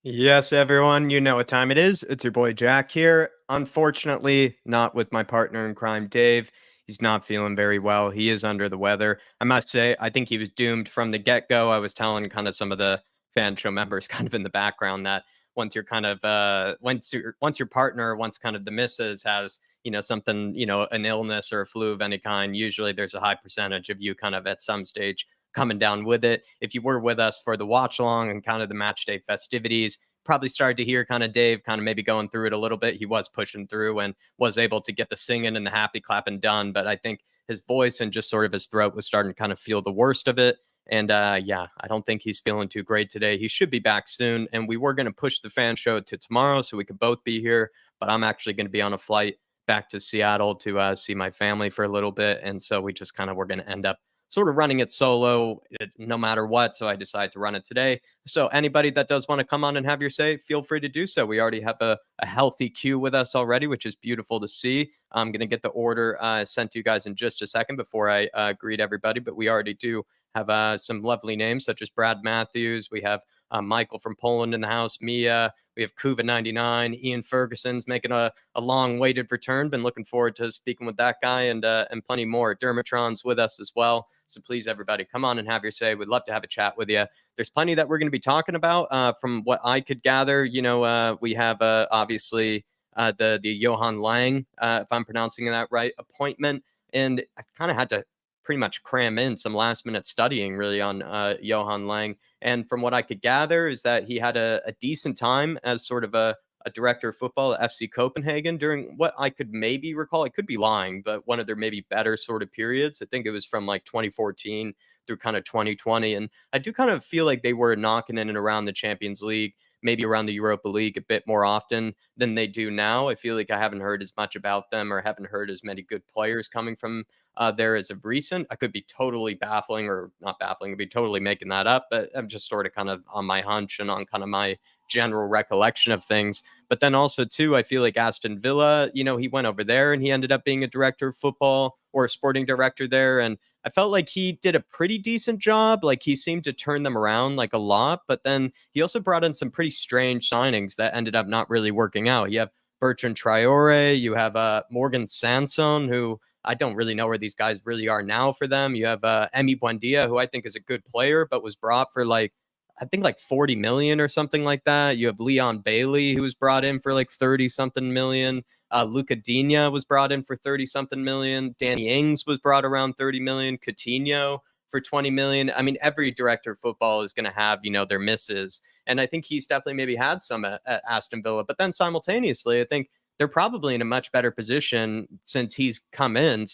Yes, everyone, you know what time it is. It's your boy Jack here. Unfortunately, not with my partner in crime, Dave. He's not feeling very well. He is under the weather. I must say, I think he was doomed from the get-go. I was telling kind of some of the fan show members kind of in the background that once your partner, once kind of the missus has, something, an illness or a flu of any kind, usually there's a high percentage of you kind of at some stage coming down with it. If you were with us for the watch along and kind of the match day festivities, probably started to hear kind of Dave kind of maybe going through it a little bit. He was pushing through and was able to get the singing and the happy clapping done. But I think his voice and just sort of his throat was starting to kind of feel the worst of it. And yeah, I don't think he's feeling too great today. He should be back soon. And we were going to push the fan show to tomorrow so we could both be here. But I'm actually going to be on a flight back to Seattle to see my family for a little bit. And so we just kind of were going to end up sort of running it solo no matter what. So I decided to run it today. So anybody that does want to come on and have your say, feel free to do so. We already have a healthy queue with us already, which is beautiful to see. I'm going to get the order sent to you guys in just a second before I greet everybody. But we already do have some lovely names such as Brad Matthews. We have Michael from Poland in the house, Mia. We have Kuva99, Ian Ferguson's making a long-waited return. Been looking forward to speaking with that guy and plenty more. Dermatron's with us as well. So please, everybody, come on and have your say. We'd love to have a chat with you. There's plenty that we're going to be talking about. From what I could gather, we have obviously the Johan Lang, if I'm pronouncing that right, appointment. And I kind of had to pretty much cram in some last minute studying really on Johan Lang. And from what I could gather is that he had a decent time as sort of a director of football at FC Copenhagen during what I could maybe recall. I could be lying, but one of their maybe better sort of periods. I think it was from like 2014 through kind of 2020. And I do kind of feel like they were knocking in and around the Champions League, maybe around the Europa League a bit more often than they do now. I feel like I haven't heard as much about them or haven't heard as many good players coming from there as of recent. I could be totally baffling or not baffling, I'd be totally making that up, but I'm just sort of kind of on my hunch and on kind of my general recollection of things. But then also, too, I feel like Aston Villa, he went over there and he ended up being a director of football or a sporting director there. And I felt like he did a pretty decent job. Like he seemed to turn them around like a lot, but then he also brought in some pretty strange signings that ended up not really working out. You have Bertrand Traore, you have Morgan Sanson, who I don't really know where these guys really are now for them. You have Emi Buendia, who I think is a good player, but was brought for like I think like 40 million or something like that. You have Leon Bailey, who was brought in for like 30 something million. Luca Dina was brought in for 30 something million. Danny Ings was brought around 30 million. Coutinho for 20 million. I mean, every director of football is going to have, their misses. And I think he's definitely maybe had some at Aston Villa. But then simultaneously, I think they're probably in a much better position since he's come in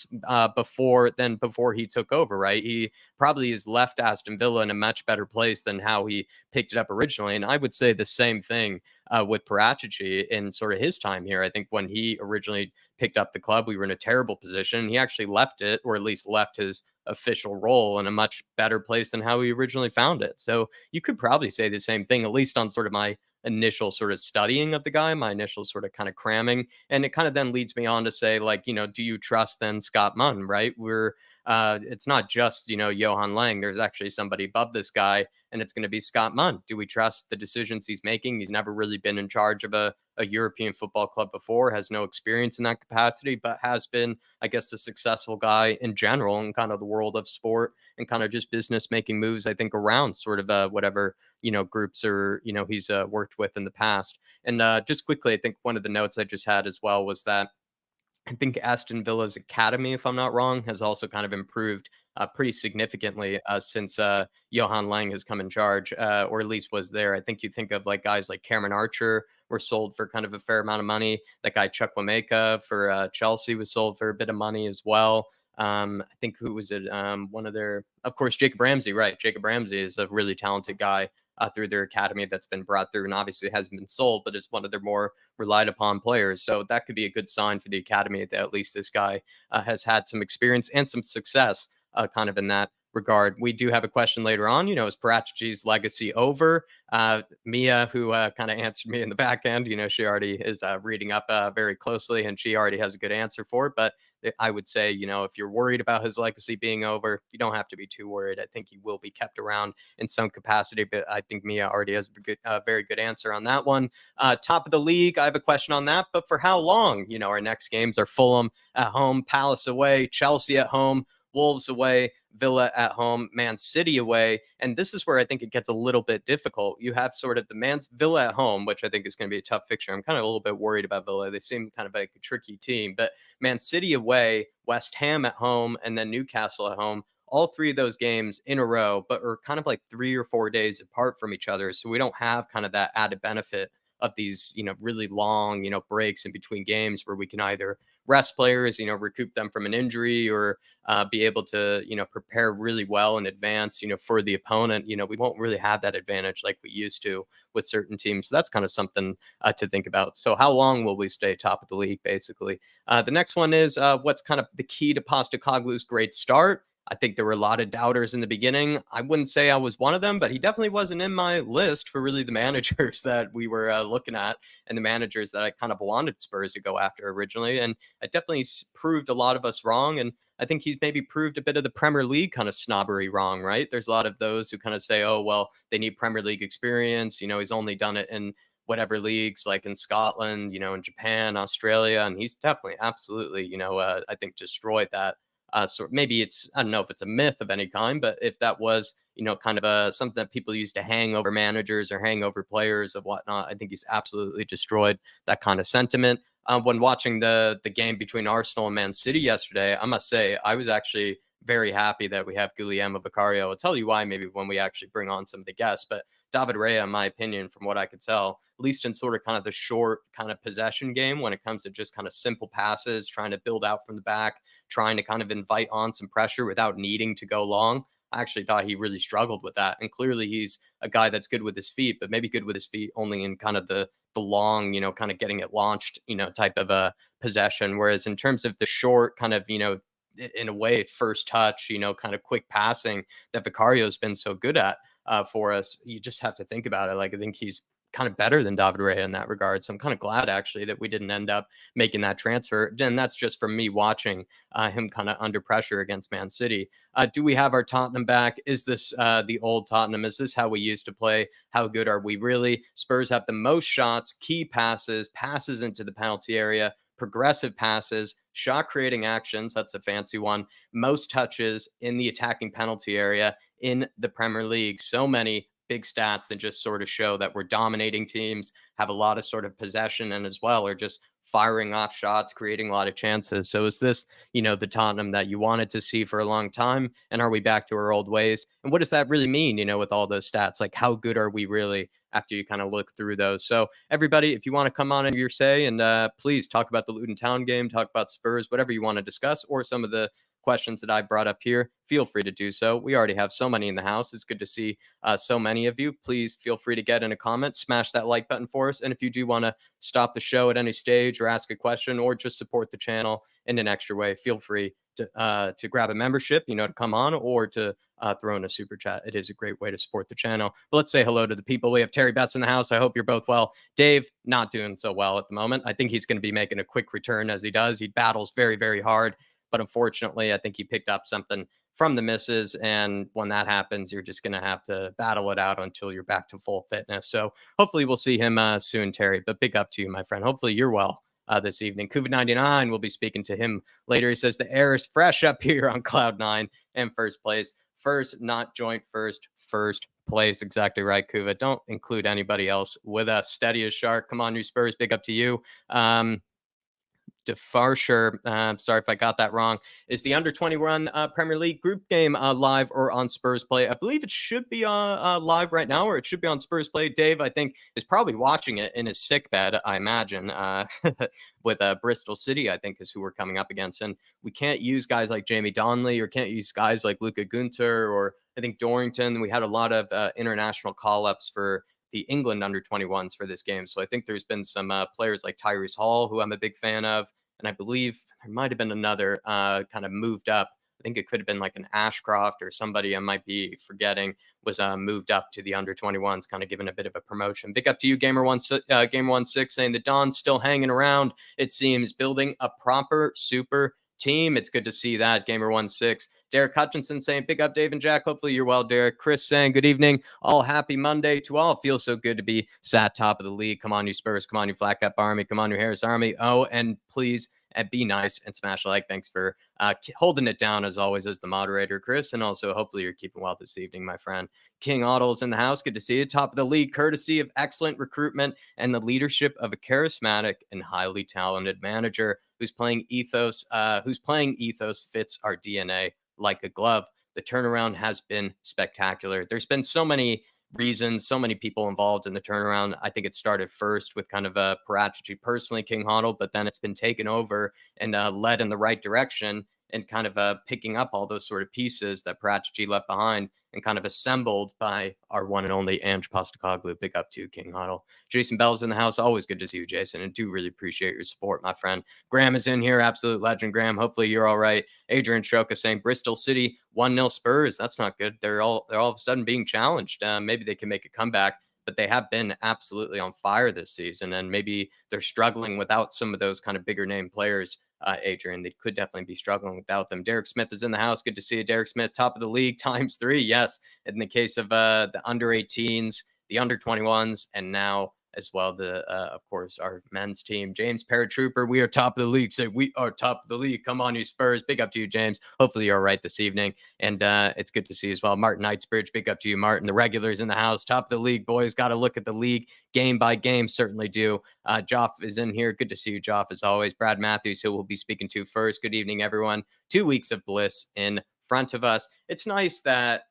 before he took over, right? He probably has left Aston Villa in a much better place than how he picked it up originally. And I would say the same thing with Paratici in sort of his time here. I think when he originally picked up the club, we were in a terrible position. He actually left it, or at least left his official role in a much better place than how he originally found it. So you could probably say the same thing, at least on sort of my initial sort of studying of the guy, my initial sort of kind of cramming. And it kind of then leads me on to say, like, do you trust then Scott Munn, right? It's not just, Johan Lang. There's actually somebody above this guy, and it's going to be Scott Munn. Do we trust the decisions he's making? He's never really been in charge of a European football club before, has no experience in that capacity, but has been, I guess, a successful guy in general in kind of the world of sport and kind of just business making moves, I think, around sort of whatever, groups or, he's worked with in the past. And just quickly, I think one of the notes I just had as well was that I think Aston Villa's academy, if I'm not wrong, has also kind of improved pretty significantly since Johan Lang has come in charge, or at least was there. I think you think of like guys like Cameron Archer were sold for kind of a fair amount of money. That guy Chuck Wameka for Chelsea was sold for a bit of money as well. I think who was it? One of their, of course, Jacob Ramsey, right? Jacob Ramsey is a really talented guy through their academy that's been brought through and obviously hasn't been sold, but is one of their more relied upon players. So that could be a good sign for the academy that at least this guy has had some experience and some success kind of in that regard. We do have a question later on, is Paratici's legacy over? Mia, who kind of answered me in the back end, she already is reading up very closely and she already has a good answer for it. But I would say, if you're worried about his legacy being over, you don't have to be too worried. I think he will be kept around in some capacity, but I think Mia already has a very good answer on that one. Top of the league, I have a question on that, but for how long? Our next games are Fulham at home, Palace away, Chelsea at home, Wolves away, Villa at home, Man City away. And this is where I think it gets a little bit difficult. You have sort of the Villa at home, which I think is going to be a tough fixture. I'm kind of a little bit worried about Villa. They seem kind of like a tricky team, but Man City away, West Ham at home, and then Newcastle at home. All three of those games in a row, but are kind of like 3 or 4 days apart from each other. So we don't have kind of that added benefit of these, really long, breaks in between games where we can either rest players, recoup them from an injury, or be able to, prepare really well in advance, for the opponent. We won't really have that advantage like we used to with certain teams. So that's kind of something to think about. So how long will we stay top of the league, basically? The next one is what's kind of the key to Postecoglou's great start? I think there were a lot of doubters in the beginning. I wouldn't say I was one of them, but he definitely wasn't in my list for really the managers that we were looking at, and the managers that I kind of wanted Spurs to go after originally. And I definitely proved a lot of us wrong. And I think he's maybe proved a bit of the Premier League kind of snobbery wrong, right? There's a lot of those who kind of say, oh, well, they need Premier League experience. He's only done it in whatever leagues, like in Scotland, in Japan, Australia. And he's definitely, absolutely, I think destroyed that. So maybe I don't know if it's a myth of any kind, but if that was, kind of something that people used to hang over managers or hang over players of whatnot, I think he's absolutely destroyed that kind of sentiment. When watching the game between Arsenal and Man City yesterday, I must say I was actually very happy that we have Guillermo Vicario. I'll tell you why maybe when we actually bring on some of the guests, but David Raya, in my opinion, from what I could tell, at least in sort of kind of the short kind of possession game, when it comes to just kind of simple passes, trying to build out from the back, trying to kind of invite on some pressure without needing to go long. I actually thought he really struggled with that. And clearly he's a guy that's good with his feet, but maybe good with his feet only in kind of the long, kind of getting it launched, type of a possession. Whereas in terms of the short kind of, in a way, first touch, kind of quick passing that Vicario's been so good at for us, you just have to think about it. Like, I think he's kind of better than David Raya in that regard. So I'm kind of glad actually that we didn't end up making that transfer. And that's just from me watching him kind of under pressure against Man City. Do we have our Tottenham back? Is this the old Tottenham? Is this how we used to play? How good are we really? Spurs have the most shots, key passes into the penalty area, progressive passes, shot creating actions. That's a fancy one. Most touches in the attacking penalty area in the Premier League. So many big stats that just sort of show that we're dominating teams, have a lot of sort of possession, and as well are just firing off shots, creating a lot of chances. So is this, the Tottenham that you wanted to see for a long time? And are we back to our old ways? And what does that really mean, with all those stats? Like, how good are we really after you kind of look through those? So everybody, if you want to come on and your say, and please talk about the Luton Town game, talk about Spurs, whatever you want to discuss, or some of the questions that I brought up here, feel free to do so. We already have so many in the house. It's good to see so many of you. Please feel free to get in a comment, smash that like button for us. And if you do want to stop the show at any stage or ask a question or just support the channel in an extra way, feel free to grab a membership, to come on, or to throw in a super chat. It is a great way to support the channel. But let's say hello to the people. We have Terry Betts in the house. I hope you're both well. Dave, not doing so well at the moment. I think he's going to be making a quick return as he does. He battles very, very hard. But unfortunately, I think he picked up something from the misses. And when that happens, you're just going to have to battle it out until you're back to full fitness. So hopefully we'll see him soon, Terry. But big up to you, my friend. Hopefully you're well this evening. COVID-99, we'll be speaking to him later. He says the air is fresh up here on Cloud 9 and first place. First, not joint first place. Exactly right, Kuva. Don't include anybody else with us. Steady as shark. Come on, you Spurs. Big up to you. Defarsher, sorry if I got that wrong. Is the under 21 Premier League group game live or on Spurs Play? I believe it should be live right now, or it should be on Spurs Play. Dave, I think, is probably watching it in his sick bed, I imagine, with Bristol City, I think, is who we're coming up against. And we can't use guys like Jamie Donnelly, or can't use guys like Luca Gunter, or I think Dorrington. We had a lot of international call-ups for the England under 21s for this game. So I think there's been some players like Tyrese Hall, who I'm a big fan of. And I believe there might have been another kind of moved up. I think it could have been like an Ashcroft or somebody I might be forgetting was moved up to the under 21s, kind of given a bit of a promotion. Big up to you, Gamer16, saying the Don's still hanging around. It seems building a proper super team. It's good to see that. Gamer16. Derek Hutchinson saying, big up, Dave and Jack. Hopefully you're well, Derek. Chris saying, good evening. All happy Monday to all. Feels so good to be sat top of the league. Come on, you Spurs. Come on, you Flat Cap Army. Come on, you Harris Army. Oh, and please be nice and smash a like. Thanks for holding it down, as always, as the moderator, Chris. And also, hopefully you're keeping well this evening, my friend. King Otto's in the house. Good to see you. Top of the league, courtesy of excellent recruitment and the leadership of a charismatic and highly talented manager whose playing ethos fits our DNA like a glove. The turnaround has been spectacular. There's been so many reasons, so many people involved in the turnaround. I think it started first with kind of a Parachichi personally, King Hoddle, but then it's been taken over and led in the right direction and kind of picking up all those sort of pieces that Parachichi left behind and kind of assembled by our one and only Ange Postecoglou. Big up to King Hoddle. Jason Bell's in the house. Always good to see you, Jason, and do really appreciate your support, my friend. Graham is in here. Absolute legend, Graham. Hopefully you're all right. Adrian Shoka saying Bristol City 1-0 Spurs. That's not good. They're all of a sudden being challenged. Maybe they can make a comeback, but they have been absolutely on fire this season, and maybe they're struggling without some of those kind of bigger name players. Adrian, they could definitely be struggling without them. Derek Smith is in the house. Good to see you, Derek Smith. Top of the league ×3. Yes, in the case of the under 18s, the under 21s, and now as well the of course our men's team. James Paratrooper, we are top of the league. Say we are top of the league. Come on, you Spurs. Big up to you, James. Hopefully you're all right this evening, and it's good to see you as well. Martin Knightsbridge, big up to you, Martin. The regulars in the house. Top of the league, boys. Got to look at the league game by game. Certainly do. Joff is in here. Good to see you, Joff, as always. Brad Matthews, who we'll be speaking to first. Good evening, everyone. 2 weeks of bliss in front of us. It's nice that,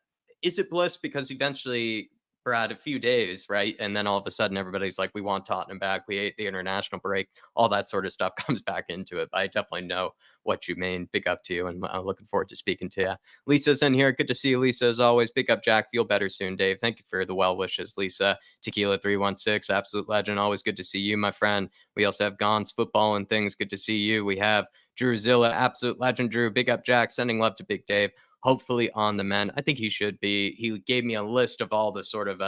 is it bliss? Because eventually Brad, a few days, right? And then all of a sudden everybody's like, we want Tottenham back. We ate the international break. All that sort of stuff comes back into it. But I definitely know what you mean. Big up to you. And I'm looking forward to speaking to you. Lisa's in here. Good to see you, Lisa, as always. Big up, Jack. Feel better soon, Dave. Thank you for the well wishes, Lisa. Tequila316, absolute legend. Always good to see you, my friend. We also have Gons Football and Things. Good to see you. We have Drew Zilla, absolute legend. Drew, big up, Jack. Sending love to Big Dave. Hopefully on the men. I think he should be. He gave me a list of all the sort of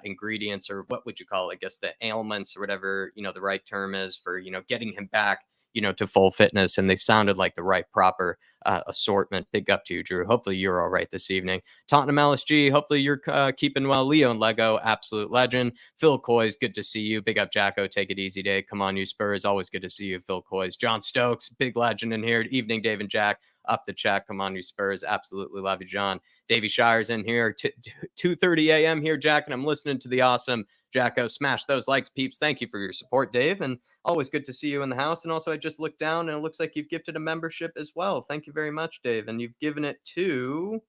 ingredients, or what would you call it? I guess the ailments or whatever, the right term is for, getting him back, to full fitness. And they sounded like the right proper assortment. Big up to you, Drew. Hopefully you're all right this evening. Tottenham LSG, hopefully you're keeping well. Leo and Lego, absolute legend. Phil Coys, good to see you. Big up, Jacko. Take it easy, Dave. Come on, you Spurs. Always good to see you, Phil Coys. John Stokes, big legend in here. Evening, Dave and Jack. Up the chat. Come on, you Spurs. Absolutely love you, John. Davey Shire's in here. 2:30 a.m. here, Jack, and I'm listening to the awesome Jacko. Smash those likes, peeps. Thank you for your support, Dave, and always good to see you in the house. And also, I just looked down, and it looks like you've gifted a membership as well. Thank you very much, Dave, and you've given it to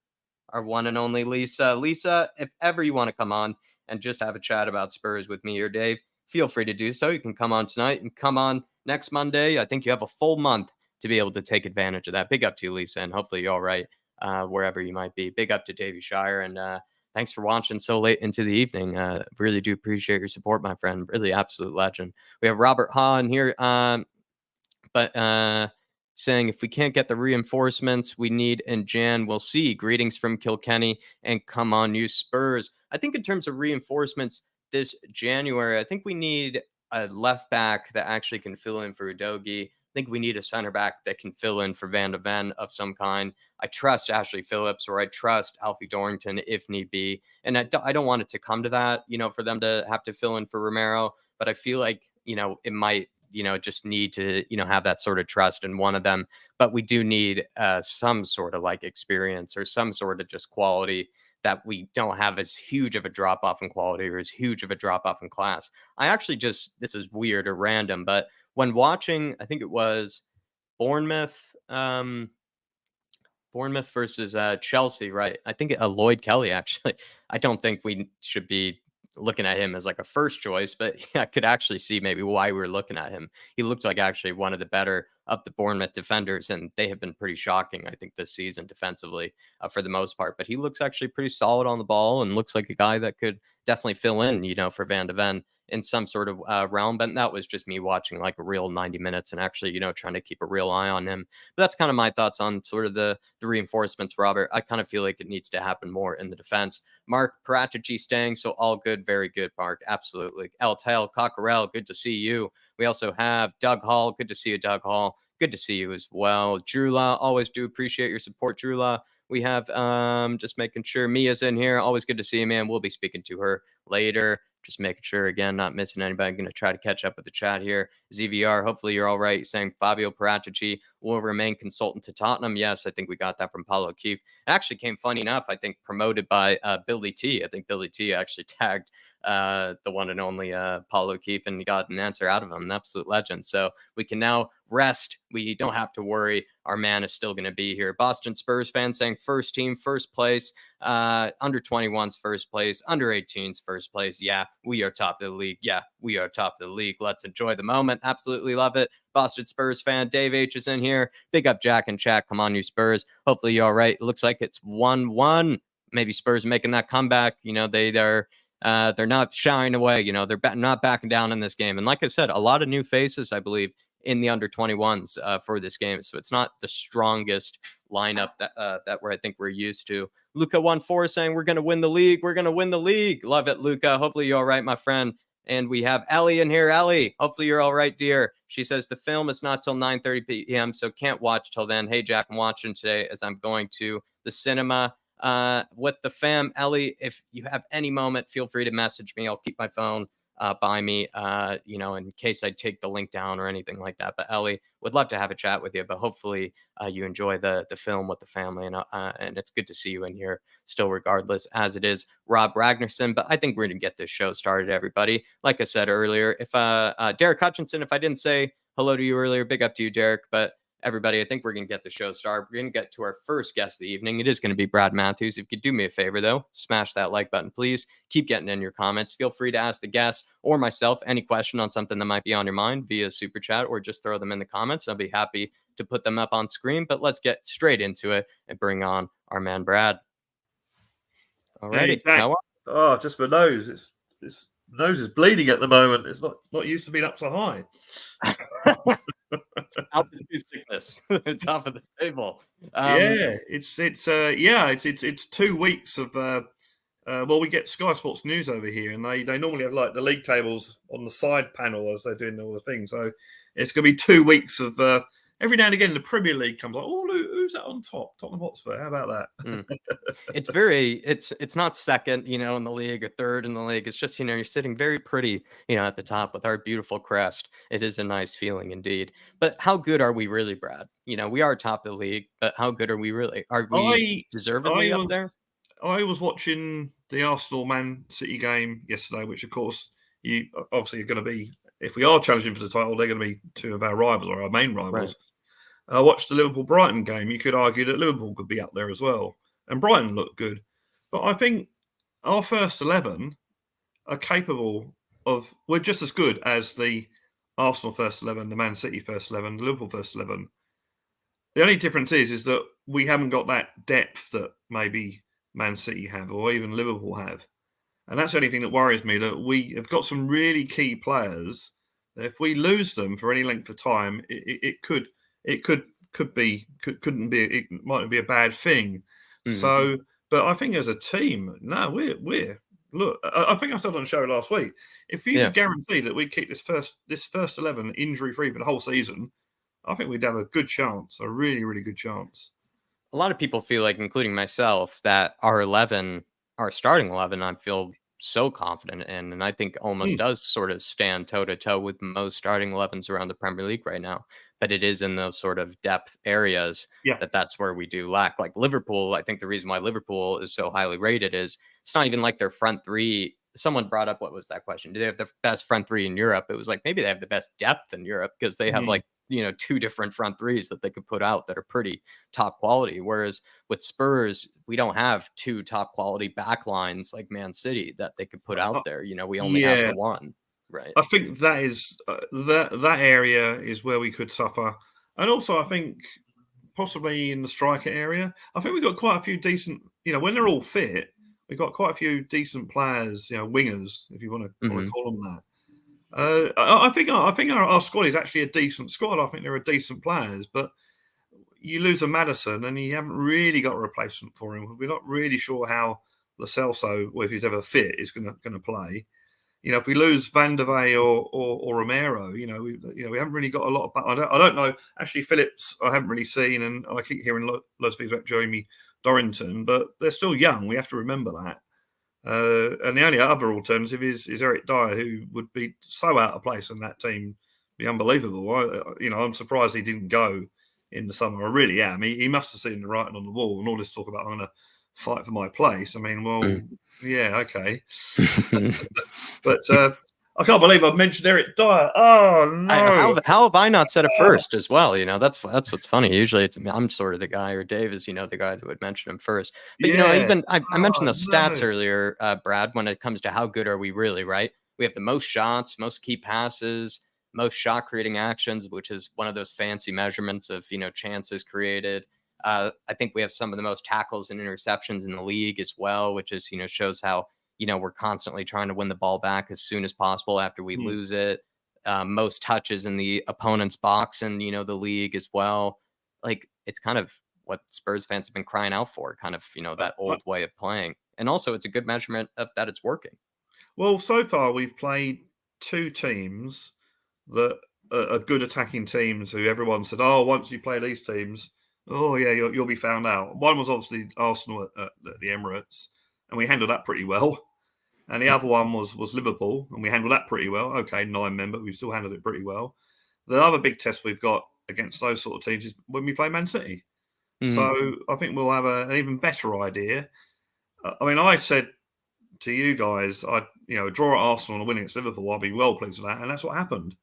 our one and only Lisa. Lisa, if ever you want to come on and just have a chat about Spurs with me or Dave, feel free to do so. You can come on tonight and come on next Monday. I think you have a full month to be able to take advantage of that. Big up to you, Lisa, and hopefully you're all right wherever you might be. Big up to Davey Shire, and thanks for watching so late into the evening. Really do appreciate your support, my friend. Really absolute legend. We have Robert Ha in here, but saying if we can't get the reinforcements we need in Jan, we'll see. Greetings from Kilkenny, and come on, you Spurs. I think in terms of reinforcements this January, I think we need a left back that actually can fill in for Udogie. I think we need a center back that can fill in for Van de Ven of some kind. I trust Ashley Phillips, or I trust Alfie Dorrington if need be. And I don't want it to come to that, for them to have to fill in for Romero. But I feel like, it might, just need to, have that sort of trust in one of them. But we do need some sort of like experience or some sort of just quality that we don't have as huge of a drop off in quality or as huge of a drop off in class. I actually this is weird or random, but when watching, I think it was Bournemouth versus Chelsea, right? I think Lloyd Kelly, actually. I don't think we should be looking at him as like a first choice, but yeah, I could actually see maybe why we were looking at him. He looked like actually one of the better of the Bournemouth defenders, and they have been pretty shocking, I think, this season defensively for the most part. But he looks actually pretty solid on the ball and looks like a guy that could definitely fill in, for Van de Ven in some sort of realm. But that was just me watching like a real 90 minutes and actually, trying to keep a real eye on him. But that's kind of my thoughts on sort of the reinforcements, Robert. I kind of feel like it needs to happen more in the defense. Mark Parachichi staying, so all good, very good, Mark. Absolutely. El Tail Cockerell, good to see you. We also have Doug Hall. Good to see you, Doug Hall. Good to see you as well. Drula, always do appreciate your support, Drula. We have just making sure Mia's in here. Always good to see you, man. We'll be speaking to her later. Just making sure, again, not missing anybody. I'm going to try to catch up with the chat here. ZVR, hopefully you're all right. Saying Fabio Paratici will remain consultant to Tottenham. Yes, I think we got that from Paulo Keefe. It actually came, funny enough, I think promoted by Billy T. I think Billy T actually tagged the one and only Paulo Keefe, and he got an answer out of him. An absolute legend. So we can now rest. We don't have to worry. Our man is still going to be here. Boston Spurs fans saying first team, first place. Under 21's first place. Under 18's first place. Yeah, we are top of the league. Yeah, we are top of the league. Let's enjoy the moment. Absolutely love it. Boston Spurs fan Dave H is in here. Big up Jack and chat. Come on, you Spurs. Hopefully you're all right. It looks like it's 1-1. Maybe Spurs making that comeback. You know, they're not shying away. You know, they're not backing down in this game. And like I said, a lot of new faces, I believe, in the under 21s for this game. So it's not the strongest lineup that I think we're used to. Luca 1-4 saying we're going to win the league. We're going to win the league. Love it, Luca. Hopefully you're all right, my friend. And we have Ellie in here. Ellie, hopefully you're all right, dear. She says the film is not till 9:30 p.m., so can't watch till then. Hey, Jack, I'm watching today as I'm going to the cinema with the fam. Ellie, if you have any moment, feel free to message me. I'll keep my phone by me, in case I take the link down or anything like that. But Ellie, would love to have a chat with you, but hopefully you enjoy the film with the family, and it's good to see you in here still regardless, as it is Rob Ragnarsson. But I think we're going to get this show started, everybody. Like I said earlier, if Derek Hutchinson, if I didn't say hello to you earlier, big up to you, Derek. But everybody, I think we're going to get the show started. We're going to get to our first guest of the evening. It is going to be Brad Matthews. If you could do me a favor, though, smash that like button, please. Keep getting in your comments. Feel free to ask the guests or myself any question on something that might be on your mind via super chat, or just throw them in the comments. I'll be happy to put them up on screen. But let's get straight into it and bring on our man, Brad. Alrighty. Hey, oh, just my nose. It's nose is bleeding at the moment. It's not used to being up so high. Altitude sickness, top of the table. It's 2 weeks of we get Sky Sports News over here, and they normally have like the league tables on the side panel as they're doing all the things. So it's going to be 2 weeks of every now and again the Premier League comes like, oh, who's that on top? Tottenham Hotspur. How about that? It's not second, in the league, or third in the league. It's just, you're sitting very pretty, at the top with our beautiful crest. It is a nice feeling indeed. But how good are we really, Brad? We are top of the league, but how good are we really? Are we deservedly up there? I was watching the Arsenal-Man City game yesterday, which, of course, you obviously are going to be, if we are challenging for the title, they're going to be two of our rivals, or our main rivals. Right. I watched the Liverpool-Brighton game. You could argue that Liverpool could be up there as well. And Brighton looked good. But I think our first 11 are capable of, we're just as good as the Arsenal first 11, the Man City first 11, the Liverpool first 11. The only difference is that we haven't got that depth that maybe Man City have, or even Liverpool have. And that's the only thing that worries me, that we have got some really key players that if we lose them for any length of time, it might be a bad thing. Mm-hmm. So, but I think as a team, no, we're look. I think I said on the show last week, if you could guarantee that we keep this first 11 injury free for the whole season, I think we'd have a good chance, a really, really good chance. A lot of people feel like, including myself, that our starting 11, I feel so confident in, and I think almost does sort of stand toe to toe with most starting 11s around the Premier League right now. But it is in those sort of depth areas that's where we do lack. Like Liverpool, I think the reason why Liverpool is so highly rated is it's not even like their front three. Someone brought up, what was that question? Do they have the best front three in Europe? It was like, maybe they have the best depth in Europe, because they have two different front threes that they could put out that are pretty top quality. Whereas with Spurs, we don't have two top quality back lines like Man City that they could put out there. We only have the one. Right. I think that is that area is where we could suffer. And also, I think possibly in the striker area, I think we've got quite a few decent, when they're all fit, we've got quite a few decent players, wingers, if you want to call them that. I think our squad is actually a decent squad. I think there are decent players, but you lose a Maddison and you haven't really got a replacement for him. We're not really sure how Lo Celso, if he's ever fit, is going to play. if we lose Van der Vaey or Romero, we haven't really got a lot of. I don't know. Actually, Phillips, I haven't really seen, and I keep hearing lots of things about Jeremy Dorrington, but they're still young. We have to remember that. And the only other alternative is Eric Dyer, who would be so out of place in that team, be unbelievable. I'm surprised he didn't go in the summer. I really am. He must have seen the writing on the wall, and all this talk about I'm going to fight for my place. I mean, yeah, okay. But I can't believe I've mentioned Eric Dyer. Oh no! How have I not said it first as well? That's what's funny. Usually I'm sort of the guy, or Dave is the guy that would mention him first. But even I mentioned the stats earlier, Brad. When it comes to how good are we really, right? We have the most shots, most key passes, most shot creating actions, which is one of those fancy measurements of chances created. I think we have some of the most tackles and interceptions in the league as well, which is shows how we're constantly trying to win the ball back as soon as possible after we lose it. Most touches in the opponent's box and the league as well. Like, it's kind of what Spurs fans have been crying out for, kind of that old way of playing. And also it's a good measurement of that it's working. Well, so far we've played two teams that are good attacking teams who everyone said, oh, once you play these teams, oh yeah, you'll be found out. One was obviously Arsenal at the Emirates, and we handled that pretty well. And the other one was Liverpool, and we handled that pretty well. Okay, 9 men, we still handled it pretty well. The other big test we've got against those sort of teams is when we play Man City. So I think we'll have an even better idea. I mean, I said to you guys, I'd draw at Arsenal and win against Liverpool. I'd be well pleased with that, and that's what happened.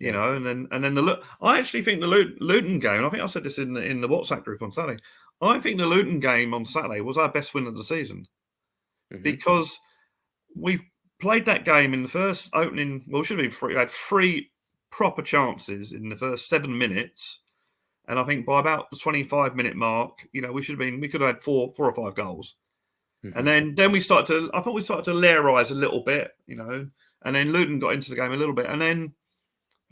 And then I actually think the Luton game. I think I said this in the WhatsApp group on Saturday. I think the Luton game on Saturday was our best win of the season because we played that game in the first opening. Well, it should have been three. We had 3 proper chances in the first 7 minutes, and I think by about the 25-minute mark, we could have had 4 or 5 goals. And then we started to. I thought we started to lairize a little bit, and then Luton got into the game a little bit, and then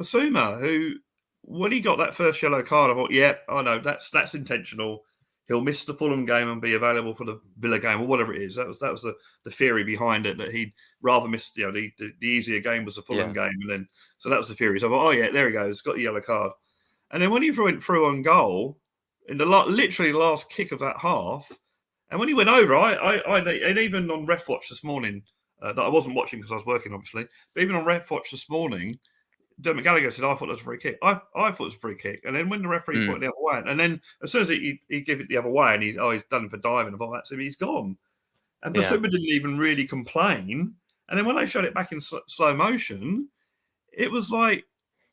Bissouma, who when he got that first yellow card, I thought, yeah, I know that's intentional. He'll miss the Fulham game and be available for the Villa game or whatever it is. That was the theory behind it, that he'd rather miss the easier game was the Fulham game, and then so that was the theory. So I thought, oh yeah, there he goes, got the yellow card. And then when he went through on goal in literally the last kick of that half, and when he went over, and even on Ref Watch this morning, that I wasn't watching because I was working obviously, but even on Ref Watch this morning, Dermot Gallagher said, I thought it was a free kick. I thought it was a free kick. And then when the referee pointed the other way, and then as soon as he gave it the other way and he's done for diving, I thought, that's him, he's gone. And Bissouma didn't even really complain. And then when they showed it back in slow motion, it was like,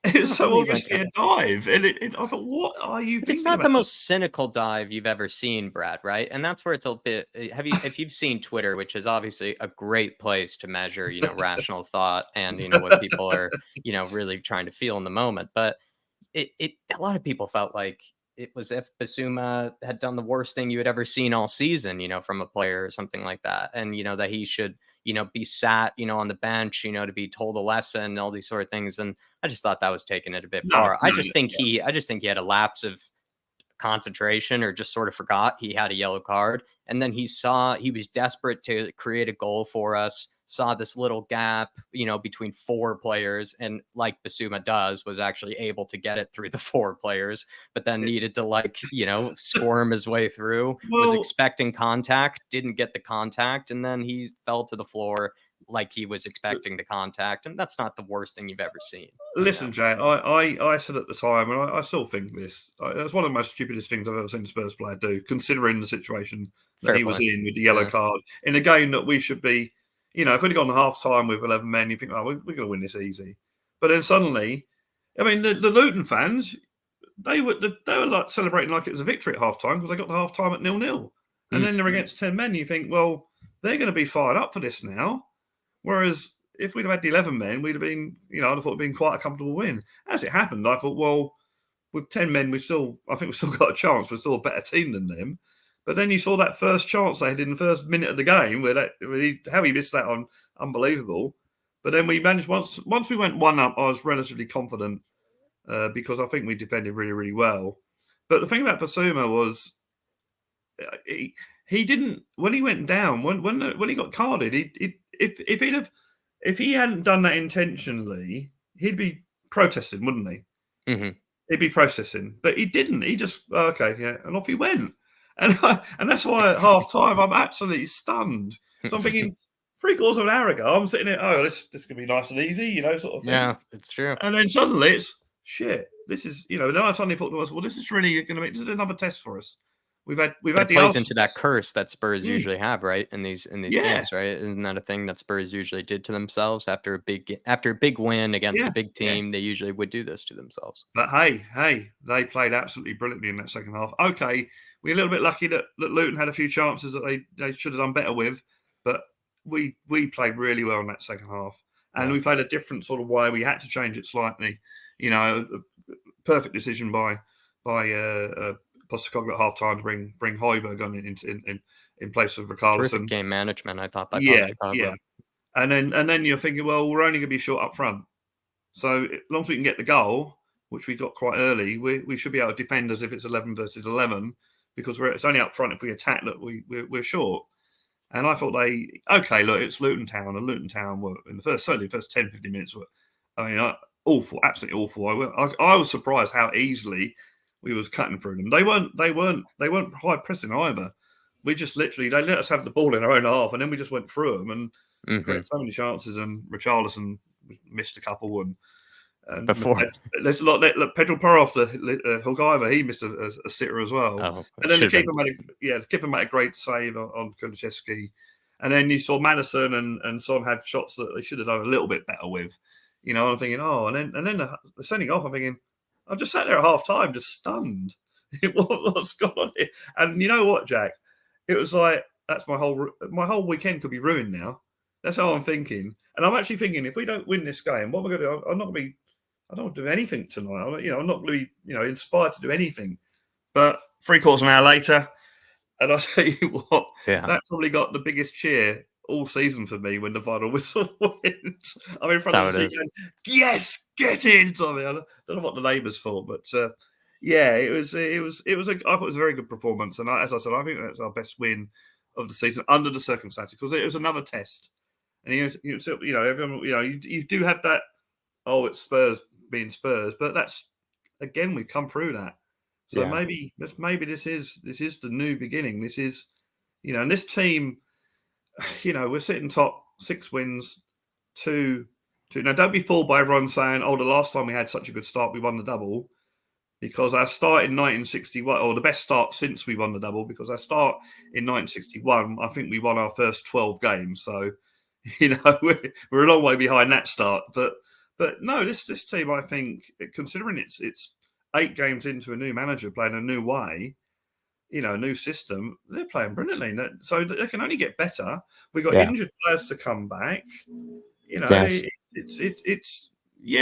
it's so obviously a dive. And I thought, what are you thinking? It's not the most cynical dive you've ever seen, Brad, right? And that's where it's a bit. If you've seen Twitter, which is obviously a great place to measure, rational thought and what people are, really trying to feel in the moment. But a lot of people felt like it was if Bissouma had done the worst thing you had ever seen all season, from a player or something like that, and that he should, be sat, on the bench, to be told a lesson, all these sort of things. And I just thought that was taking it a bit far. I just think he had a lapse of concentration, or just sort of forgot he had a yellow card. And then he was desperate to create a goal for us, saw this little gap, between 4 players, and like Bissouma does, was actually able to get it through the 4 players, but then needed to squirm his way through, was expecting contact, didn't get the contact, and then he fell to the floor like he was expecting the contact. And that's not the worst thing you've ever seen. Listen, Jay, I said at the time, and I still think this, that's one of the most stupidest things I've ever seen a Spurs player do, considering the situation that he was in with the yellow card in a game that we should be, if we'd gone half time with 11 men, you think, oh, we're going to win this easy. But then suddenly, I mean, the Luton fans, they were like celebrating like it was a victory at half time because they got to half time at 0-0. And then they're against 10 men. You think, well, they're going to be fired up for this now. Whereas if we'd have had the 11 men, we'd have been, I'd have thought it'd been quite a comfortable win. As it happened, I thought, well, with 10 men, I think we've still got a chance. We're still a better team than them. But then you saw that first chance they had in the first minute of the game, how he missed that on, unbelievable. But then we managed, once we went 1-up, I was relatively confident because I think we defended really, really well. But the thing about Bissouma was he didn't, when he went down, when he got carded, if he'd have if he hadn't done that intentionally, he'd be protesting, wouldn't he? Mm-hmm. He'd be processing, but he didn't. He just okay, yeah, and off he went. And that's why at half time I'm absolutely stunned. So I'm thinking, 3/4 of an hour ago, I'm sitting there, oh, this could be nice and easy, sort of thing. Yeah, it's true. And then suddenly it's shit. This is, then I suddenly thought to us, well, this is really going to make this is another test for us. We've had it the plays into that curse that Spurs Mm. usually have, right? In these games, right? Isn't that a thing that Spurs usually did to themselves after a big win against a big team? They usually would do this to themselves. But hey, they played absolutely brilliantly in that second half. Okay, we're a little bit lucky that Luton had a few chances that they should have done better with, but we played really well in that second half, and we played a different sort of way. We had to change it slightly. A perfect decision by Postecoglou at half time to bring Højbjerg on in place of Richarlison. Terrific game management, I thought, by Postecoglou. Yeah. And then you're thinking, well, we're only going to be short up front. So as long as we can get the goal, which we got quite early, we should be able to defend as if it's 11 versus 11, because it's only up front if we attack that we're short. And I thought look, it's Luton Town, and Luton Town were in the first 10, 15 minutes were, awful, absolutely awful. I was surprised how easily we was cutting through them. They weren't high pressing either. We just literally, they let us have the ball in our own half, and then we just went through them and created so many chances. And Richarlison missed a couple, and before there's a lot. Look, Pedro Porro, the Goalkeeper, he missed a sitter as well. Oh, and then the keeper made a great save on Kulusevski. And then you saw Madison and Son have shots that they should have done a little bit better with. I'm thinking, and then the sending off. I'm thinking, I just sat there at half time, just stunned. What's going on here? And you know what, Jack? It was like that's my whole weekend could be ruined now. That's how I'm thinking. And I'm actually thinking, if we don't win this game, what am I going to do? I'm not going to be. I don't want to do anything tonight. I'm not going to be, inspired to do anything. But 3/4 of an hour later, and I tell you what, that probably got the biggest cheer all season for me when the final whistle wins. I'm in front of the going, yes, get in, Tommy. I don't know what the neighbours thought, but it was. I thought it was a very good performance, and as I said, I think that's our best win of the season under the circumstances, because it was another test. And everyone, you do have that. Oh, it's Spurs being Spurs, but that's again we've come through that. So maybe this is the new beginning. This is, and this team, we're sitting top 6 wins, 2. Now, don't be fooled by everyone saying, "Oh, the last time we had such a good start, we won the double," because our start in 1961, or the best start since we won the double, because our start in 1961, I think we won our first 12 games. So, we're a long way behind that start. But no, this team, I think, considering it's 8 games into a new manager playing a new way, a new system, they're playing brilliantly. So they can only get better. We've got injured players to come back. It's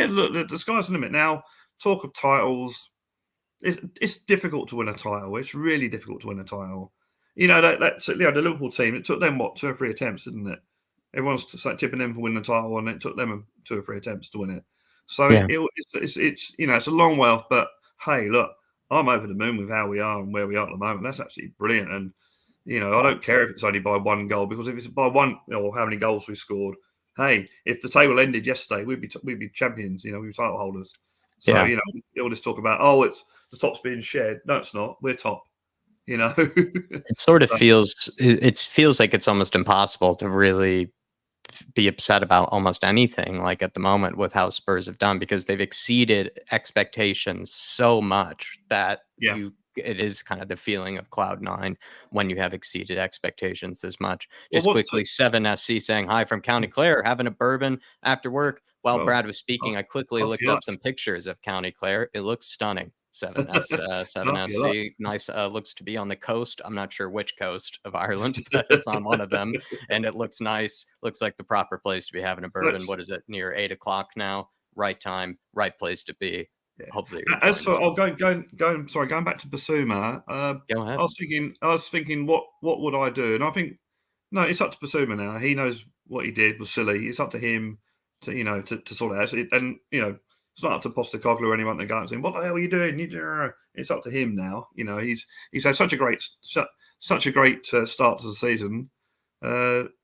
look, the sky's the limit. Now, talk of titles, it's difficult to win a title. It's really difficult to win a title. That's the Liverpool team. It took them 2 or 3 attempts, didn't it? Everyone's tipping them for winning the title, and it took them 2 or 3 attempts to win it. So it's a long way off. But hey, look, I'm over the moon with how we are and where we are at the moment. That's absolutely brilliant. And I don't care if it's only by 1 goal, because if it's by 1 or how many goals we scored, hey, if the table ended yesterday, we'd be champions. We'd be title holders. So all this talk about it's the top's being shared. No, it's not. We're top. It sort of feels like it's almost impossible to really be upset about almost anything, like at the moment, with how Spurs have done, because they've exceeded expectations so much that it is kind of the feeling of cloud 9 when you have exceeded expectations this much. Just quickly, 7SC saying hi from County Clare, having a bourbon after work. While Brad was speaking, I quickly looked up some pictures of County Clare. It looks stunning. 7SC, nice. Looks to be on the coast. I'm not sure which coast of Ireland, but it's on one of them, and it looks nice. Looks like the proper place to be having a bourbon. What is it? Near 8 o'clock now. Right time, right place to be. Yeah. Hopefully, going back to Bissouma. Go ahead. I was thinking, what would I do? And I think, no, it's up to Bissouma now. He knows what he did was silly. It's up to him to sort it out. And it's not up to Postecoglou or anyone to go and say, "What the hell are you doing?" It's up to him now. He's had such a great start to the season.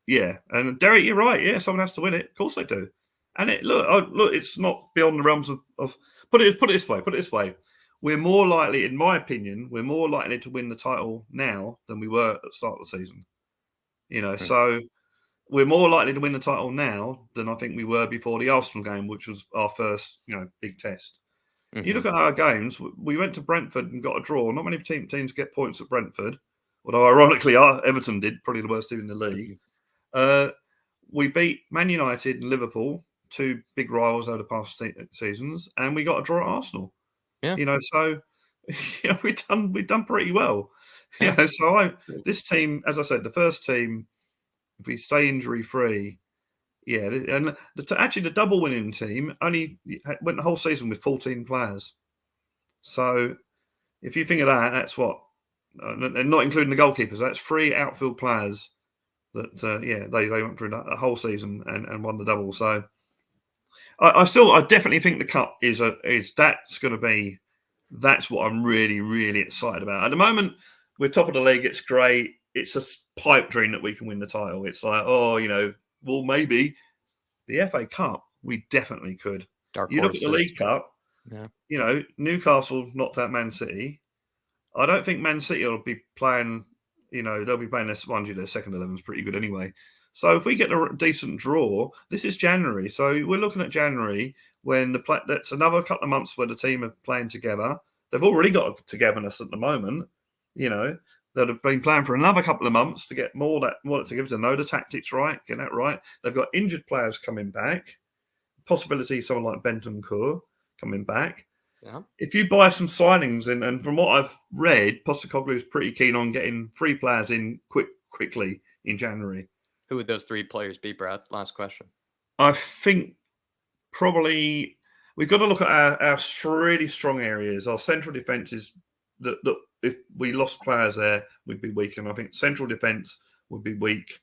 Yeah, and Derek, you're right. Yeah, someone has to win it. Of course they do. And look, it's not beyond the realms of put it this way. We're more likely, in my opinion, to win the title now than we were at the start of the season. So we're more likely to win the title now than I think we were before the Arsenal game, which was our first, big test. Mm-hmm. You look at our games. We went to Brentford and got a draw. Not many teams get points at Brentford, although ironically, Everton did, probably the worst team in the league. We beat Man United and Liverpool, two big rivals over the past seasons, and we got a draw at Arsenal. Yeah. So we've done pretty well. Yeah. This team, as I said, the first team, if we stay injury free, and actually the double winning team only went the whole season with 14 players. So if you think of that, that's what, and not including the goalkeepers, that's 3 outfield players that they went through a whole season and won the double. So I definitely think the cup that's what I'm really, really excited about. At the moment, we're top of the league. It's great. It's a pipe dream that we can win the title. It's like, well, maybe the FA Cup, we definitely could. You look at the League Cup, Newcastle knocked out Man City. I don't think Man City will be playing, they'll be playing their second 11 is pretty good anyway. So if we get a decent draw, this is January. So we're looking at January when that's another couple of months where the team are playing together. They've already got a togetherness at the moment, that have been playing for another couple of months to get more together, to know the tactics right, get that right. They've got injured players coming back. Possibility someone like Bentancur coming back. Yeah. If you buy some signings, and from what I've read, Postecoglou is pretty keen on getting 3 players in quickly in January. Who would those 3 players be, Brad? Last question. I think probably we've got to look at our really strong areas. Our central defence is that if we lost players there, we'd be weak. And I think central defence would be weak.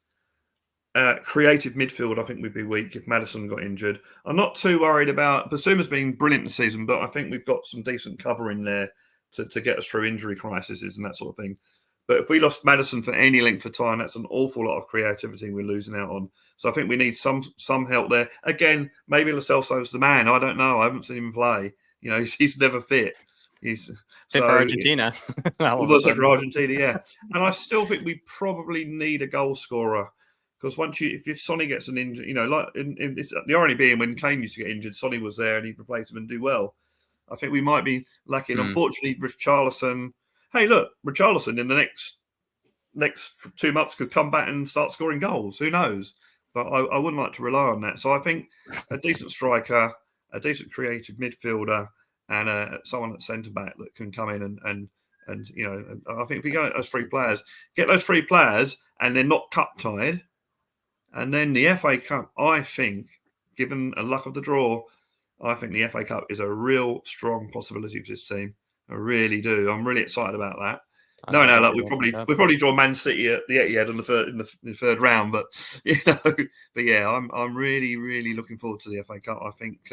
Creative midfield, I think we'd be weak if Maddison got injured. I'm not too worried about Bissouma's been brilliant this season, but I think we've got some decent cover in there to get us through injury crises and that sort of thing. But if we lost Maddison for any length of time, that's an awful lot of creativity we're losing out on. So I think we need some help there. Again, maybe Lo Celso's the man. I don't know. I haven't seen him play. He's never fit. He's fit for Argentina. Was it for Argentina? Yeah. And I still think we probably need a goal scorer. Because if Sonny gets an injury, it's the irony being when Kane used to get injured, Sonny was there and he replaced him and do well. I think we might be lacking. Unfortunately, Richarlison. Hey, look, Richarlison in the next 2 months could come back and start scoring goals. Who knows? But I wouldn't like to rely on that. So I think a decent striker, a decent creative midfielder, and someone at centre back that can come in and I think if we go at those 3 players, get those 3 players, and they're not cup tied. And then the FA Cup, I think, given a luck of the draw, I think the FA Cup is a real strong possibility for this team. I really do. I'm really excited about that. Look, we probably draw Man City at the Etihad in the third round, but I'm really, really looking forward to the FA Cup. I think,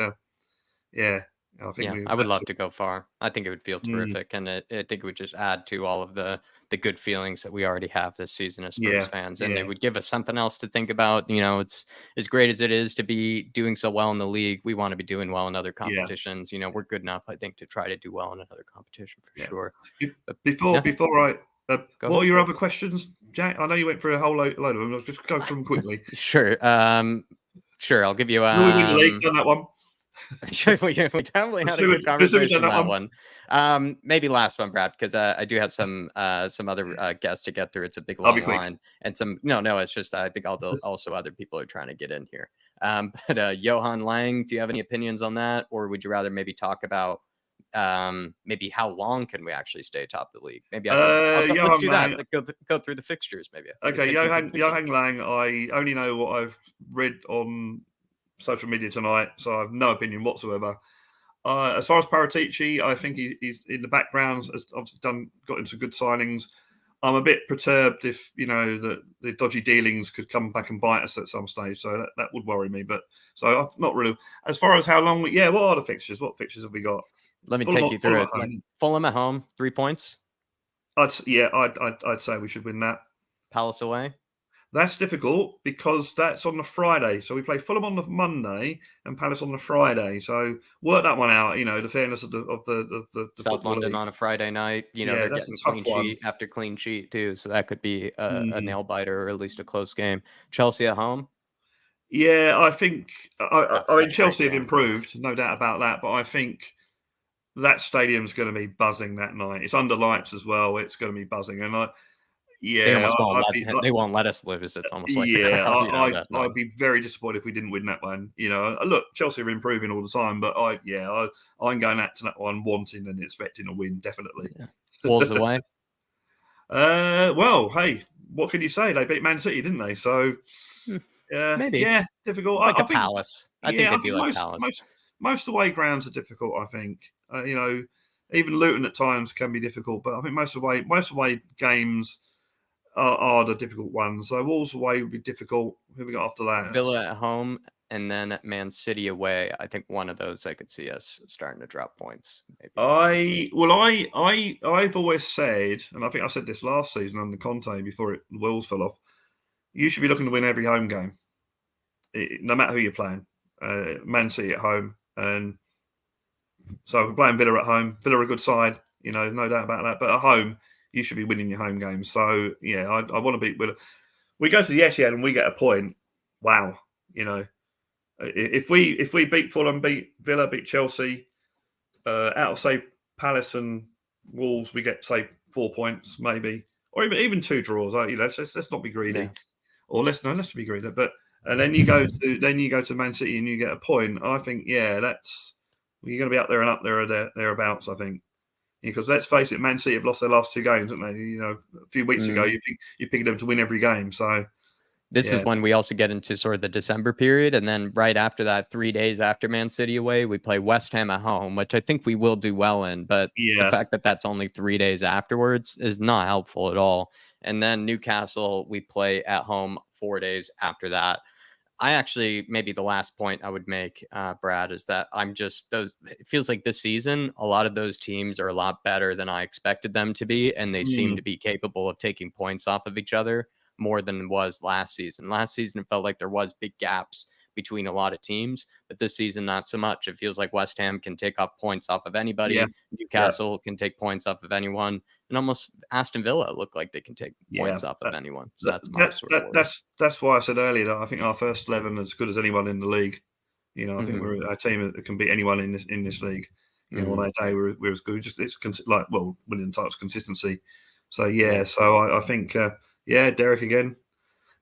I would love to go far. I think it would feel terrific, and I think it would just add to all of the good feelings that we already have this season as Spurs fans, and it would give us something else to think about. It's as great as it is to be doing so well in the league. We want to be doing well in other competitions. We're good enough, I think, to try to do well in another competition for sure. Before I, what are your other questions, Jack? I know you went through a whole load of them. I'll just go through them quickly. Sure. I'll give you. We win the league on that one. we definitely had a good conversation on that one. Maybe last one, Brad, because I do have some other guests to get through. It's a big long line, and some it's just I think also other people are trying to get in here. But Johan Lang, do you have any opinions on that, or would you rather maybe talk about maybe how long can we actually stay top of the league? Maybe let's do that. Let's go through the fixtures, maybe. Okay, Johan Lang. I only know what I've read on social media tonight, so I have no opinion whatsoever. As far as Paratici, I think he's in the background, has obviously got into good signings. I'm a bit perturbed if the dodgy dealings could come back and bite us at some stage, so that would worry me. But so I'm not really. As far as how long, what are the fixtures? What fixtures have we got? Let me take you through it. Fulham at home, 3 points. I'd say we should win that. Palace away. That's difficult because that's on the Friday. So we play Fulham on the Monday and Palace on the Friday. So work that one out. The fairness of the South Football London League. on a Friday night. Yeah, They're that's a getting tough clean one. sheet after clean sheet too, so that could be a Mm. nail biter or at least a close game. Chelsea at home. Yeah, I think That's I mean such a great Chelsea have game. improved, no doubt about that. But I think that stadium's going to be buzzing that night. It's under lights as well. It's going to be buzzing, and They yeah, almost won't I'd let be, they won't let us lose. It's almost like the yeah, crowd, that I'd night. be very disappointed if we didn't win that one. Look, Chelsea are improving all the time, but I'm going out to that one wanting and expecting a win, definitely. Yeah. Wolves away. Well, hey, what can you say? They beat Man City, didn't they? So, Maybe yeah, difficult. like I a think, Palace. I think yeah, I they'd be think like Palace. most away grounds are difficult. I think, even Luton at times can be difficult, but I think most away games are the difficult ones. So Wolves away would be difficult. Who we got after that? Villa at home, and then at Man City away. I think one of those I could see us starting to drop points. Maybe. I've always said, and I think I said this last season under Conte before the wheels fell off. You should be looking to win every home game, no matter who you're playing. Man City at home, and so if we're playing Villa at home, Villa are a good side, no doubt about that. But at home, you should be winning your home games. So yeah, I want to beat Villa. We go to the Etihad and we get a point. Wow, if we beat Fulham, beat Villa, beat Chelsea, out of say Palace and Wolves, we get say 4 points maybe, or even 2 draws. Let's not be greedy, Yeah. or let's be greedy. But and then you go to Man City and you get a point. I think you're going to be up there and up there thereabouts. I think because let's face it, Man City have lost their last 2 games, haven't they? A few weeks ago, you picked them to win every game. So. This is when we also get into sort of the December period. And then right after that, 3 days after Man City away, we play West Ham at home, which I think we will do well in. But the fact that that's only 3 days afterwards is not helpful at all. And then Newcastle, we play at home 4 days after that. I actually, maybe the last point I would make, Brad, is that it feels like this season, a lot of those teams are a lot better than I expected them to be. And they seem to be capable of taking points off of each other more than was last season. Last season, it felt like there was big gaps between a lot of teams, but this season, not so much. It feels like West Ham can take off points off of anybody. Yeah. Newcastle can take points off of anyone, and almost Aston Villa look like they can take points off of anyone. So that's my sort of worry. That's why I said earlier that I think our first 11 is as good as anyone in the league. I think we're a team that can beat anyone in this league. On our day, we're as good. Just it's winning the title's consistency. So so I think Derek again.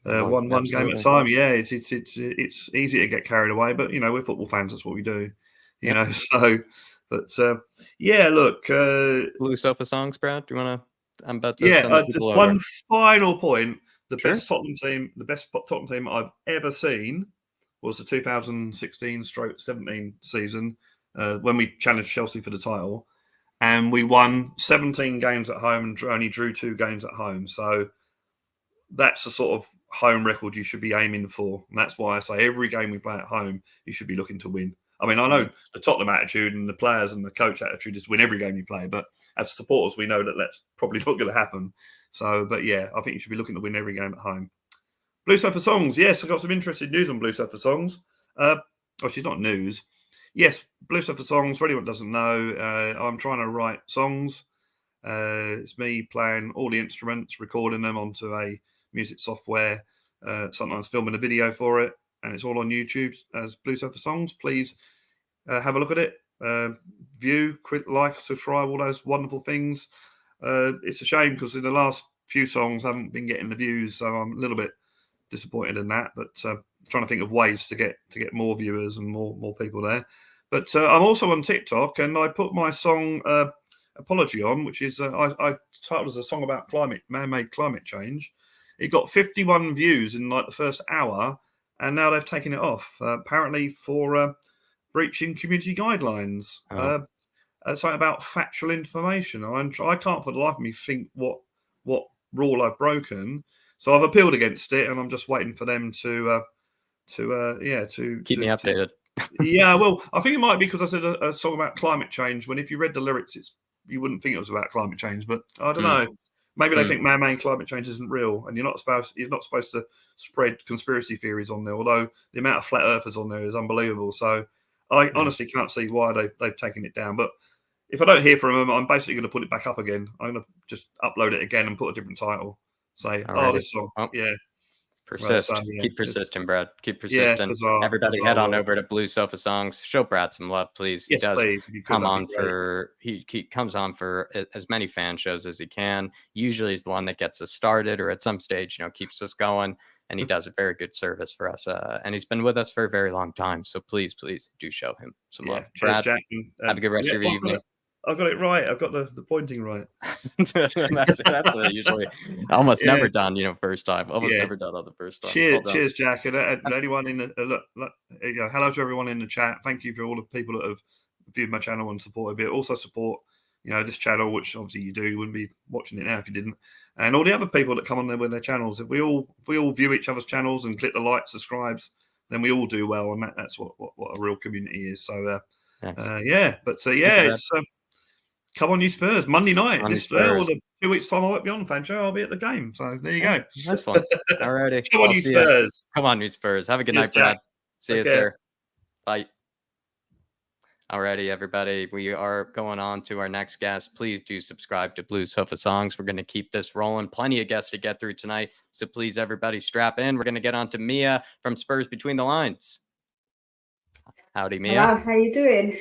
One game at a time. Yeah, it's easy to get carried away, but we're football fans. That's what we do. So, but look. Blue sofa songs, Brad. Do you want to? I'm about to send the people just over. one final point. The best Tottenham team I've ever seen was the 2016/17 season when we challenged Chelsea for the title, and we won 17 games at home and only drew 2 games at home. So. That's the sort of home record you should be aiming for. And that's why I say every game we play at home, you should be looking to win. I mean, I know the Tottenham attitude and the players and the coach attitude is win every game you play. But as supporters, we know that that's probably not going to happen. So, but I think you should be looking to win every game at home. Blue Sofa Songs. Yes, I got some interesting news on Blue Sofa Songs. She's not news. Yes, Blue Sofa Songs, for anyone who doesn't know, I'm trying to write songs. It's me playing all the instruments, recording them onto a music software, sometimes filming a video for it, and it's all on YouTube as Blue Sofa Songs. Please have a look at it, view, like, subscribe, all those wonderful things. It's a shame because in the last few songs I haven't been getting the views, so I'm a little bit disappointed in that, but trying to think of ways to get more viewers and more people there. But I'm also on TikTok, and I put my song Apology on, which is I titled as a song about man-made climate change. It got 51 views in like the first hour, and now they've taken it off. Apparently for breaching community guidelines. Something about factual information. I can't for the life of me think what rule I've broken. So I've appealed against it, and I'm just waiting for them to keep me updated. Well, I think it might be because I said a song about climate change. When if you read the lyrics, you wouldn't think it was about climate change, but I don't know. Maybe they think man-made climate change isn't real, and you're not supposed to spread conspiracy theories on there. Although the amount of flat earthers on there is unbelievable. So I honestly can't see why they've taken it down. But if I don't hear from them, I'm basically going to put it back up again. I'm going to just upload it again and put a different title. Say, this song, Persist. Right, so, Keep persisting, Brad. Keep persisting. Everybody head on over to Blue Sofa Songs. Show Brad some love, please. He does come on for he comes on for as many fan shows as he can. Usually he's the one that gets us started, or at some stage, keeps us going. And he does a very good service for us. And he's been with us for a very long time. So please do show him some love. Cheers, Brad, Jack. have a good rest of your evening. I've got it right. I've got the pointing right. that's usually almost never done, first time. Almost never done on the first time. Cheers, Jack. And anyone in the hello to everyone in the chat. Thank you for all the people that have viewed my channel and supported it. Also support, this channel, which obviously you do. You wouldn't be watching it now if you didn't. And all the other people that come on there with their channels. If we all view each other's channels and click the like, subscribes, then we all do well, and that's what a real community is. So it's. Come on, you Spurs! Monday night, or the 2 weeks time I won't be on fan show. I'll be at the game. So there you go. Nice one. Alrighty. Come on, you Spurs! Come on, you Spurs! Have a good night, Brad. See you, sir. Bye. Alrighty, everybody. We are going on to our next guest. Please do subscribe to Blue Sofa Songs. We're going to keep this rolling. Plenty of guests to get through tonight. So please, everybody, strap in. We're going to get on to Mia from Spurs Between the Lines. Howdy, Mia. Hello, how you doing?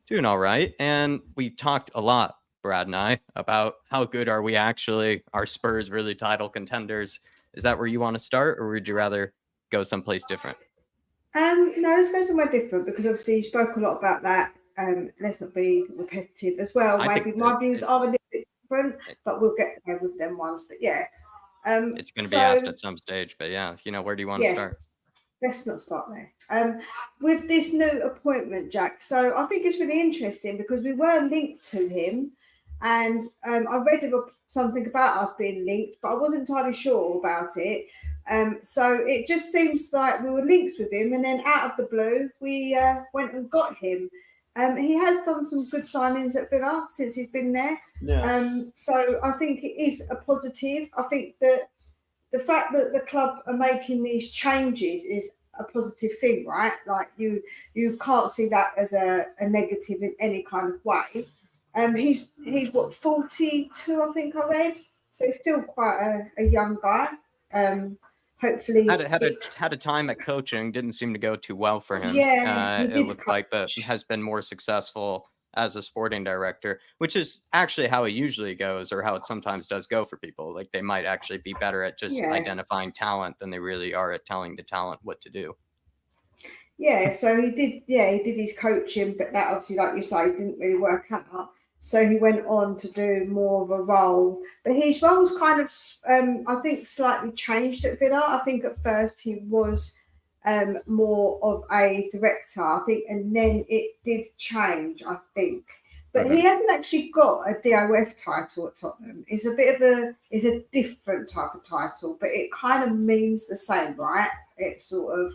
Doing all right. And we talked a lot, Brad and I, about how good are we actually? Are Spurs really title contenders? Is that where you want to start, or would you rather go someplace different? No, let's go somewhere different, because obviously you spoke a lot about that. Let's not be repetitive as well. Maybe my views are a little bit different, but we'll get there with them ones. But it's going to be asked at some stage. But where do you want to start? Let's not start there. With this new appointment, Jack. So I think it's really interesting because we were linked to him, and I read something about us being linked, but I wasn't entirely sure about it. So it just seems like we were linked with him, and then out of the blue, we went and got him. He has done some good signings at Villa since he's been there. Yeah. So I think it is a positive. I think that the fact that the club are making these changes is a positive thing, right? Like you can't see that as a negative in any kind of way. He's what, 42, I think I read. So he's still quite a young guy. Hopefully had a time at coaching, didn't seem to go too well for him. Yeah, it looked like, but has been more successful as a sporting director, which is actually how it usually goes, or how it sometimes does go for people. Like they might actually be better at just identifying talent than they really are at telling the talent what to do. Yeah, so he did his coaching, but that obviously, like you say, didn't really work out. So he went on to do more of a role, but his role's kind of, I think, slightly changed at Villa. I think at first he was more of a director, I think, and then it did change, I think. But he hasn't actually got a DOF title at Tottenham. It's a different type of title, but it kind of means the same, right? It's sort of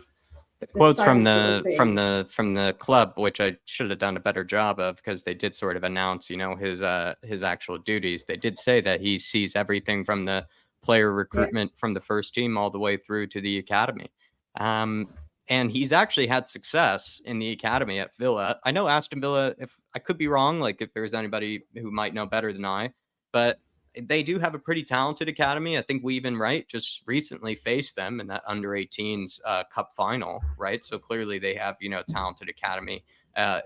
quotes from the club, which I should have done a better job of, because they did sort of announce, his actual duties. They did say that he sees everything from the player recruitment from the first team all the way through to the academy. And he's actually had success in the academy at Villa. I know Aston Villa, if I could be wrong, like if there's anybody who might know better than I, but they do have a pretty talented academy. I think we even just recently faced them in that under 18s cup final, right? So clearly they have, talented academy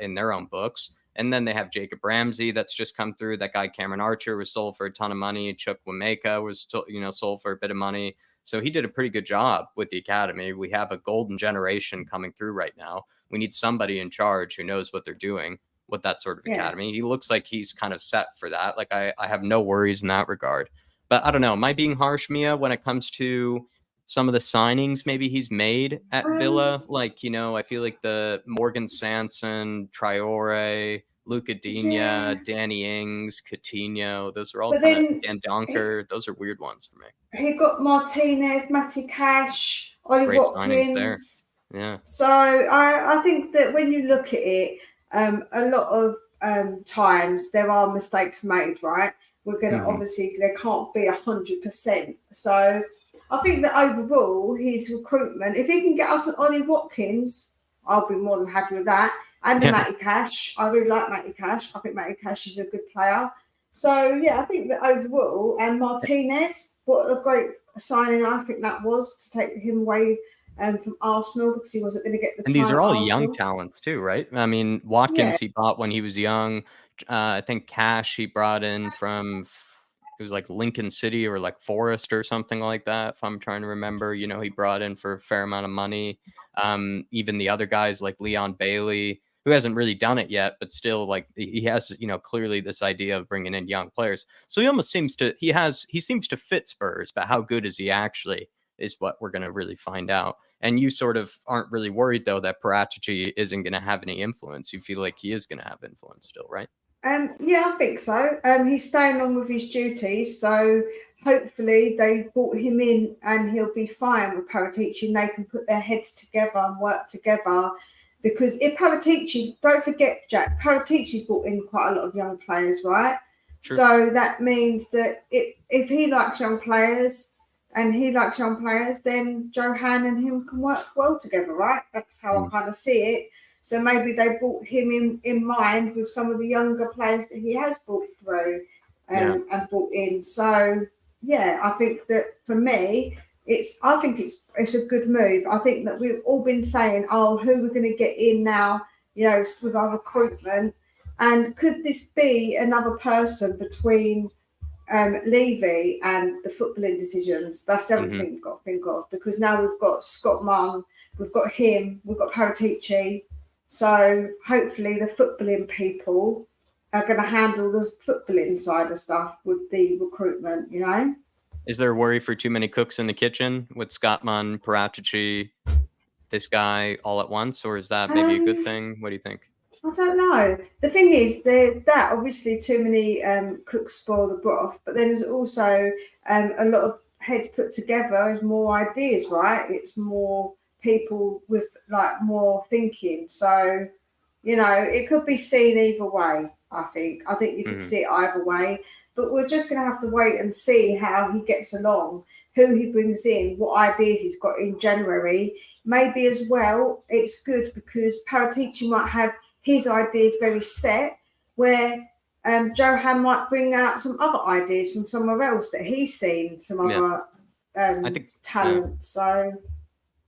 in their own books. And then they have Jacob Ramsey that's just come through. That guy Cameron Archer was sold for a ton of money. Chuck Wameka was sold for a bit of money. So he did a pretty good job with the academy. We have a golden generation coming through right now. We need somebody in charge who knows what they're doing with that sort of academy. He looks like he's kind of set for that. Like I have no worries in that regard. But I don't know. Am I being harsh, Mia, when it comes to some of the signings maybe he's made at Villa? Like, I feel like the Morgan Sanson, Traore, Luca Digne, Danny Ings, Coutinho, those are all Dan Donker. Those are weird ones for me. He got Martinez, Matty Cash, Ollie Watkins. Yeah. So I think that when you look at it, a lot of times there are mistakes made, right? we're going to obviously, there can't be 100%. So I think that overall, his recruitment, if he can get us an Ollie Watkins, I'll be more than happy with that. And the Matty Cash. I really like Matty Cash. I think Matty Cash is a good player. So, yeah, I think that overall, and Martinez, what a great signing I think that was to take him away from Arsenal because he wasn't going to get the time. And these are all Arsenal. young talents too, right? I mean, Watkins he bought when he was young. I think Cash he brought in from it was like Lincoln City or like Forest or something like that. If I'm trying to remember, you know, he brought in for a fair amount of money. Even the other guys like Leon Bailey, who hasn't really done it yet, but still like he has, you know, clearly this idea of bringing in young players. So he almost seems to he seems to fit Spurs, but how good is he actually is what we're going to really find out. And you sort of aren't really worried, though, that Paratici isn't going to have any influence. You feel like he is going to have influence still, right? Yeah, I think so. He's staying on with his duties. So hopefully they brought him in and he'll be fine with Paratici and they can put their heads together and work together. Because if Paratici, don't forget, Jack, Paratici's brought in quite a lot of young players, right? True. So that means that if he likes young players, and he likes young players, then Johan and him can work well together, right? That's how I kind of see it. So maybe they brought him in mind with some of the younger players that he has brought through and brought in. So, yeah, I think that for me, I think it's a good move. I think that we've all been saying, oh, who we're going to get in now, you know, with our recruitment. And could this be another person between Levy and the footballing decisions? That's the other thing we've got to think of, because now we've got Scott Munn, we've got him, we've got Paratici. So hopefully the footballing people are going to handle the footballing side of stuff with the recruitment, you know? Is there a worry for too many cooks in the kitchen with Scott Munn, Paratici, this guy all at once, or is that maybe a good thing? What do you think? I don't know. The thing is, there's that obviously too many cooks spoil the broth, but then there's also a lot of heads put together is more ideas, right? It's more people with like more thinking. So, you know, it could be seen either way. I think you could see it either way, but we're just going to have to wait and see how he gets along, who he brings in, what ideas he's got in January. Maybe as well, it's good because Paratici might have his ideas very set, where Johan might bring out some other ideas from somewhere else that he's seen, some other talent. So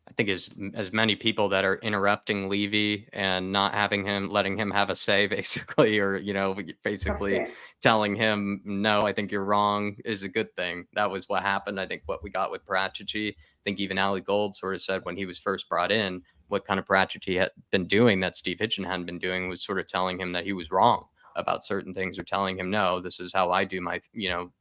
I think as many people that are interrupting Levy and not letting him have a say, basically, or, you know, basically telling him, no, I think you're wrong, is a good thing. That was what happened. I think what we got with Paratici, I think even Ali Gold sort of said when he was first brought in, what kind of Paratici had been doing that Steve Hitchen hadn't been doing was sort of telling him that he was wrong about certain things, or telling him, no, this is how I do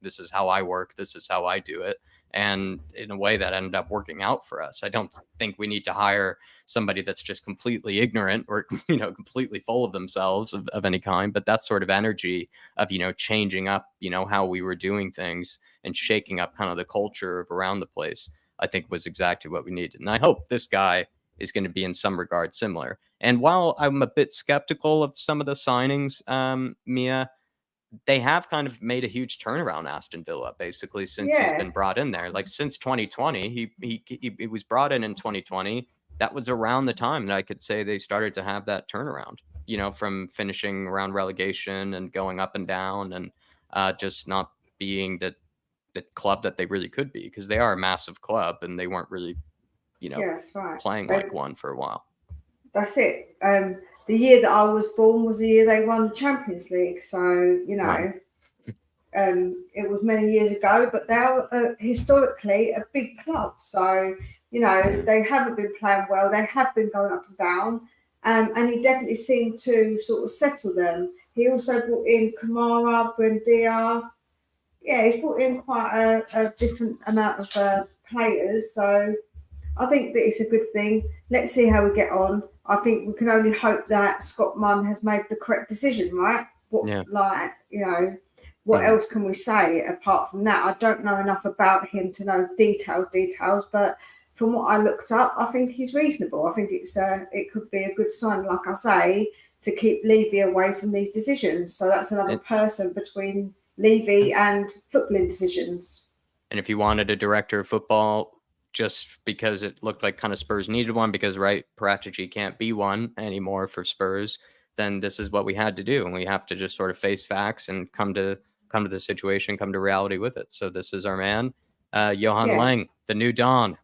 this is how I work. This is how I do it. And in a way that ended up working out for us. I don't think we need to hire somebody that's just completely ignorant or, you know, completely full of themselves of any kind. But that sort of energy of, you know, changing up, you know, how we were doing things and shaking up kind of the culture of around the place, I think was exactly what we needed. And I hope this guy is going to be in some regard similar. And while I'm a bit skeptical of some of the signings, Mia, they have kind of made a huge turnaround, Aston Villa, basically, since he's been brought in there. Like since 2020, he was brought in 2020. That was around the time that I could say they started to have that turnaround, you know, from finishing around relegation and going up and down and just not being the club that they really could be, because they are a massive club and they weren't really, you know, playing like one for a while. That's it. The year that I was born was the year they won the Champions League. So, you know, it was many years ago, but they're historically a big club. So, you know, they haven't been playing well. They have been going up and down. And he definitely seemed to sort of settle them. He also brought in Kamara, Buendia. Yeah, he's brought in quite a different amount of players. So I think that it's a good thing. Let's see how we get on. I think we can only hope that Scott Munn has made the correct decision, right? Like, you know, what else can we say apart from that? I don't know enough about him to know details, but from what I looked up, I think he's reasonable. I think it could be a good sign, like I say, to keep Levy away from these decisions. So that's another person between Levy and footballing decisions. And if you wanted a director of football, just because it looked like kind of Spurs needed one, because Paratici can't be one anymore for Spurs, then this is what we had to do, and we have to just sort of face facts and come to the situation, come to reality with it. So this is our man, Johan Lang, the new Don.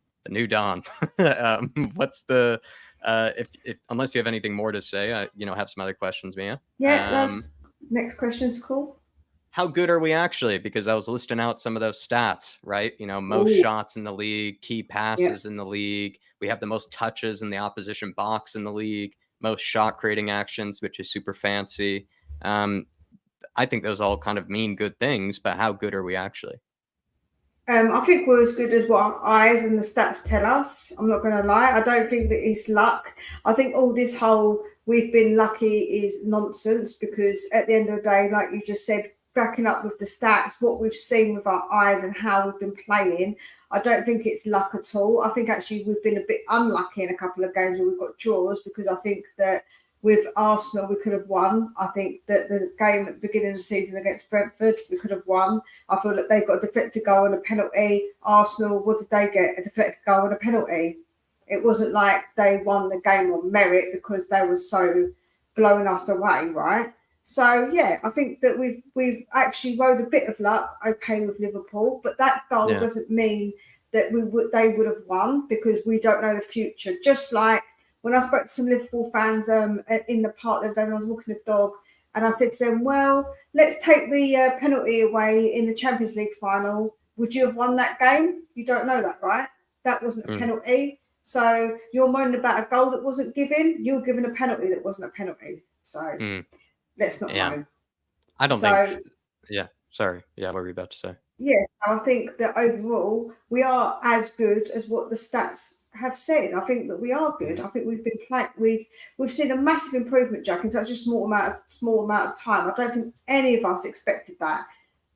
What's the if unless you have anything more to say, have some other questions, Mia. That's next question's cool. How good are we actually? Because I was listing out some of those stats, right? Most shots in the league, key passes in the league. We have the most touches in the opposition box in the league, most shot creating actions, which is super fancy. I think those all kind of mean good things, but how good are we actually? I think we're as good as what our eyes and the stats tell us. I'm not going to lie. I don't think that it's luck. I think all this whole we've been lucky is nonsense, because at the end of the day, like you just said, backing up with the stats, what we've seen with our eyes and how we've been playing, I don't think it's luck at all. I think actually we've been a bit unlucky in a couple of games where we've got draws, because I think that with Arsenal, we could have won. I think that the game at the beginning of the season against Brentford, we could have won. I feel that they got a deflected goal and a penalty. Arsenal, what did they get? A deflected goal and a penalty. It wasn't like they won the game on merit because they were so blowing us away, right? So, yeah, I think that we've actually rode a bit of luck, okay, with Liverpool, but that goal doesn't mean that they would have won, because we don't know the future. Just like when I spoke to some Liverpool fans in the park the other day when I was walking the dog, and I said to them, well, let's take the penalty away in the Champions League final. Would you have won that game? You don't know that, right? That wasn't a penalty. So you're moaning about a goal that wasn't given. You were given a penalty that wasn't a penalty. So let's not moan. I don't think... Yeah, sorry. Yeah, what were you about to say? Yeah, I think that overall we are as good as what the stats have said. I think that we are good. I think we've been we've seen a massive improvement, Jack, in such a small amount of time. I don't think any of us expected that.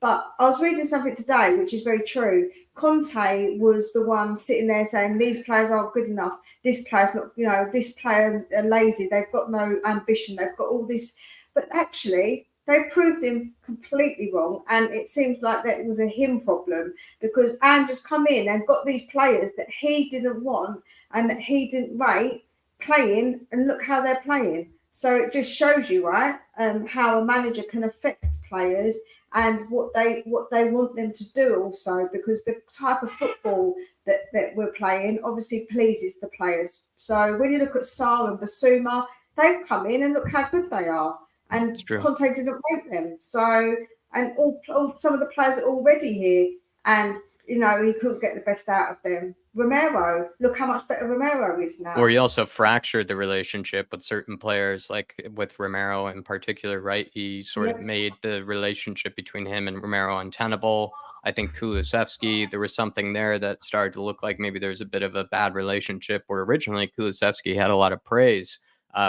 But I was reading something today, which is very true. Conte was the one sitting there saying these players aren't good enough. This player's not, this player are lazy. They've got no ambition. They've got all this, but actually, they proved him completely wrong, and it seems like that it was a him problem, because Ange just come in and got these players that he didn't want and that he didn't rate playing, and look how they're playing. So it just shows you, right, how a manager can affect players and what they want them to do also, because the type of football that we're playing obviously pleases the players. So when you look at Sarr and Bissouma, they've come in and look how good they are. And Conte didn't rate them. So, and all some of the players are already here, and he couldn't get the best out of them. Romero, look how much better Romero is now. Or he also fractured the relationship with certain players, like with Romero in particular, right? He sort of made the relationship between him and Romero untenable. I think Kulusevski, there was something there that started to look like maybe there's a bit of a bad relationship, where originally Kulusevski had a lot of praise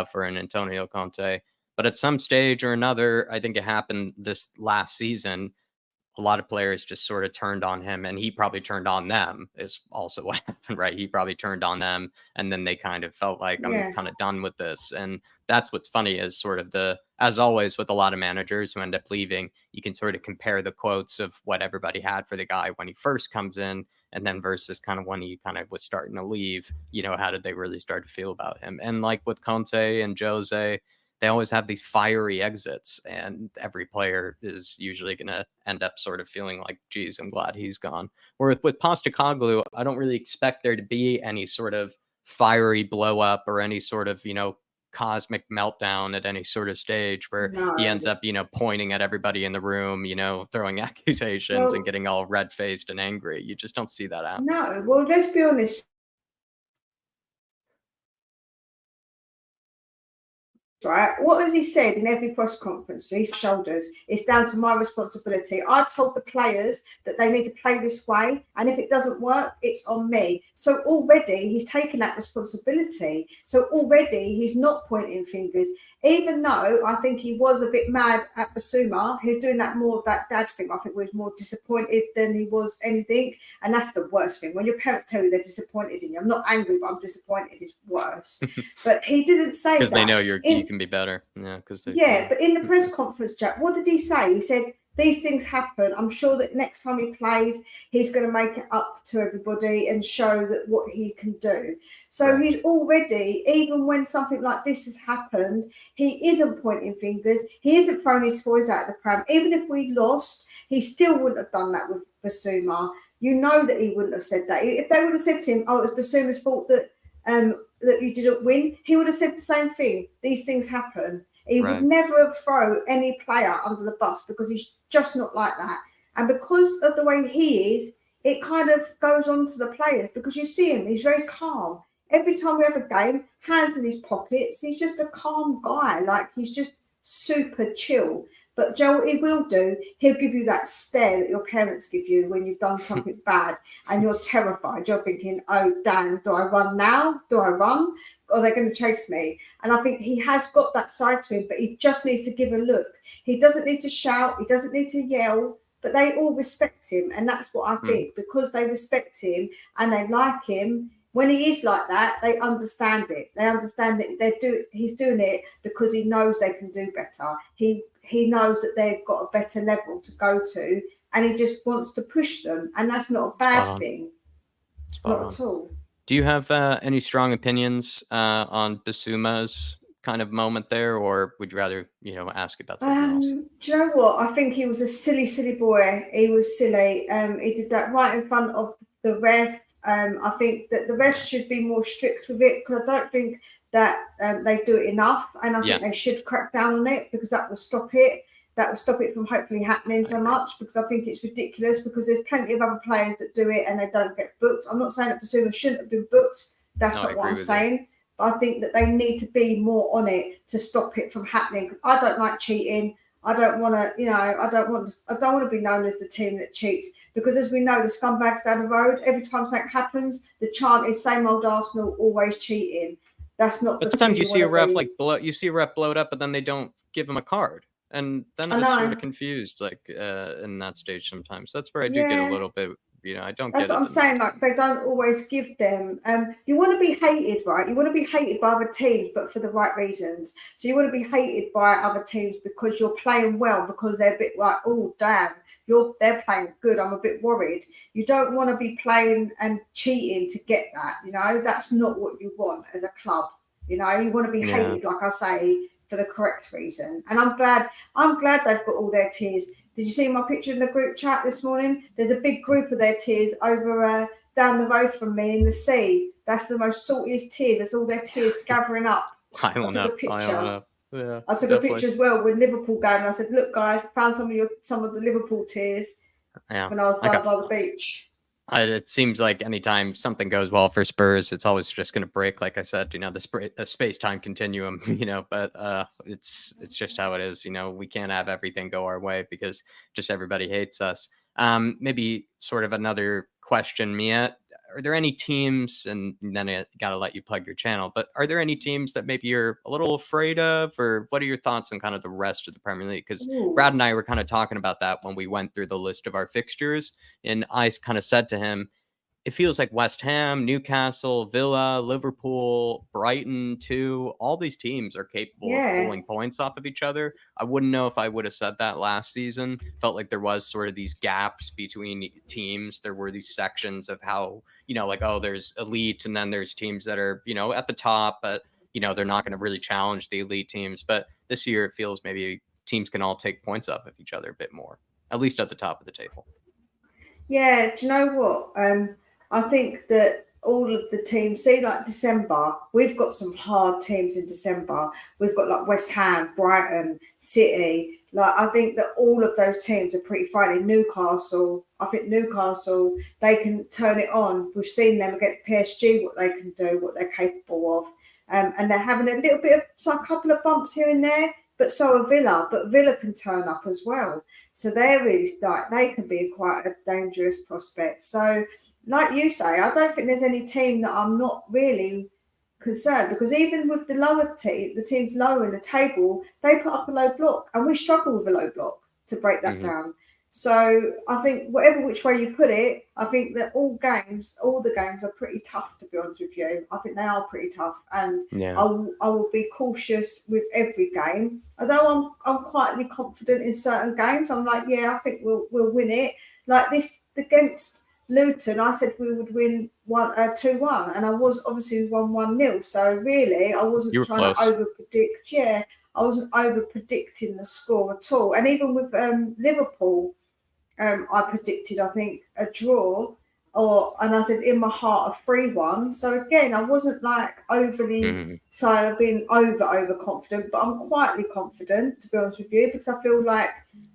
for an Antonio Conte. But at some stage or another, I think it happened this last season, a lot of players just sort of turned on him, and he probably turned on them is also what happened, right? He probably turned on them, and then they kind of felt like, I'm kind of done with this. And that's what's funny is sort of as always with a lot of managers who end up leaving, you can sort of compare the quotes of what everybody had for the guy when he first comes in, and then versus kind of when he kind of was starting to leave, how did they really start to feel about him? And like with Conte and Jose, they always have these fiery exits, and every player is usually going to end up sort of feeling like, geez, I'm glad he's gone. Whereas with Postecoglou, I don't really expect there to be any sort of fiery blow up or any sort of, cosmic meltdown at any sort of stage where he ends up, pointing at everybody in the room, throwing accusations and getting all red faced and angry. You just don't see that happen. No, well, let's be honest. Right, what has he said in every press conference? His shoulders, it's down to my responsibility. I've told the players that they need to play this way, and if it doesn't work, it's on me. So already he's taken that responsibility. So already he's not pointing fingers, even though I think he was a bit mad at Bissouma. He's doing that more of that dad thing. I think he was more disappointed than he was anything, and that's the worst thing. When your parents tell you they're disappointed in you, I'm not angry, but I'm disappointed. It's worse. But he didn't say that because they know you can be better. Yeah, but in the press conference, Jack, what did he say? He said these things happen. I'm sure that next time he plays, he's going to make it up to everybody and show that what he can do. So he's already, even when something like this has happened, he isn't pointing fingers. He isn't throwing his toys out of the pram. Even if we lost, he still wouldn't have done that with Bissouma. You know that he wouldn't have said that. If they would have said to him, "Oh, it was Bissouma's fault that you didn't win," he would have said the same thing. These things happen. He would never throw any player under the bus because he's just not like that. And because of the way he is, it kind of goes on to the players because you see him, he's very calm. Every time we have a game, hands in his pockets, he's just a calm guy. Like, he's just super chill. But Joe, what he will do, he'll give you that stare that your parents give you when you've done something bad and you're terrified. You're thinking, oh, damn, do I run now? Do I run? Or they're going to chase me? And I think he has got that side to him, but he just needs to give a look. He doesn't need to shout. He doesn't need to yell, but they all respect him. And that's what I think, because they respect him and they like him. When he is like that, they understand it. They understand that he's doing it because he knows they can do better. He knows that they've got a better level to go to, and he just wants to push them. And that's not a bad thing. Not at all. Do you have any strong opinions on Bissouma's kind of moment there, or would you rather, ask about something else? Do you know what? I think he was a silly boy. He was silly. He did that right in front of the ref. I think that the refs should be more strict with it, because I don't think that they do it enough, and I think they should crack down on it, because that will stop it. That will stop it from hopefully happening so much, because I think it's ridiculous, because there's plenty of other players that do it and they don't get booked. I'm not saying that Bissouma shouldn't have been booked. That's not what I'm saying. But I think that they need to be more on it to stop it from happening. I don't like cheating. I don't want to, I don't want to be known as the team that cheats, because as we know, the scumbags down the road, every time something happens, the chant is same old Arsenal, always cheating. That's not. But sometimes you see a ref blow it up, but then they don't give him a card, and then I'm sort of confused, in that stage sometimes. That's where I do get a little bit. I don't. That's get what I'm saying. Like, they don't always give them. You want to be hated, right? You want to be hated by other teams, but for the right reasons. So you want to be hated by other teams because you're playing well, because they're a bit like, oh damn, they're playing good. I'm a bit worried. You don't want to be playing and cheating to get that. That's not what you want as a club. You want to be hated, like I say, for the correct reason. And I'm glad they've got all their tiers. Did you see my picture in the group chat this morning? There's a big group of their tiers over down the road from me in the sea. That's the most saltiest tiers. That's all their tiers gathering up. I took a picture. Yeah, I took a picture as well with Liverpool going. I said, "Look, guys, I found some of the Liverpool tiers when I was by the beach." It seems like anytime something goes well for Spurs, it's always just going to break. Like I said, the space-time continuum. But it's just how it is. We can't have everything go our way because just everybody hates us. Maybe sort of another question, Mia. Are there any teams, and then I got to let you plug your channel, but are there any teams that maybe you're a little afraid of, or what are your thoughts on kind of the rest of the Premier League? Because Brad and I were kind of talking about that when we went through the list of our fixtures, and I kind of said to him, it feels like West Ham, Newcastle, Villa, Liverpool, Brighton too. All these teams are capable of pulling points off of each other. I wouldn't know if I would have said that last season. Felt like there was sort of these gaps between teams. There were these sections of how, there's elite and then there's teams that are, at the top, but, they're not going to really challenge the elite teams. But this year it feels maybe teams can all take points off of each other a bit more, at least at the top of the table. Yeah, do you know what? I think that all of the teams, like December, we've got some hard teams in December. We've got like West Ham, Brighton, City. Like, I think that all of those teams are pretty fighting. Newcastle, I think Newcastle, they can turn it on. We've seen them against PSG, what they can do, what they're capable of. And they're having a little bit of a couple of bumps here and there, but so are Villa. But Villa can turn up as well. So they're really they can be quite a dangerous prospect. So, like you say, I don't think there's any team that I'm not really concerned, because even with the lower team, the teams lower in the table, they put up a low block, and we struggle with a low block to break that down. So I think whatever which way you put it, I think that all the games are pretty tough, to be honest with you. I think they are pretty tough, and Yeah. I will be cautious with every game. Although I'm quietly confident in certain games. I'm like, yeah, I think we'll win it. Like this against Luton, I said we would win 2-1, and I was obviously won 1-0. So really, I wasn't You were trying close. to over predict. Yeah, I wasn't over predicting the score at all. And even with Liverpool, I predicted, I think, a draw, and I said in my heart a 3-1. So again, I wasn't like overly side of being over confident, but I'm quietly confident, to be honest with you, because I feel like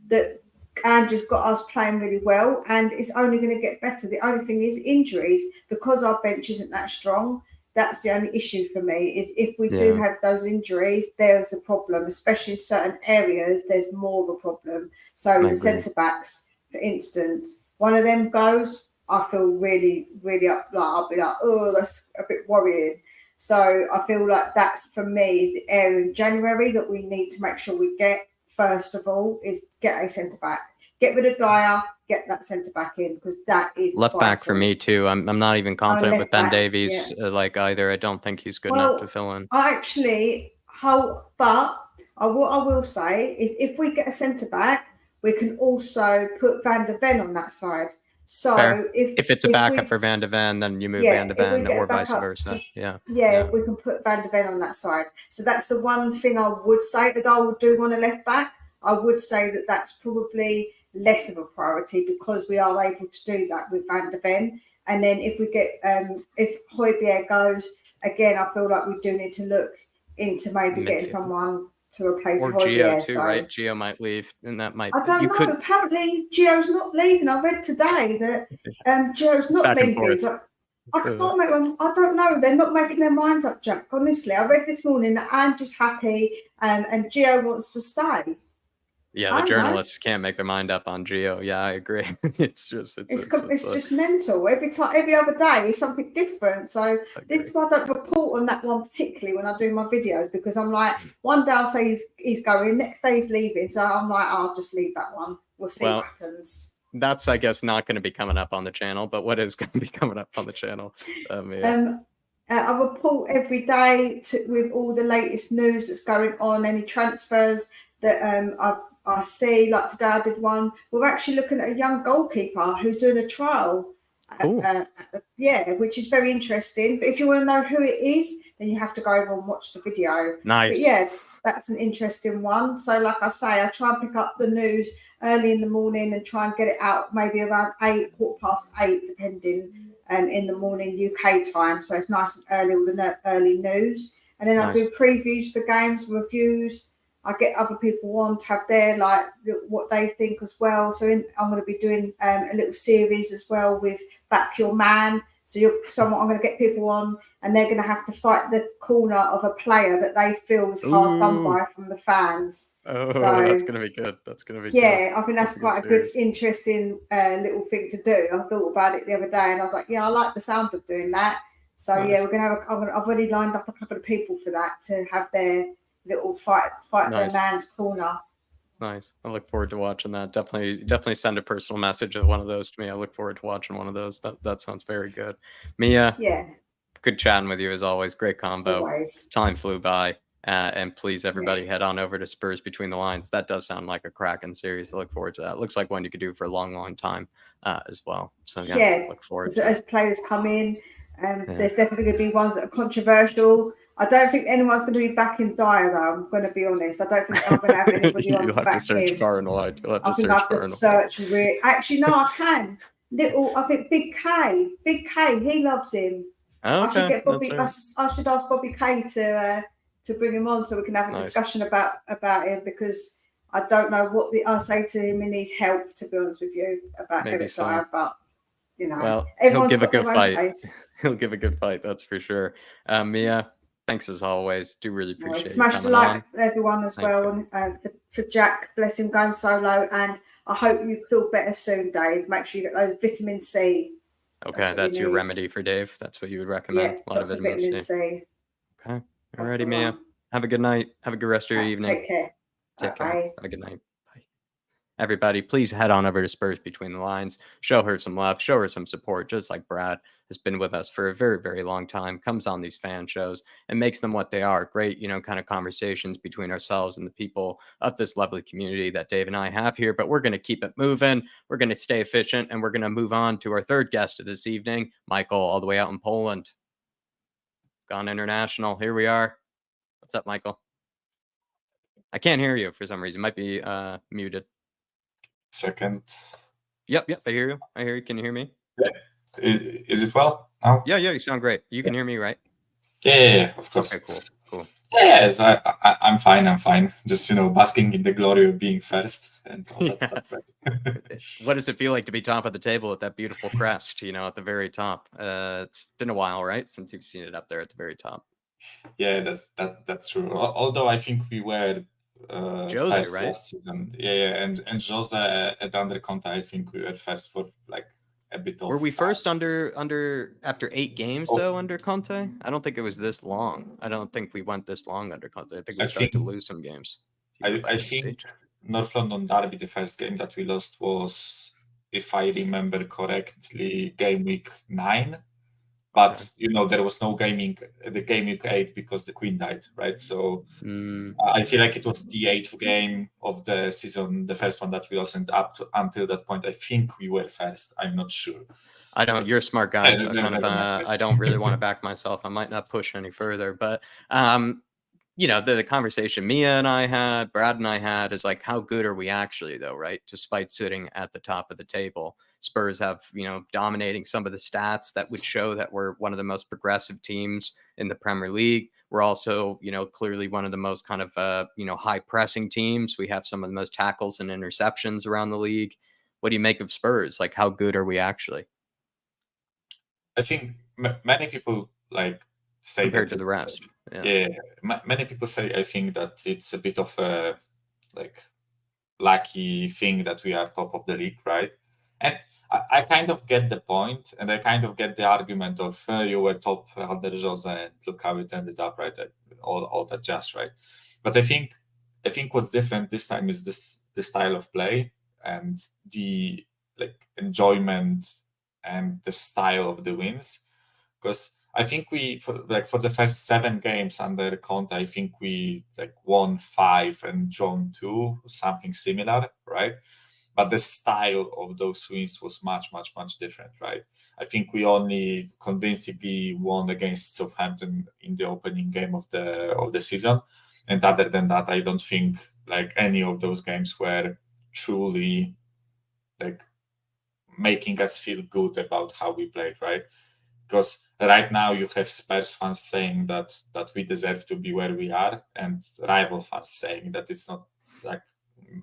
that Ange's got us playing really well, and it's only going to get better. The only thing is injuries, because our bench isn't that strong. That's the only issue for me, is if we do have those injuries, there's a problem, especially in certain areas, there's more of a problem. So the centre-backs, for instance, one of them goes, I feel really, really up. Like I'll be like, oh, that's a bit worrying. So I feel like that's, for me, is the area in January that we need to make sure we get. First of all, is get a centre back, get rid of Dyer, get that centre back in, because that is left back for me too. I'm not even confident with Ben Davies like either. I don't think he's good enough to fill in. But what I will say is, if we get a centre back, we can also put Van de Ven on that side. So if it's a backup for Van de Ven, then you move Van de Ven, or vice versa. We can put Van de Ven on that side. So that's the one thing I would say that I would do on a left back. I would say that that's probably less of a priority, because we are able to do that with Van de Ven. And then if we get if Højbjerg goes again, I feel like we do need to look into maybe getting someone to replace Højbjerg. Too, right? Gio might leave, and that might. I don't know. Apparently, Gio's not leaving. I read today that Gio's not leaving. So I can't make them. I don't know. They're not making their minds up, Jack. Honestly, I read this morning that Ange's happy and Gio wants to stay. Yeah, the journalists can't make their mind up on Gio. Yeah, I agree. It's just mental. Every other day is something different. So this is why I don't report on that one particularly when I do my videos, because I'm like, one day I'll say he's going, next day he's leaving. So I'm like, I'll just leave that one. We'll see what happens. That's, I guess, not going to be coming up on the channel, but what is going to be coming up on the channel? I report every day with all the latest news that's going on, any transfers that I see. Like today I did one. We're actually looking at a young goalkeeper who's doing a trial. Which is very interesting. But if you want to know who it is, then you have to go over and watch the video. Nice. But yeah, that's an interesting one. So like I say, I try and pick up the news early in the morning and try and get it out maybe around 8:15, depending in the morning UK time. So it's nice and early, all the early news. And then I do previews for games, reviews. I get other people on to have their what they think as well. So I'm going to be doing a little series as well with Back Your Man. So I'm going to get people on, and they're going to have to fight the corner of a player that they feel is hard done by from the fans. Oh, so, that's going to be good. That's going to be good. I think that's quite a good, interesting little thing to do. I thought about it the other day, and I was like, I like the sound of doing that. So we're going to have. I've already lined up a couple of people for that to have their little fight their man's corner. Nice. I look forward to watching that. Definitely send a personal message of one of those to me. I look forward to watching one of those. That sounds very good. Mia, good chatting with you as always. Great combo. Always. Time flew by. And please, everybody, head on over to Spurs Between the Lines. That does sound like a cracking series. I look forward to that. Looks like one you could do for a long time as well. So look forward to as players come in. There's definitely going to be ones that are controversial. I don't think anyone's going to be backing Dyer, though. I'm going to be honest. I don't think I'm going to have anybody on to back him. You'll have to search far and wide. I think I have to search. Actually, no, I can. I think Big K, he loves him. Oh, okay. I should get Bobby. I should ask Bobby K to bring him on so we can have a discussion about him, because I don't know what I say to him. He needs help, to be honest with you, about Eric Dyer, but. Well, he'll give a good fight. He'll give a good fight, that's for sure. Mia, thanks as always. Do really appreciate it. Smash the like for everyone as well. And for Jack, bless him, going solo. And I hope you feel better soon, Dave. Make sure you get those vitamin C. Okay, that's your remedy for Dave. That's what you would recommend. Yeah, lots of vitamin C. Okay. Alrighty, Mia. Have a good night. Have a good rest of your evening. Take care. Take care. Have a good night. Everybody, please head on over to Spurs Between the Lines. Show her some love. Show her some support, just like Brad has been with us for a very, very long time, comes on these fan shows and makes them what they are. Great, kind of conversations between ourselves and the people of this lovely community that Dave and I have here. But we're going to keep it moving. We're going to stay efficient, and we're going to move on to our third guest of this evening, Michael, all the way out in Poland. Gone international. Here we are. What's up, Michael? I can't hear you for some reason. Might be muted. Second. Yep. I hear you. Can you hear me? Yeah. Is it well now? Yeah, you sound great. You can hear me, right? Yeah, of course. Okay, cool. Yes, I'm fine. Just, basking in the glory of being first and all that stuff. Right? What does it feel like to be top of the table with that beautiful crest, at the very top? It's been a while, right, since you've seen it up there at the very top. Yeah, that's true. Although I think we were Jose, first right? last season. Yeah, and Jose and under Conte, I think we were first for like a bit of. Were we first under after 8 games though under Conte? I don't think it was this long. I don't think we went this long under Conte. I think we started to lose some games. I think North London Derby, the first game that we lost was, if I remember correctly, game week 9. But there was no game week 8 because the Queen died, right? So I feel like it was the 8th game of the season, the first one that we lost, and until that point, I think we were first. I'm not sure. I don't. You're a smart guy. So I don't really want to back myself. I might not push any further, but the conversation Mia and I had, Brad and I had, is like, how good are we actually, though, right? Despite sitting at the top of the table, Spurs have, dominating some of the stats that would show that we're one of the most progressive teams in the Premier League. We're also, clearly one of the most kind of, high pressing teams. We have some of the most tackles and interceptions around the league. What do you make of Spurs? Like, how good are we actually? I think many people say compared to the rest. Yeah, many people say, I think that it's a bit of a lucky thing that we are top of the league, right? And I kind of get the point, and I kind of get the argument of you were top under Jose and look how it ended up, right? All that jazz, right? But I think what's different this time is the style of play and the enjoyment and the style of the wins. Because I think we for the first 7 games under Conte, I think we won 5 and drawn 2, something similar, right? But the style of those wins was much, much, much different, right? I think we only convincingly won against Southampton in the opening game of the season, and other than that, I don't think any of those games were truly making us feel good about how we played, right? Because right now you have Spurs fans saying that we deserve to be where we are, and rival fans saying that it's not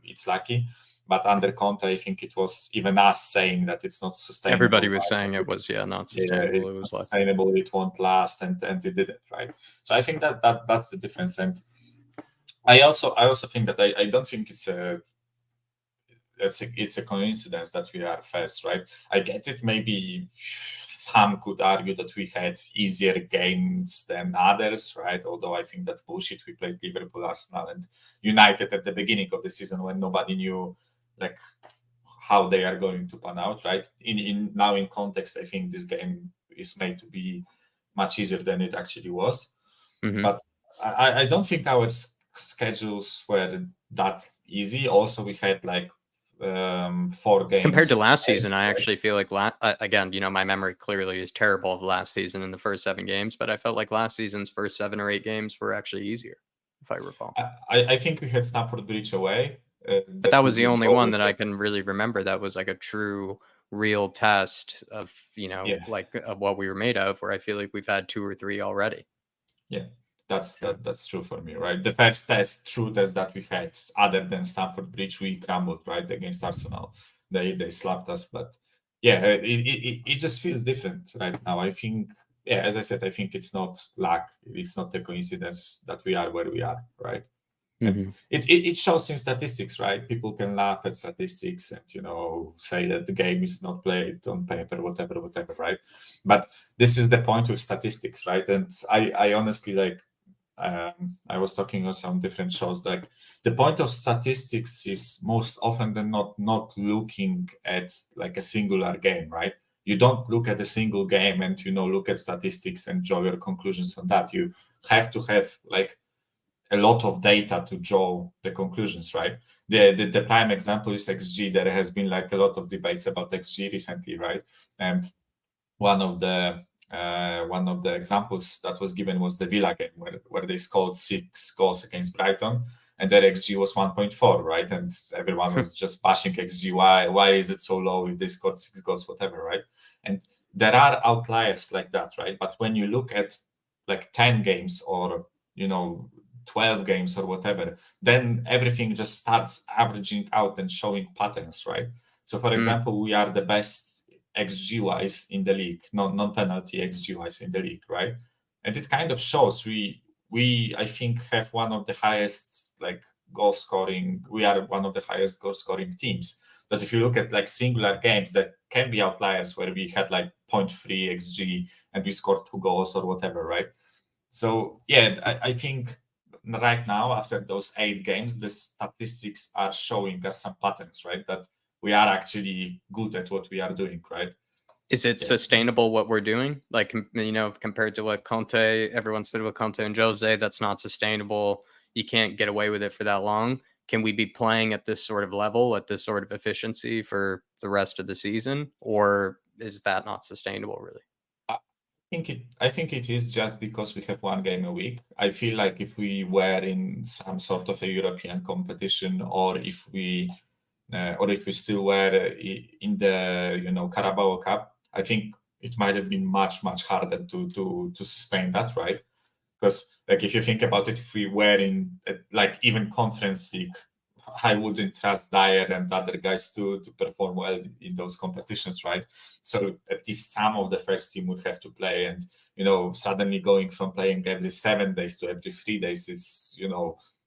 it's lucky. But under Conte, I think it was even us saying that it's not sustainable. Everybody was saying it was not sustainable. It was not sustainable. It won't last, and it didn't, right? So I think that's the difference. And I also think that I don't think it's a coincidence that we are first, right? I get it. Maybe some could argue that we had easier games than others, right? Although I think that's bullshit. We played Liverpool, Arsenal, and United at the beginning of the season when nobody knew how they are going to pan out, right? Now in context, I think this game is made to be much easier than it actually was. Mm-hmm. But I don't think our schedules were that easy. Also, we had 4 games compared to last season. I actually feel like again, my memory clearly is terrible of last season in the first 7 games, but I felt like last season's first 7 or 8 games were actually easier, if I recall. I think we had Stamford Bridge away. But that was the only one that I can really remember that was a true, real test of, of what we were made of, where I feel like we've had 2 or 3 already. Yeah, that's true for me, right? The first true test that we had, other than Stamford Bridge, we crumbled, right, against Arsenal. They slapped us, but yeah, it just feels different right now. I think, as I said, I think it's not luck. It's not a coincidence that we are where we are, right? Mm-hmm. It shows in statistics, right? People can laugh at statistics and say that the game is not played on paper, whatever, right? But this is the point with statistics, right? And I honestly I was talking on some different shows. Like the point of statistics is most often than not looking at like a singular game, right? You don't look at a single game and look at statistics and draw your conclusions on that. You have to have like a lot of data to draw the conclusions, right? The prime example is XG. There has been like a lot of debates about XG recently, right? And one of the examples that was given was the Villa game where they scored 6 goals against Brighton and their XG was 1.4, right? And everyone was just bashing XG. Why is it so low if they scored 6 goals, whatever, right? And there are outliers like that, right? But when you look at like 10 games or 12 games or whatever, then everything just starts averaging out and showing patterns, right? So for example, we are the best XG wise in the league, non-penalty XG wise in the league, right? And it kind of shows we I think have one of the highest like goal scoring. We are one of the highest goal scoring teams. But if you look at like singular games, that can be outliers where we had like 0.3 XG and we scored 2 goals or whatever, right? So yeah, I think right now after those 8 games, the statistics are showing us some patterns, right? That we are actually good at what we are doing, right? Is it sustainable what we're doing? Like, compared to what Conte, everyone said with Conte and Jose, that's not sustainable. You can't get away with it for that long. Can we be playing at this sort of level, at this sort of efficiency for the rest of the season? Or is that not sustainable, really? I think it is just because we have 1 game a week. I feel like if we were in some sort of a European competition or if we still were in the Carabao Cup, I think it might have been much harder to sustain that, right? Because like if you think about it, if we were in like even Conference League, I wouldn't trust Dyer and other guys to perform well in those competitions, right? So at least some of the first team would have to play, and suddenly going from playing every 7 days to every 3 days is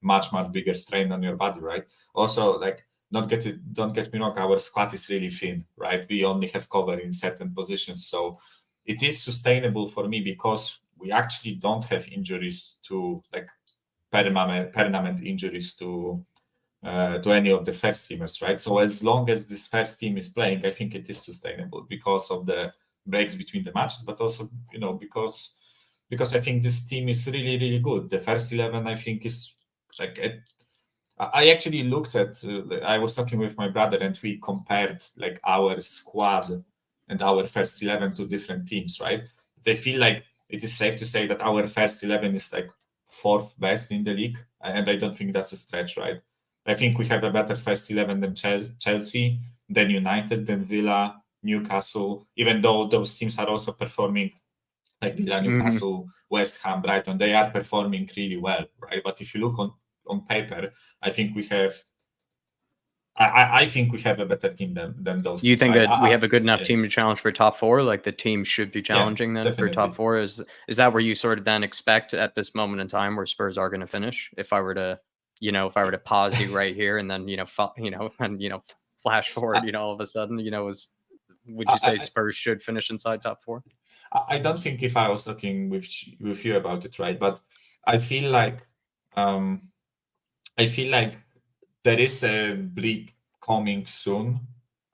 much bigger strain on your body, right? Also, like don't get me wrong, our squad is really thin, right? We only have cover in certain positions, so it is sustainable for me because we actually don't have injuries to like permanent injuries to any of the first teamers, right? So as long as this first team is playing, I think it is sustainable because of the breaks between the matches, but also because I think this team is really good. The first 11, I think, is like I actually looked at. I was talking with my brother, and we compared like our squad and our first 11 to different teams, right? They feel like it is safe to say that our first 11 is like 4th best in the league, and I don't think that's a stretch, right? I think we have a better first 11 than Chelsea, than United, than Villa, Newcastle, even though those teams are also performing like Villa, Newcastle, West Ham, Brighton, they are performing really well, right? But if you look on paper, I think we have I think we have a better team than those. Do you think that we have a good enough team to challenge for top 4? Like the team should be challenging then for top 4? Is that where you sort of then expect at this moment in time where Spurs are going to finish? If I were to pause you right here and then flash forward, all of a sudden, would you say Spurs should finish inside top 4? I don't think if I was talking with you about it, right? But I feel like there is a blip coming soon.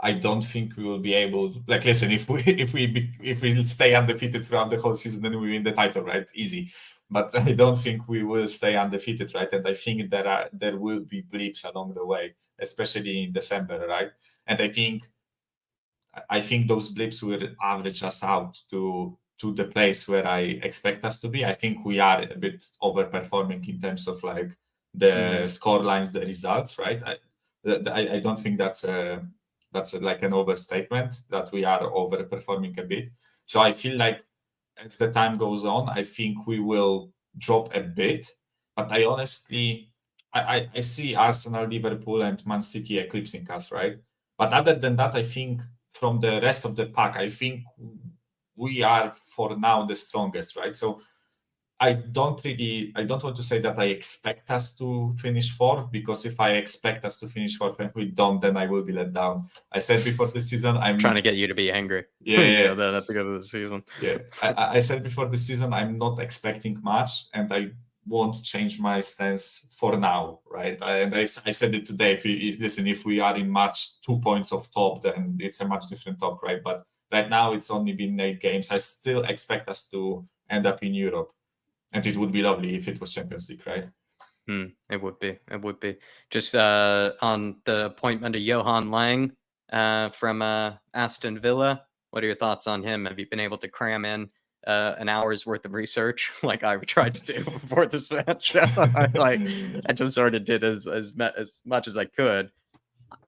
I don't think we will be able to, like, listen, if we stay undefeated throughout the whole season, then we win the title, right? Easy. But I don't think we will stay undefeated, right? And I think there will be blips along the way, especially in December, right? And I think those blips will average us out to the place where I expect us to be. I think we are a bit overperforming in terms of like the score lines, the results, right? I don't think that's like an overstatement that we are overperforming a bit. So I feel like as the time goes on, I think we will drop a bit. But I honestly, I see Arsenal, Liverpool, and Man City eclipsing us, right? But other than that, I think from the rest of the pack, I think we are for now the strongest, right? So I don't want to say that I expect us to finish 4th, because if I expect us to finish 4th and we don't, then I will be let down. I said before the season, I'm trying to get you to be angry. Yeah. At the end of the season. Yeah. I said before the season, I'm not expecting much, and I won't change my stance for now, right? I said it today. If we are in March 2 points off top, then it's a much different talk, right? But right now it's only been 8 games. I still expect us to end up in Europe, and it would be lovely if it was Champions League, right? It would be. It would be. Just on the appointment of Johan Lang from Aston Villa. What are your thoughts on him? Have you been able to cram in an hour's worth of research like I tried to do before this match? I just sort of did as much as I could.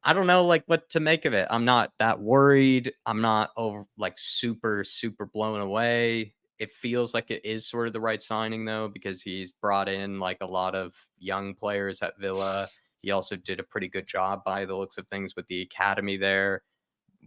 I don't know what to make of it. I'm not that worried. I'm not super blown away. It feels like it is sort of the right signing though, because he's brought in a lot of young players at Villa. He also did a pretty good job by the looks of things with the academy there,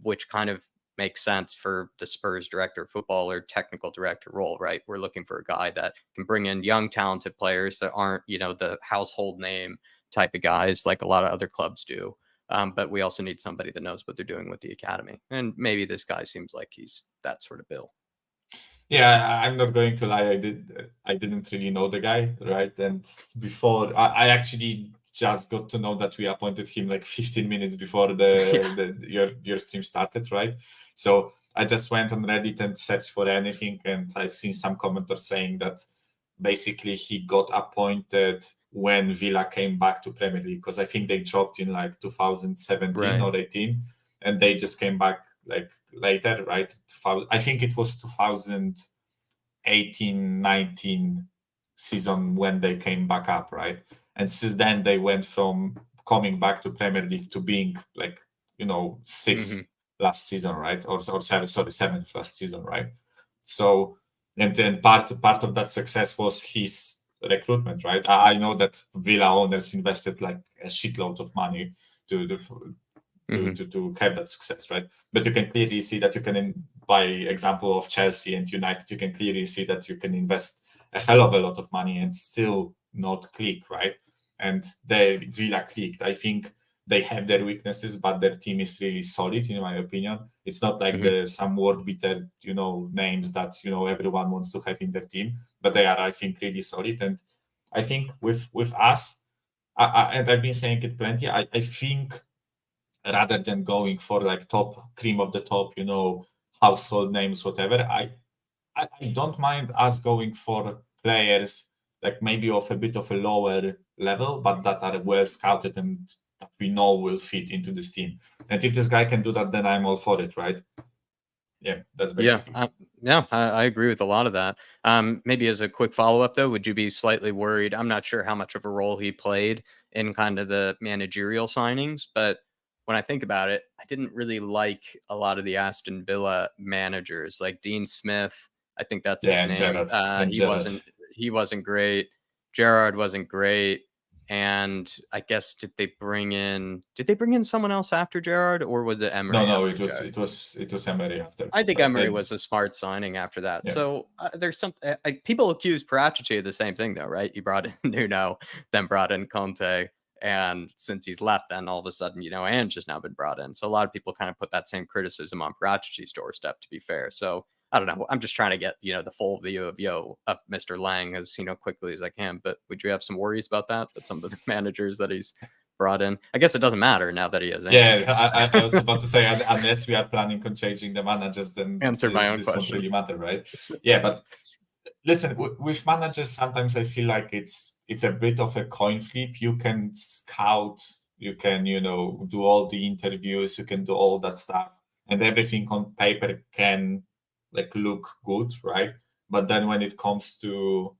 which kind of makes sense for the Spurs director of football or technical director role, right? We're looking for a guy that can bring in young, talented players that aren't, the household name type of guys like a lot of other clubs do. But we also need somebody that knows what they're doing with the academy. And maybe this guy seems like he's that sort of bill. Yeah, I'm not going to lie. I didn't really know the guy, right? And before, I actually just got to know that we appointed him 15 minutes before your stream started, right? So I just went on Reddit and searched for anything, and I've seen some commenters saying that basically he got appointed when Villa came back to Premier League, because I think they dropped in 2017 or 18, and they just came back later, right? I think it was 2018-19 season when they came back up, right? And since then they went from coming back to Premier League to being sixth last season, right? Or seventh last season, right? So and then part of that success was his recruitment, right? I know that Villa owners invested a shitload of money to have that success, right? But you can clearly see that by example of Chelsea and United, you can clearly see that you can invest a hell of a lot of money and still not click, right? And the Villa clicked. I think they have their weaknesses, but their team is really solid, in my opinion. It's not like some word bitter, names that everyone wants to have in their team, but they are, I think, really solid. And I think with us, and I've been saying it plenty, I think rather than going for top cream of the top, household names, whatever, I don't mind us going for players maybe of a bit of a lower level, but that are well scouted and that we know will fit into this team. And if this guy can do that, then I'm all for it, right? Yeah, that's basically. I agree with a lot of that. Maybe as a quick follow-up though, would you be slightly worried? I'm not sure how much of a role he played in kind of the managerial signings, but when I think about it, I didn't really like a lot of the Aston Villa managers, like Dean Smith. I think that's his name. He wasn't great. Gerrard wasn't great. And I guess did they bring in someone else after Gerrard, or was it Emery? No, it was Emery after. I think Emery was a smart signing after that. Yeah. So there's some people accuse Paratici of the same thing though, right? He brought in Nuno, then brought in Conte, and since he's left, then all of a sudden, Ange has now been brought in. So a lot of people kind of put that same criticism on Paratici's doorstep, to be fair. So I don't know. I'm just trying to get, the full view of Mr. Lang as, quickly as I can. But would you have some worries about that some of the managers that he's brought in? I guess it doesn't matter now that he has. Yeah, I was about to say, unless we are planning on changing the managers, then answer my own this question. Won't really matter, right? Yeah, but listen, with managers, sometimes I feel like it's a bit of a coin flip. You can scout, you can, do all the interviews, you can do all that stuff, and everything on paper can look good, right? But then when it comes to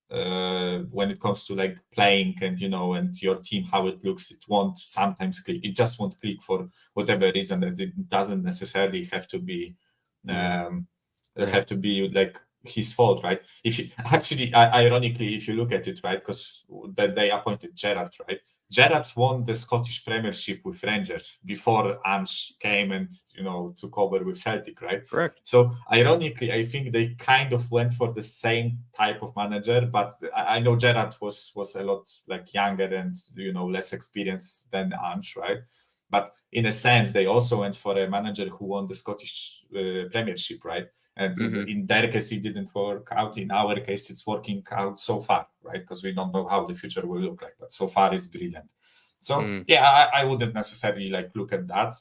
playing and and your team, how it looks, it won't sometimes click. It just won't click for whatever reason, and it doesn't necessarily have to be his fault, right? If you actually, ironically, if you look at it, right, because they appointed Gerrard, right? Gerrard won the Scottish Premiership with Rangers before Ange came and took over with Celtic, right? Correct. So ironically, I think they kind of went for the same type of manager, but I know Gerrard was a lot younger and less experienced than Ange, right? But in a sense, they also went for a manager who won the Scottish Premiership, right? And in their case, it didn't work out. In our case, it's working out so far, right? Because we don't know how the future will look like. But so far, it's brilliant. So yeah, I wouldn't necessarily like look at that.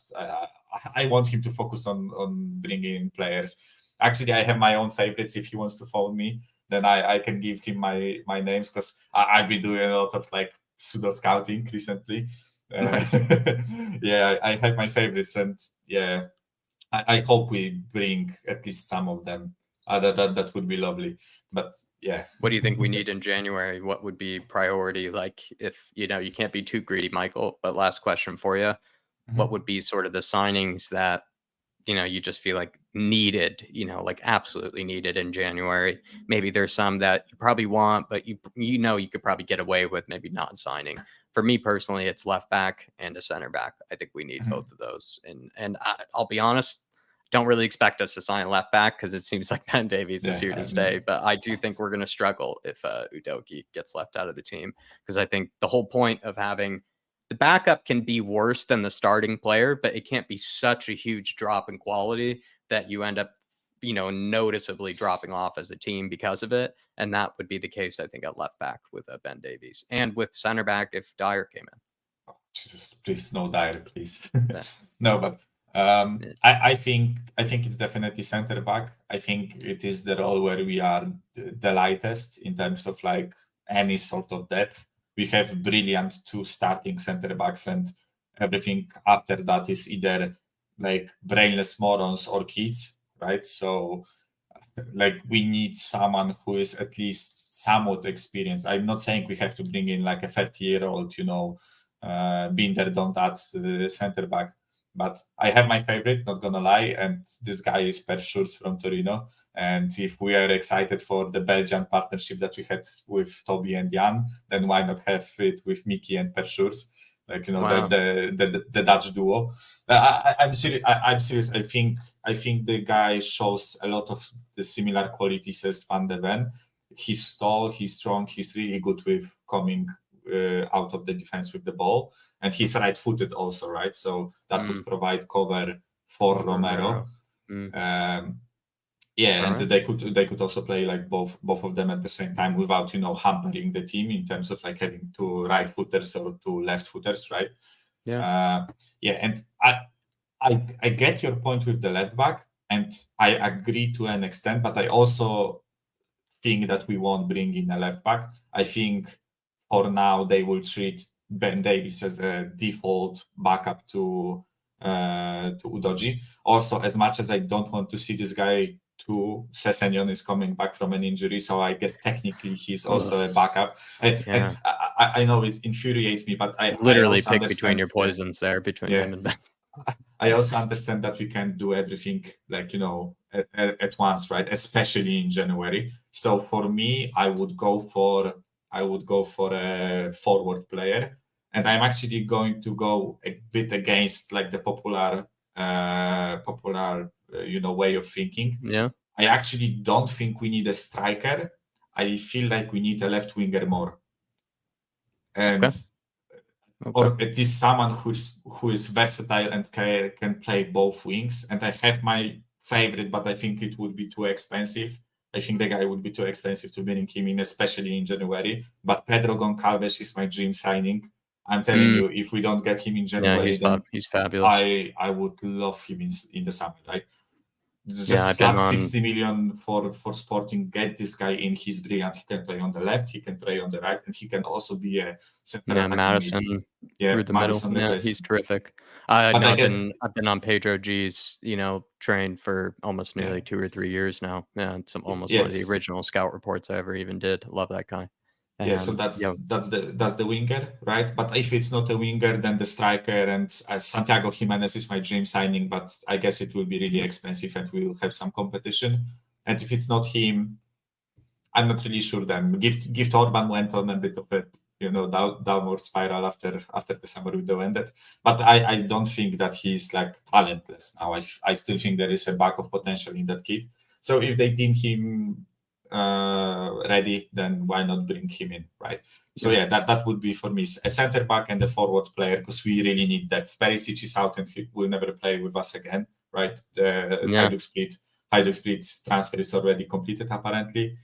I want him to focus on bringing in players. Actually, I have my own favorites. If he wants to follow me, then I can give him my names, because I've been doing a lot of like pseudo scouting recently. Nice. Yeah, I have my favorites, and yeah, I hope we bring at least some of them. That would be lovely. But yeah, What do you think we need in January? What would be priority? Like, if you can't be too greedy, Michael. But last question for you: what would be sort of the signings that you just feel like needed, like absolutely needed in January? Maybe there's some that you probably want, but you could probably get away with maybe not signing. For me personally, it's left back and a center back. I think we need both of those. And I'll be honest, don't really expect us to sign left back, because it seems like Ben Davies is here to stay. But I do think we're going to struggle if Udogie gets left out of the team, because I think the whole point of having the backup can be worse than the starting player, but it can't be such a huge drop in quality that you end up, noticeably dropping off as a team because of it. And that would be the case, I think, at left back with Ben Davies, and with center back if Dyer came in. Oh, Jesus, please, no Dyer, please. No, but I think it's definitely center back. I think it is the role where we are the lightest in terms of like any sort of depth. We have brilliant 2 starting center backs, and everything after that is either like brainless morons or kids, right? So like we need someone who is at least somewhat experienced. I'm not saying we have to bring in like a 30-year-old, been there, done that center back. But I have my favorite, not gonna lie, and this guy is Fixture from Torino. And if we are excited for the Belgian partnership that we had with Toby and Jan, then why not have it with Mickey and Fixture? Like Wow. the Dutch duo. I'm serious. I'm serious. I think the guy shows a lot of the similar qualities as Van de Ven. He's tall, he's strong, he's really good with coming out of the defense with the ball, and he's right-footed also, right? So that would provide cover for Romero. Yeah, and they could also play like both of them at the same time without hampering the team in terms of like having 2 right-footers or 2 left-footers, right? Yeah. And I get your point with the left back, and I agree to an extent, but I also think that we won't bring in a left back. I think for now they will treat Ben Davies as a default backup to Udogie. Also, as much as I don't want to see this guy too, Sessegnon is coming back from an injury, so I guess technically he's also a backup. And I know it infuriates me, but I literally also pick between your poisons there, between him and Ben. I also understand that we can't do everything like at once, right? Especially in January. So for me, I would go for a forward player, and I'm actually going to go a bit against like the popular way of thinking. Yeah. I actually don't think we need a striker. I feel like we need a left winger more, and or at least someone who is versatile and can play both wings. And I have my favorite, but I think it would be too expensive. I think the guy would be too expensive to bring him in, especially in January. But Pedro Goncalves is my dream signing. I'm telling you, if we don't get him in January, then he's fabulous. I would love him in the summer, right? Just slap 60 million for Sporting, get this guy in. He's brilliant. He can play on the left, he can play on the right, and he can also be a center Madison through the Madison middle. Yeah, he's terrific. I've been on Pedro G's train for almost nearly 2 or 3 years now. Yeah, it's almost one of the original scout reports I ever even did. Love that guy. So that's the winger, right? But if it's not a winger, then the striker, and Santiago Jimenez is my dream signing, but I guess it will be really expensive and we will have some competition. And if it's not him, I'm not really sure then. Gift Orban went on a bit of a downward spiral after the summer window ended. But I don't think that he's like talentless now. I still think there is a bag of potential in that kid. So if they deem him ready, then why not bring him in, right? So that would be for me a center back and a forward player, because we really need depth. Perisic is out and he will never play with us again, right? The Hajduk split transfer is already completed apparently.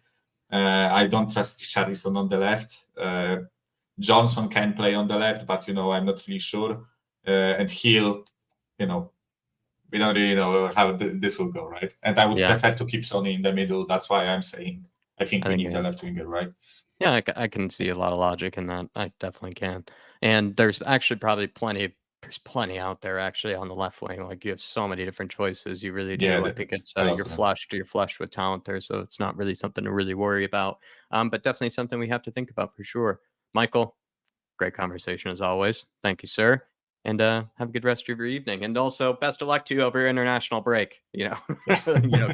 I don't trust Richarlison on the left. Johnson can play on the left, but I'm not really sure. And Hill, we don't really know how this will go, right? And I would prefer to keep Sonny in the middle. That's why I'm saying I think we need a left winger, right? Yeah, I can see a lot of logic in that. I definitely can. And there's actually probably plenty out there actually on the left wing. Like you have so many different choices. You really do. Yeah, I think it's you're flushed with talent there, so it's not really something to really worry about. But definitely something we have to think about for sure. Michael, great conversation as always. Thank you, sir. And have a good rest of your evening. And also, best of luck to you over your international break.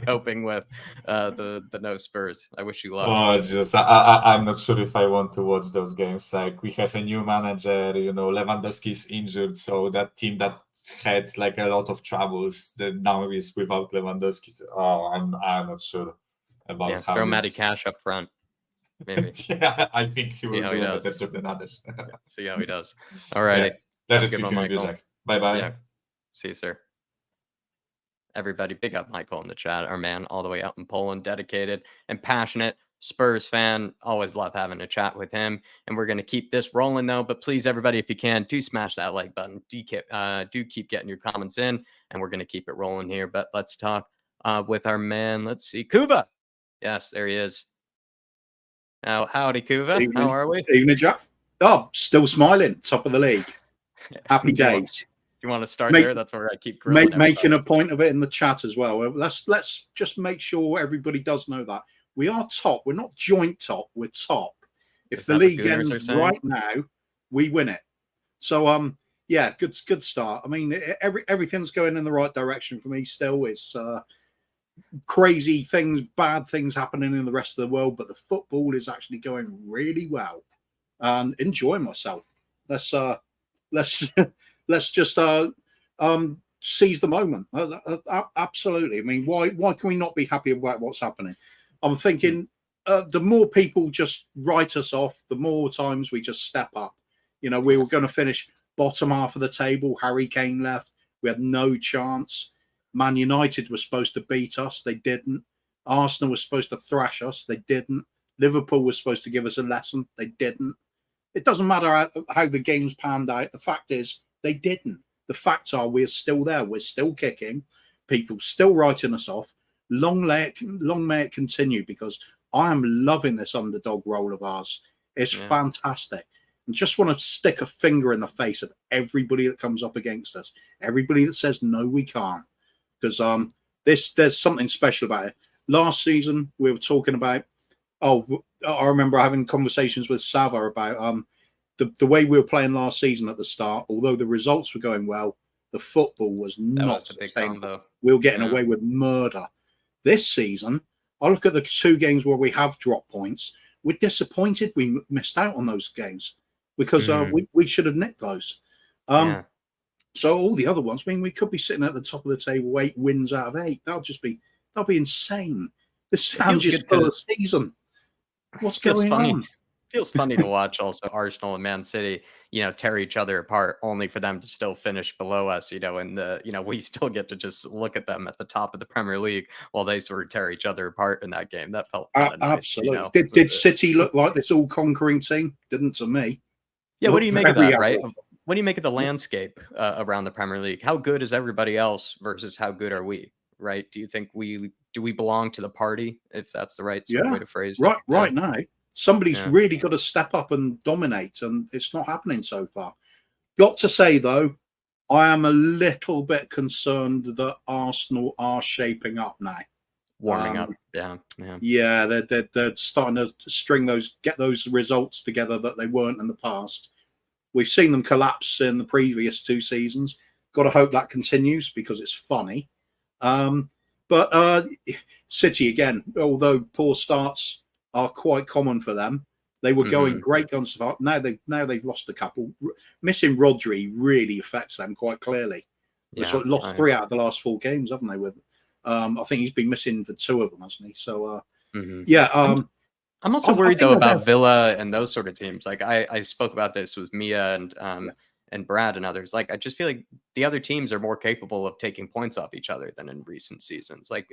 Coping with the no Spurs. I wish you luck. Oh, just I'm not sure if I want to watch those games. Like we have a new manager. Lewandowski's injured, so that team that had like a lot of troubles that now is without Lewandowski. Oh, I'm not sure about how. Throw Matty Cash up front. Maybe. Yeah, I think he will do a better job than others. See how he does. All righty. Pleasure speaking with you, Jack. Bye-bye. Yeah. See you, sir. Everybody, big up Michael in the chat. Our man all the way out in Poland, dedicated and passionate Spurs fan. Always love having a chat with him. And we're going to keep this rolling, though. But please, everybody, if you can, do smash that like button. Do keep getting your comments in. And we're going to keep it rolling here. But let's talk with our man. Let's see. Kuba. Yes, there he is. Now, howdy, Kuva. Evening. How are we? Evening, Jack. Oh, still smiling. Top of the league. Happy days. You want to start there? That's where I keep making a point of it in the chat as well. Let's just make sure everybody does know that we are top. We're not joint top. We're top. If the league ends right now, we win it. So good start. I mean, everything's going in the right direction for me. Still, it's crazy things, bad things happening in the rest of the world, but the football is actually going really well and enjoying myself. Let's just seize the moment. Absolutely. I mean, why can we not be happy about what's happening? I'm thinking the more people just write us off, the more times we just step up. We were going to finish bottom half of the table. Harry Kane left. We had no chance. Man United was supposed to beat us. They didn't. Arsenal was supposed to thrash us. They didn't. Liverpool was supposed to give us a lesson. They didn't. It doesn't matter how the games panned out. The fact is, they didn't. The facts are we're still there. We're still kicking. People still writing us off. Long may it continue, because I am loving this underdog role of ours. It's fantastic. And just want to stick a finger in the face of everybody that comes up against us. Everybody that says, no, we can't. Because there's something special about it. Last season, we were talking about, I remember having conversations with Sava about the way we were playing last season at the start. Although the results were going well, the football was not sustainable. We were getting away with murder. This season, I look at the 2 games where we have dropped points. We're disappointed we missed out on those games, because we should have nicked those. So all the other ones, I mean, we could be sitting at the top of the table, 8 wins out of 8. That'll be insane. This sounds just full of season. What's going on? Feels funny to watch also Arsenal and Man City, tear each other apart, only for them to still finish below us, and we still get to just look at them at the top of the Premier League while they sort of tear each other apart in that game. That felt nice, absolutely. Did City look like this all-conquering team? Didn't to me. Yeah, what do you make of that, right? What do you make of the landscape around the Premier League? How good is everybody else versus how good are we, right? Do you think we belong to the party, if that's the right way to phrase it? Right now, somebody's really got to step up and dominate, and it's not happening so far. Got to say, though, I am a little bit concerned that Arsenal are shaping up now. Warming up, yeah. They're starting to get those results together that they weren't in the past. We've seen them collapse in the previous 2 seasons. Got to hope that continues, because it's funny. But City, again, although poor starts are quite common for them, they were going great guns to start. Now they've lost a couple. Missing Rodri really affects them quite clearly. They've lost 3 out of the last 4 games, haven't they? With I think he's been missing for 2 of them, hasn't he? So I'm also worried though about Villa and those sort of teams. Like I spoke about this with Mia and and Brad and others, like, I just feel like the other teams are more capable of taking points off each other than in recent seasons. Like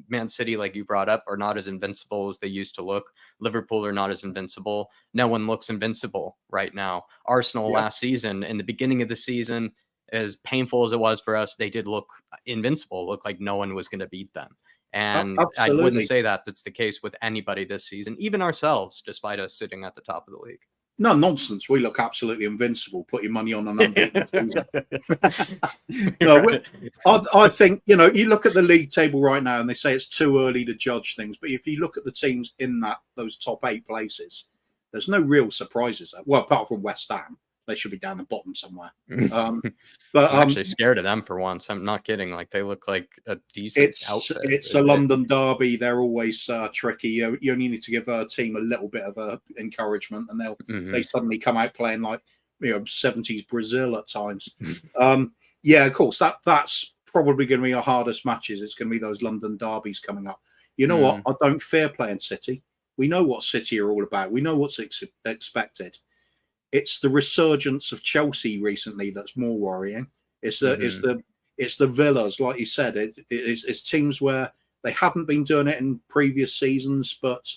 Man City, like you brought up, are not as invincible as they used to look. Liverpool are not as invincible. No one looks invincible right now. Arsenal last season, in the beginning of the season, as painful as it was for us, they did look invincible, look like no one was going to beat them. And I wouldn't say that's the case with anybody this season, even ourselves, despite us sitting at the top of the league. No nonsense. We look absolutely invincible. Put your money on an unbeaten season. No, I think, you look at the league table right now, and they say it's too early to judge things. But if you look at the teams in those top 8 places, there's no real surprises. Well, apart from West Ham, they should be down the bottom somewhere. But I'm actually scared of them for once. I'm not kidding. Like, they look like a decent outfit. It's a London derby. They're always tricky. You only need to give a team a little bit of encouragement, and they suddenly come out playing like 70s Brazil at times. Of course, that's probably going to be our hardest matches. It's going to be those London derbies coming up. You know what? I don't fear playing City. We know what City are all about. We know what's expected. It's the resurgence of Chelsea recently that's more worrying. It's the Villas, like you said. It's teams where they haven't been doing it in previous seasons, but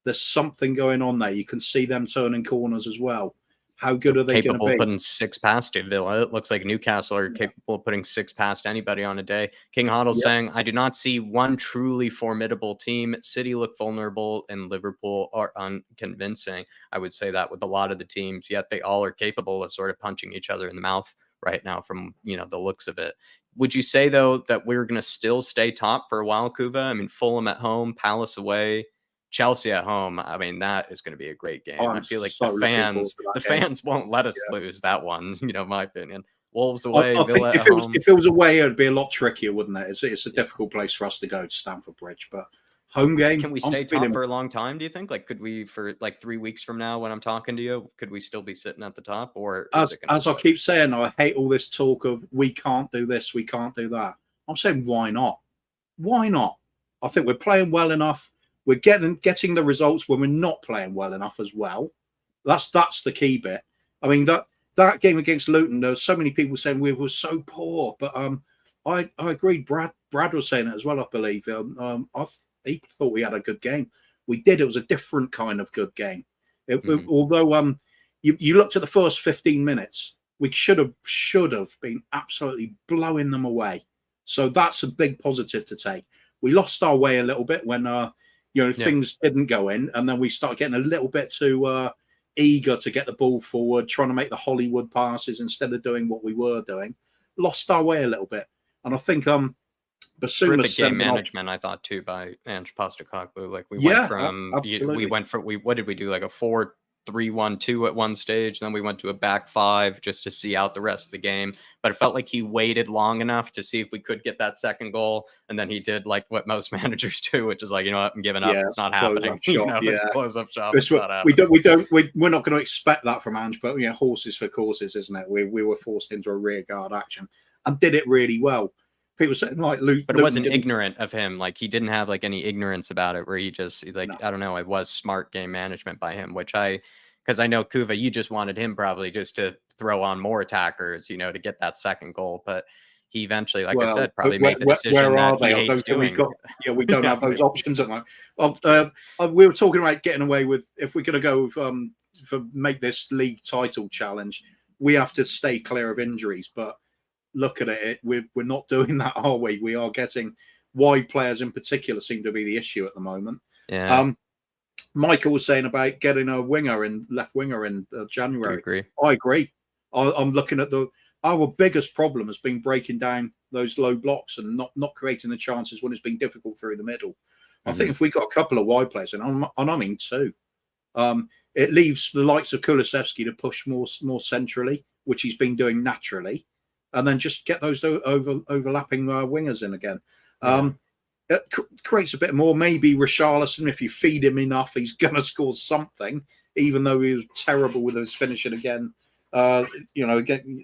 there's something going on there. You can see them turning corners as well. How good are they going to be? Putting 6 past it, Villa. It looks like Newcastle are capable of putting 6 past anybody on a day. King Hoddle saying, I do not see one truly formidable team. City look vulnerable and Liverpool are unconvincing. I would say that with a lot of the teams, yet they all are capable of sort of punching each other in the mouth right now from, the looks of it. Would you say, though, that we're going to still stay top for a while, Kuva? I mean, Fulham at home, Palace away, Chelsea at home. I mean, that is going to be a great game. I feel like the fans won't let us lose that one, my opinion. Wolves away, I Villa think at home. If it was away, it'd be a lot trickier, wouldn't it? It's a difficult place for us to go to Stamford Bridge, but home game. Can we stay top for a long time, do you think? Like, could we, for like 3 weeks from now when I'm talking to you, could we still be sitting at the top? Or as I keep saying, I hate all this talk of we can't do this, we can't do that. I'm saying, why not? Why not? I think we're playing well enough. We're getting the results when we're not playing well enough as well. That's the key bit. I mean, that game against Luton, there were so many people saying we were so poor, but I agree. Brad was saying it as well, I believe. He thought we had a good game. We did. It was a different kind of good game. Although you looked at the first 15 minutes, we should have been absolutely blowing them away. So that's a big positive to take. We lost our way a little bit when things didn't go in, and then we started getting a little bit too eager to get the ball forward, trying to make the Hollywood passes instead of doing what we were doing. Lost our way a little bit, and I think Bissouma's game management, I thought, too, by Ange Postecoglou. Like, what did we do? Like a 4-3-1-2 at one stage. Then we went to a back 5 just to see out the rest of the game. But it felt like he waited long enough to see if we could get that second goal. And then he did like what most managers do, which is like, you know what, I'm giving up. It's not happening. Close up shop. It's not happening. We're not going to expect that from Ange, but horses for courses, isn't it? We were forced into a rear guard action and did it really well. People saying like Luke, but it wasn't ignorant of him. Like, he didn't have like any ignorance about it, where he just I don't know. It was smart game management by him, because I know Kuva, you just wanted him probably just to throw on more attackers, to get that second goal. But he eventually, like I said, probably made the decision. Where are they? He hates doing. We don't have those options at the moment. We were talking about getting away with, if we're going to go make this league title challenge, we have to stay clear of injuries, but. Look at it. We're not doing that, are we? We are getting wide players in particular seem to be the issue at the moment. Yeah. Michael was saying about getting a left winger in January. I agree. I'm looking at our biggest problem has been breaking down those low blocks and not creating the chances when it's been difficult through the middle. I think if we got a couple of wide players, and I mean 2, it leaves the likes of Kulusevski to push more centrally, which he's been doing naturally. And then just get those overlapping wingers in again. It creates a bit more. Maybe Richarlison, if you feed him enough, he's going to score something, even though he was terrible with his finishing again, against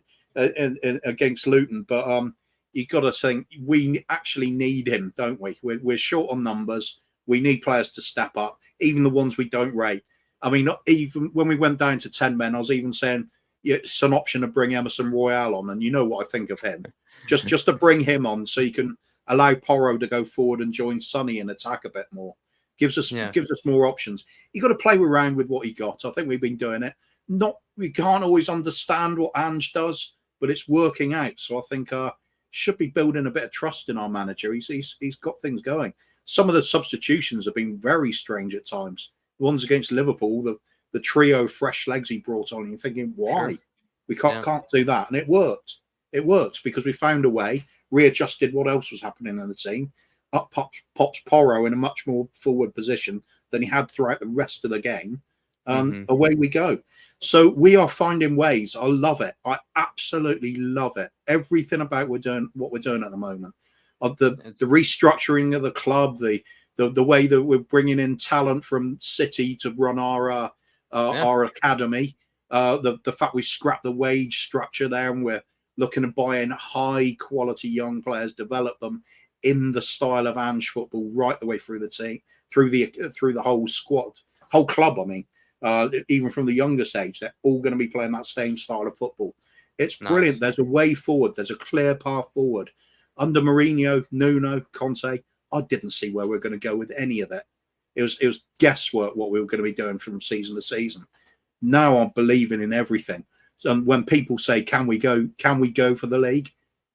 Luton. But you've got to think, we actually need him, don't we? We're short on numbers. We need players to step up, even the ones we don't rate. I mean, not even when we went down to 10 men, I was even saying, it's an option to bring Emerson Royale on, and you know what I think of him. Just to bring him on so you can allow Porro to go forward and join Sonny and attack a bit more. Gives us more options. You got to play around with what he got. I think we've been doing it. We can't always understand what Ange does, but it's working out. So I think should be building a bit of trust in our manager. He's got things going. Some of the substitutions have been very strange at times. The ones against Liverpool, the trio of fresh legs he brought on, and you're thinking, why? Sure. We can't do that. And it worked. It works because we found a way, readjusted what else was happening in the team. Up pops Porro in a much more forward position than he had throughout the rest of the game. Away we go. So we are finding ways. I love it. I absolutely love it. Everything about what we're doing at the moment. The restructuring of the club, the way that we're bringing in talent from City to run our academy. The fact we scrapped the wage structure there, and we're looking at buying high quality young players, develop them in the style of Ange football right the way through the team, through the whole squad, whole club. I mean, even from the youngest age, they're all going to be playing that same style of football. It's brilliant. There's a way forward. There's a clear path forward. Under Mourinho, Nuno, Conte, I didn't see where we're going to go with any of that. It was guesswork what we were going to be doing from season to season. Now I'm believing in everything. So when people say, "Can we go for the league?"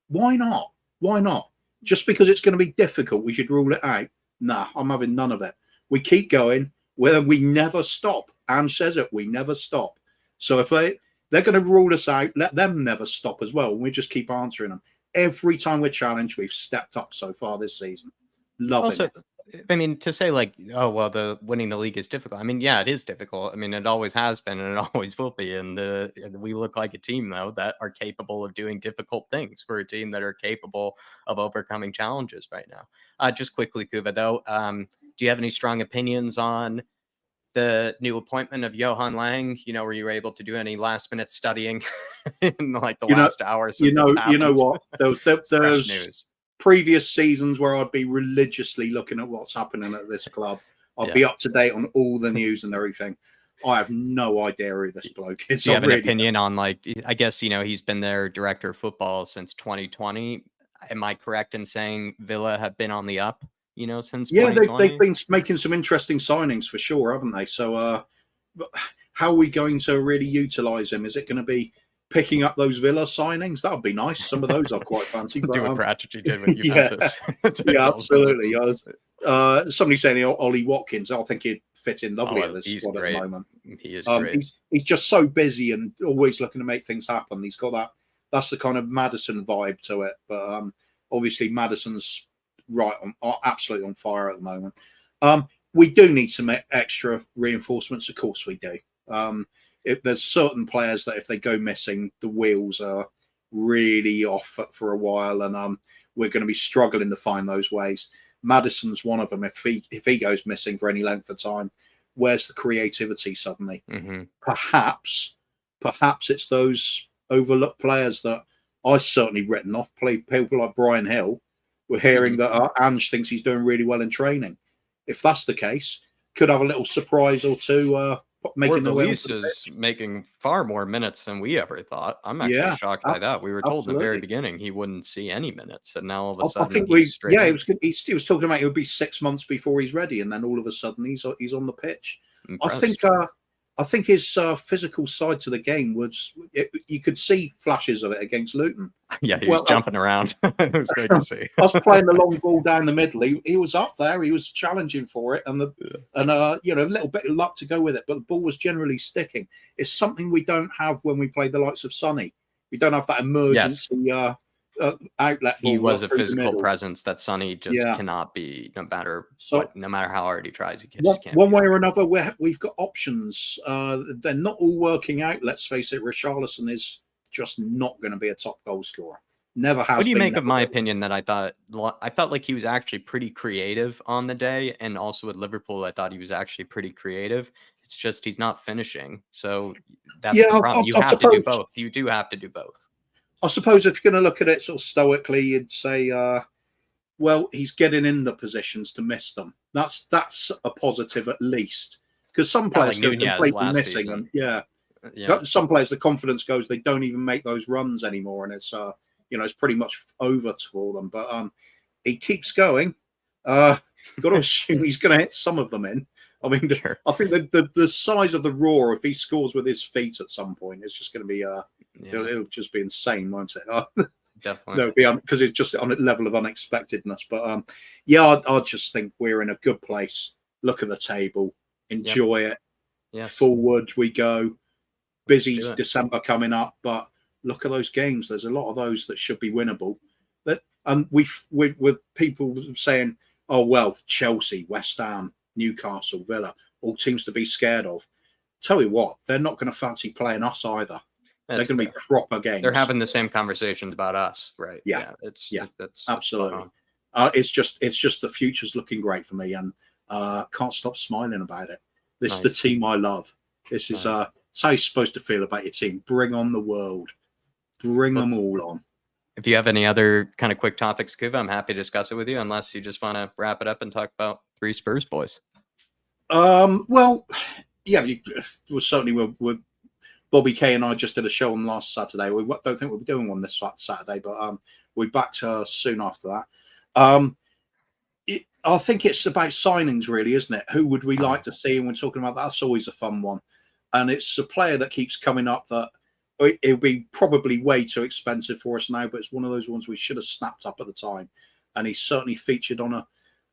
Why not? Why not? Just because it's going to be difficult, we should rule it out. Nah, I'm having none of it. We keep going. We never stop. Ange says it. We never stop. So if they're going to rule us out, let them never stop as well. We just keep answering them. Every time we're challenged, we've stepped up so far this season. Loving it. I mean, to say like, oh, well, winning the league is difficult. I mean, yeah, it is difficult. I mean, it always has been and it always will be. And we look like a team, though, that are capable of doing difficult things. We're a team that are capable of overcoming challenges right now. Just quickly, Kuva, though, do you have any strong opinions on the new appointment of Johan Lang? Were you able to do any last minute studying in like the last hour since you know what? There's news. Previous seasons where I'd be religiously looking at what's happening at this club. I'd be up to date on all the news and everything. I have no idea who this bloke is. Do you have an opinion on, like, I guess, he's been their director of football since 2020. Am I correct in saying Villa have been on the up, since 2020? They've been making some interesting signings for sure, haven't they? So how are we going to really utilize him? Is it going to be picking up those Villa signings? That would be nice. Some of those I quite fancy. Do what Pratchett did with Juventus. Yeah, absolutely. Somebody saying Ollie Watkins, I think he'd fit in lovely at this squad at the moment. He is great. He's just so busy and always looking to make things happen. He's got that. That's the kind of Maddison vibe to it. But obviously Maddison's absolutely on fire at the moment. We do need some extra reinforcements. Of course we do. There's certain players that if they go missing, the wheels are really off for a while, and we're going to be struggling to find those ways. Maddison's one of them. If he goes missing for any length of time, where's the creativity suddenly? Mm-hmm. Perhaps it's those overlooked players that I certainly written off. People like Brian Hill. We're hearing that Ange thinks he's doing really well in training. If that's the case, could have a little surprise or two. Making Luis is making far more minutes than we ever thought. I'm actually shocked by that. We were told in the very beginning he wouldn't see any minutes, and now all of a sudden, he was talking about it would be 6 months before he's ready, and then all of a sudden he's on the pitch. Impressed. I think his physical side to the game you could see flashes of it against Luton. Yeah, he was jumping around. It was great to see. I was playing the long ball down the middle. He was up there. He was challenging for it, and a little bit of luck to go with it. But the ball was generally sticking. It's something we don't have when we play the likes of Sonny. We don't have that emergency outlet. He was a physical presence that Sonny just cannot be, no matter how hard he tries. He can't. One way or another, we've got options. They're not all working out. Let's face it. Richarlison is just not going to be a top goal scorer. Never has. What do you make of my opinion that I felt like he was actually pretty creative on the day, and also at Liverpool, I thought he was actually pretty creative. It's just he's not finishing. So that's the problem. You have to do both. You do have to do both. I suppose if you're going to look at it sort of stoically, you'd say, well, he's getting in the positions to miss them. That's a positive at least, because some players go completely missing them. Yeah, Yeah. Some players, the confidence goes, they don't even make those runs anymore, and it's it's pretty much over for them. But he keeps going. Got to assume he's going to hit some of them in. I mean, Sure. I think the size of the roar, if he scores with his feet at some point, it's just going to be it'll just be insane, won't it? Definitely. No, because it's just on a level of unexpectedness. But I just think we're in a good place. Look at the table, enjoy it. Yes. Forward we go. Busy do it. December coming up, but look at those games. There's a lot of those that should be winnable. That with people saying, "Oh well, Chelsea, West Ham, Newcastle, Villa, all teams to be scared of." Tell you what, they're not going to fancy playing us either. They're going to be proper games. They're having the same conversations about us, right? Yeah. That's Absolutely. It's just the future's looking great for me, and can't stop smiling about it. This is the team I love. This is it's how you're supposed to feel about your team. Bring on the world. Bring them all on. If you have any other kind of quick topics, Kuva, I'm happy to discuss it with you, unless you just want to wrap it up and talk about 3 Spurs boys. Well, yeah, we certainly with Bobby K and I just did a show on last Saturday. We don't think we'll be doing one this Saturday, but we're back to soon after that. I think it's about signings, really, isn't it? Who would we like to see? And we're talking about that's always a fun one. And it's a player that keeps coming up that it'll be probably way too expensive for us now, but it's one of those ones we should have snapped up at the time. And he's certainly featured on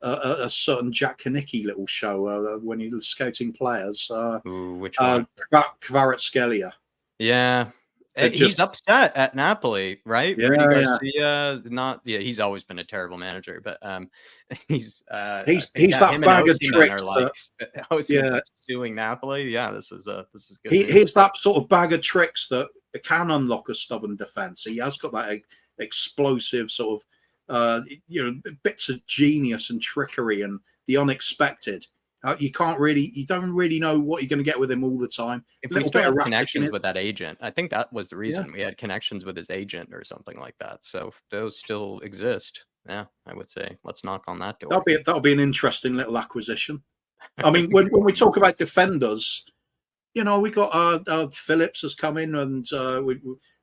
a certain Jack Kanicki little show when he was scouting players. Which one? Kvaratskhelia. Yeah. He's upset at Napoli, right? Yeah, Rudy Garcia, he's always been a terrible manager, but he's that bag of tricks. Osimhen's suing Napoli. Yeah, this is good. He's that sort of bag of tricks that can unlock a stubborn defense. He has got that explosive sort of bits of genius and trickery and the unexpected. You don't really know what you're going to get with him all the time. If we still have connections with that agent, I think that was the reason we had connections with his agent or something like that. So if those still exist, yeah, I would say let's knock on that door. That'll be an interesting little acquisition. I mean, when we talk about defenders, we got Phillips has come in, and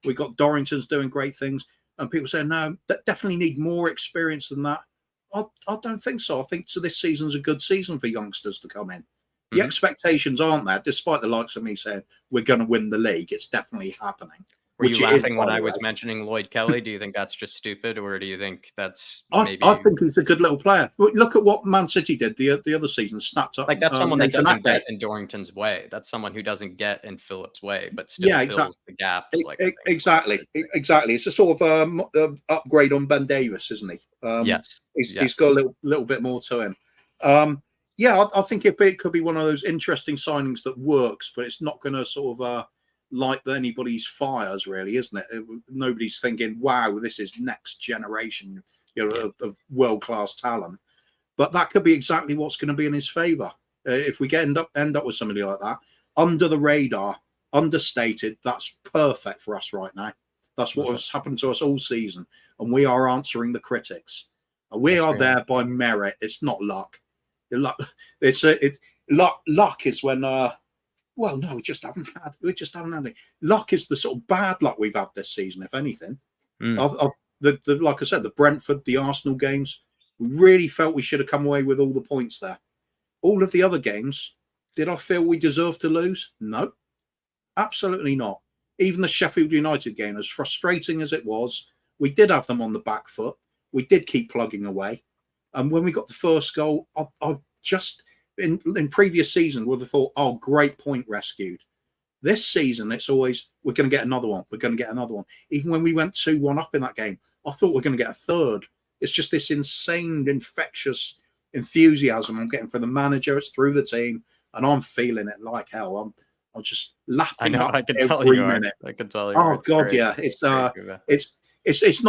we got Dorrington's doing great things, and people say no, that definitely need more experience than that. I don't think so. I think this season's a good season for youngsters to come in. The expectations aren't there, despite the likes of me saying we're going to win the league. It's definitely happening. Were you laughing when I was mentioning Lloyd Kelly? Do you think that's just stupid, or do you think that's maybe... I think he's a good little player. Look at what Man City did the other season, snapped up. Like that's someone that doesn't get in Dorrington's way. That's someone who doesn't get in Phillips' way, but still fills the gaps. Exactly. It's a sort of upgrade on Ben Davis, isn't he? Yes. He's got a little bit more to him. I think it could be one of those interesting signings that works, but it's not going to sort of light anybody's fires, really, isn't it? Nobody's thinking, wow, this is next generation of world-class talent. But that could be exactly what's going to be in his favour. If we end up with somebody like that, under the radar, understated, that's perfect for us right now. That's what has happened to us all season. And we are answering the critics. We are there by merit. It's not luck. Luck is when... Well, no, we just haven't had it. Luck is the sort of bad luck we've had this season, if anything. Like I said, the Brentford, the Arsenal games, we really felt we should have come away with all the points there. All of the other games, did I feel we deserved to lose? No, absolutely not. Even the Sheffield United game, as frustrating as it was, we did have them on the back foot. We did keep plugging away. And when we got the first goal, I just... In previous seasons, would have thought, oh, great point rescued. This season, it's always, we're going to get another one. We're going to get another one. Even when we went 2-1 up in that game, I thought we're going to get a third. It's just this insane, infectious enthusiasm I'm getting from the manager. It's through the team, and I'm feeling it like hell. I'm just lapping up every minute. I can tell you. Oh, God, great. Yeah. It's not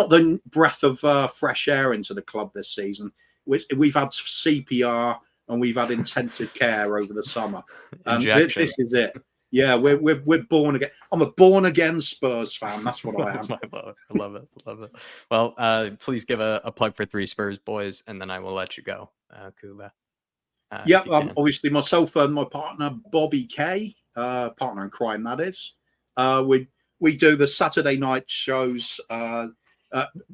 the breath of fresh air into the club this season. We've had CPR, and we've had intensive care over the summer. And this is it. Yeah, we're born again. I'm a born again Spurs fan. That's what I am. I love it. Well, please give a plug for 3 Spurs boys, and then I will let you go, Kuba. Obviously myself and my partner Bobby K. partner in crime, that is. We do the Saturday night shows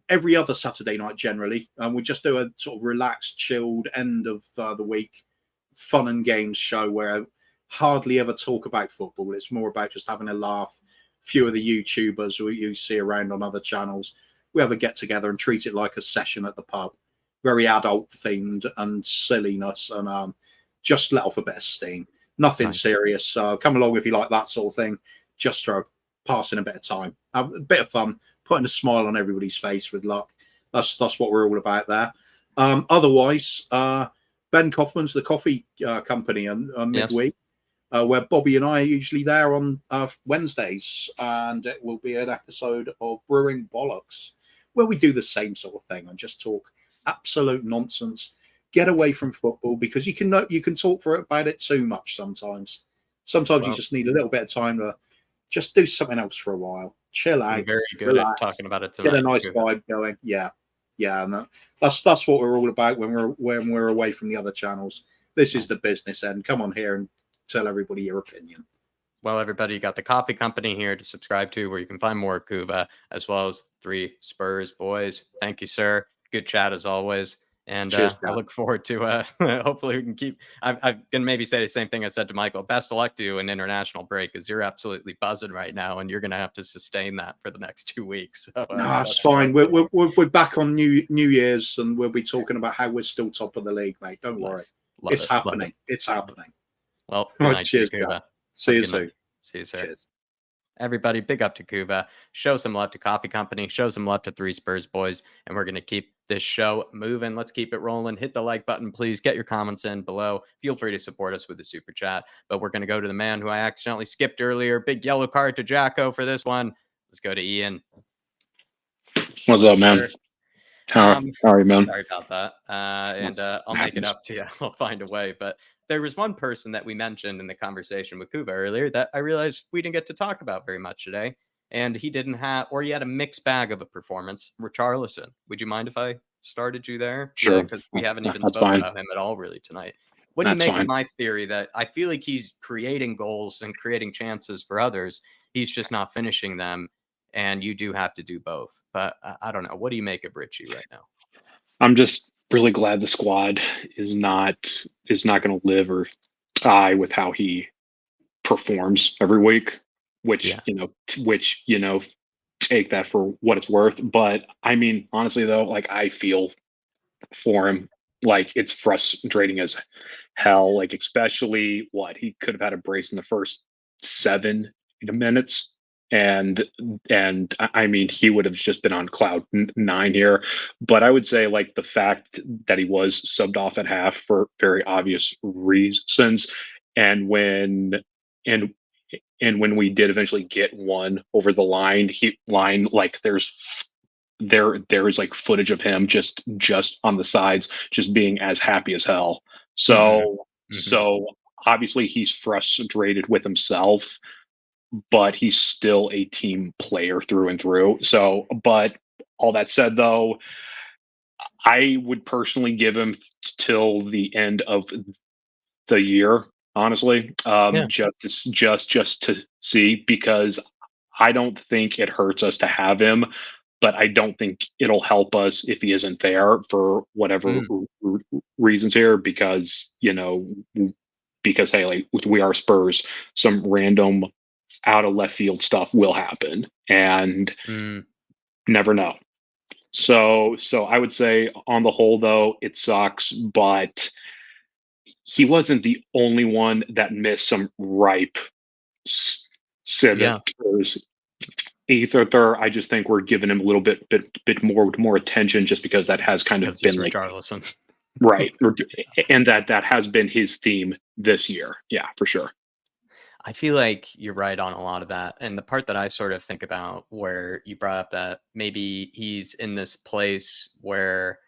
every other Saturday night generally, and we just do a sort of relaxed, chilled end of the week fun and games show where I hardly ever talk about football. It's more about just having a laugh. Few of the YouTubers who you see around on other channels, we have a get together and treat it like a session at the pub, very adult themed and silliness, and just let off a bit of steam. Nothing serious. Come along if you like that sort of thing, just for passing a bit of time, have a bit of fun, putting a smile on everybody's face with luck. That's what we're all about there. Otherwise, Ben Kaufman's the coffee company and midweek, where Bobby and I are usually there on Wednesdays, and it will be an episode of Brewing Bollocks, where we do the same sort of thing and just talk absolute nonsense. Get away from football, because you can talk about it too much sometimes. Sometimes you just need a little bit of time to just do something else for a while. Chill out. I'm very good relax, at talking about it tonight. Get a nice vibe going. Yeah, and that's what we're all about when we're away from the other channels. This is the business end. Come on here and tell everybody your opinion. Well, everybody, you got the coffee company here to subscribe to, where you can find more Kuva, as well as 3 Spurs Boys. Thank you, sir. Good chat as always. And Cheers, I look forward to hopefully we can keep. I'm going to maybe say the same thing I said to Michael. Best of luck to you in international break, because you're absolutely buzzing right now, and you're going to have to sustain that for the next 2 weeks. So, no, that's fine. We're back on New Year's, and we'll be talking about how we're still top of the league, mate. Don't worry. It's happening. It's happening. Well, good night, night, cheers, Kuva. See you soon. See you, sir. Cheers. Everybody, big up to Kuva. Show some love to Coffee Company. Show some love to 3 Spurs Boys. And we're going to keep this show moving. Let's keep it rolling. Hit the like button, please. Get your comments in below. Feel free to support us with a super chat. But we're going to go to the man who I accidentally skipped earlier. Big yellow card to Jacko for this one. Let's go to Ian. What's up, man? How are you, man? Sorry about that. I'll make it up to you. I'll find a way. But there was one person that we mentioned in the conversation with Kuva earlier that I realized we didn't get to talk about very much today. And he didn't have, or he had a mixed bag of a performance. Richarlison. Would you mind if I started you there? Sure. Because we haven't even That's spoken fine. about him at all really tonight. What do you That's make fine. of my theory that I feel like he's creating goals and creating chances for others? He's just not finishing them. And you do have to do both. But I don't know. What do you make of Richie right now? I'm just really glad the squad is not going to live or die with how he performs every week, which take that for what it's worth. But I mean, honestly though, like, I feel for him. Like, it's frustrating as hell. Like, especially he could have had a brace in the first 7 minutes. And I mean, he would have just been on cloud 9 here. But I would say, like, the fact that he was subbed off at half for very obvious reasons, and when we did eventually get one over the line, like, there's like footage of him just on the sides, just being as happy as hell. So obviously he's frustrated with himself, but he's still a team player through and through. So, but all that said, though, I would personally give him till the end of the year, honestly, just to see, because I don't think it hurts us to have him, but I don't think it'll help us if he isn't there for whatever reasons here, because hey, like, we are Spurs, some random out of left field stuff will happen, and never know. So I would say on the whole, though, it sucks, but he wasn't the only one that missed some ripe signatures. Either I just think we're giving him a little bit more attention, just because that has kind of been like Richarlison. Right. And that has been his theme this year. Yeah, for sure. I feel like you're right on a lot of that. And the part that I sort of think about, where you brought up that maybe he's in this place where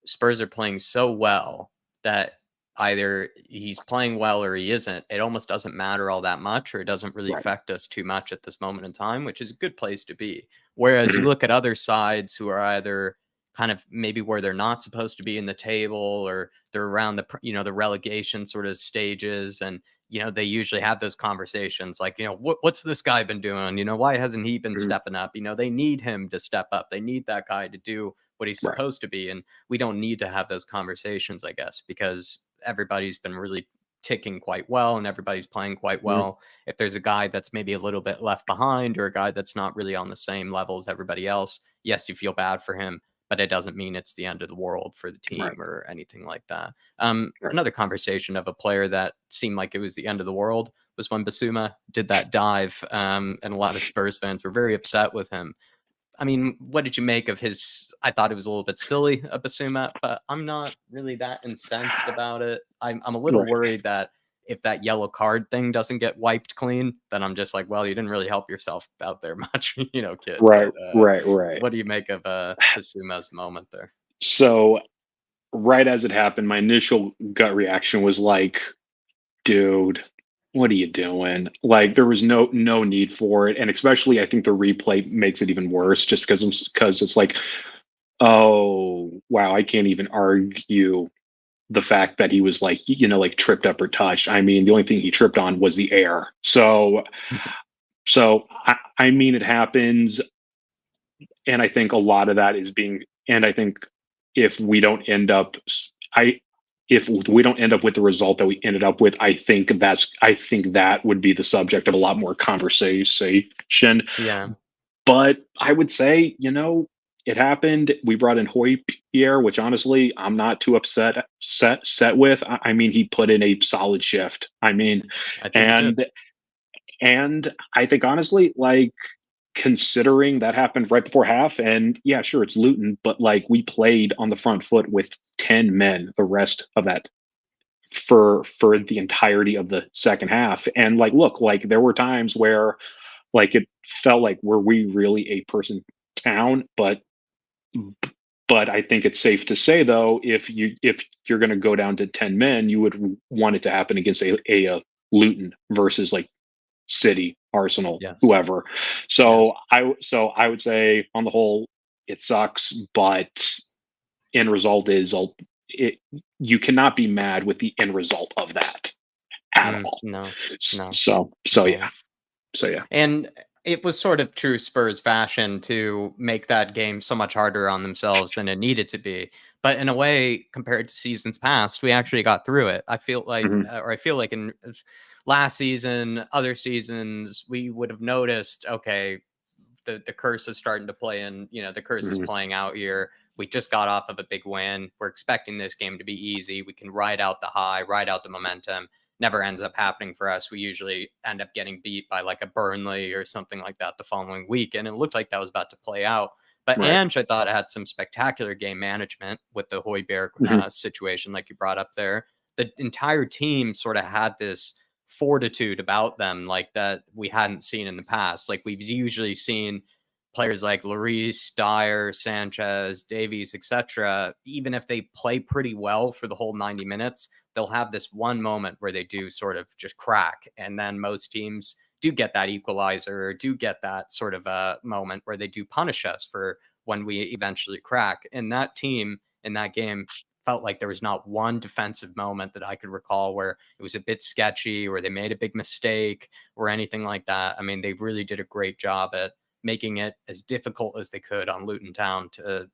Spurs are playing so well that either he's playing well or he isn't. It almost doesn't matter all that much, or it doesn't really affect us too much at this moment in time, which is a good place to be. Whereas you look at other sides who are either kind of maybe where they're not supposed to be in the table, or they're around the, the relegation sort of stages. And, they usually have those conversations like, what's this guy been doing? Why hasn't he been stepping up? They need him to step up. They need that guy to do what he's supposed to be. And we don't need to have those conversations, I guess, because everybody's been really ticking quite well and everybody's playing quite well. If there's a guy that's maybe a little bit left behind, or a guy that's not really on the same level as everybody else, yes, you feel bad for him, but it doesn't mean it's the end of the world for the team or anything like that. Another conversation of a player that seemed like it was the end of the world was when Bissouma did that dive, and a lot of Spurs fans were very upset with him. I mean, what did you make of his? I thought it was a little bit silly of Bissouma, but I'm not really that incensed about it. I'm a little worried that if that yellow card thing doesn't get wiped clean, then I'm just like, well, you didn't really help yourself out there much, kid. Right, But, right. What do you make of Bissouma's moment there? So right as it happened, my initial gut reaction was like, dude, what are you doing? Like, there was no need for it. And especially I think the replay makes it even worse, just because it's like, oh wow, I can't even argue the fact that he was like, like tripped up or touched. I mean, the only thing he tripped on was the air. So I mean, it happens. And I think a lot of that is and I think if we don't end up with the result that we ended up with, I think that would be the subject of a lot more conversation. Yeah. But I would say, it happened. We brought in Højbjerg, which honestly I'm not too upset with. I mean, he put in a solid shift. I mean, and I think honestly, like, considering that happened right before half, and yeah, sure, it's Luton, but like, we played on the front foot with 10 men the rest of that for the entirety of the second half. And like, look, like, there were times where like it felt like, were we really a person town? But I think it's safe to say, though, if you're going to go down to 10 men, you would want it to happen against a Luton versus like City, Arsenal, whoever. So I would say on the whole, it sucks, but end result is you cannot be mad with the end result of that at all. No. So yeah. And it was sort of true Spurs fashion to make that game so much harder on themselves than it needed to be. But in a way, compared to seasons past, we actually got through it. I feel like in last season, other seasons, we would have noticed, okay, the curse is starting to play in, the curse is playing out here. We just got off of a big win. We're expecting this game to be easy. We can ride out the high, ride out the momentum. Never ends up happening for us. We usually end up getting beat by like a Burnley or something like that the following week. And it looked like that was about to play out. But Ange, I thought, had some spectacular game management with the Højbjerg situation, like you brought up there. The entire team sort of had this fortitude about them, like that we hadn't seen in the past. Like, we've usually seen players like Lloris, Dyer, Sanchez, Davies, etc. Even if they play pretty well for the whole 90 minutes, they'll have this one moment where they do sort of just crack. And then most teams do get that equalizer, or do get that sort of a moment where they do punish us for when we eventually crack. And that team in that game felt like there was not one defensive moment that I could recall where it was a bit sketchy, or they made a big mistake, or anything like that. I mean, they really did a great job at making it as difficult as they could on Luton Town to,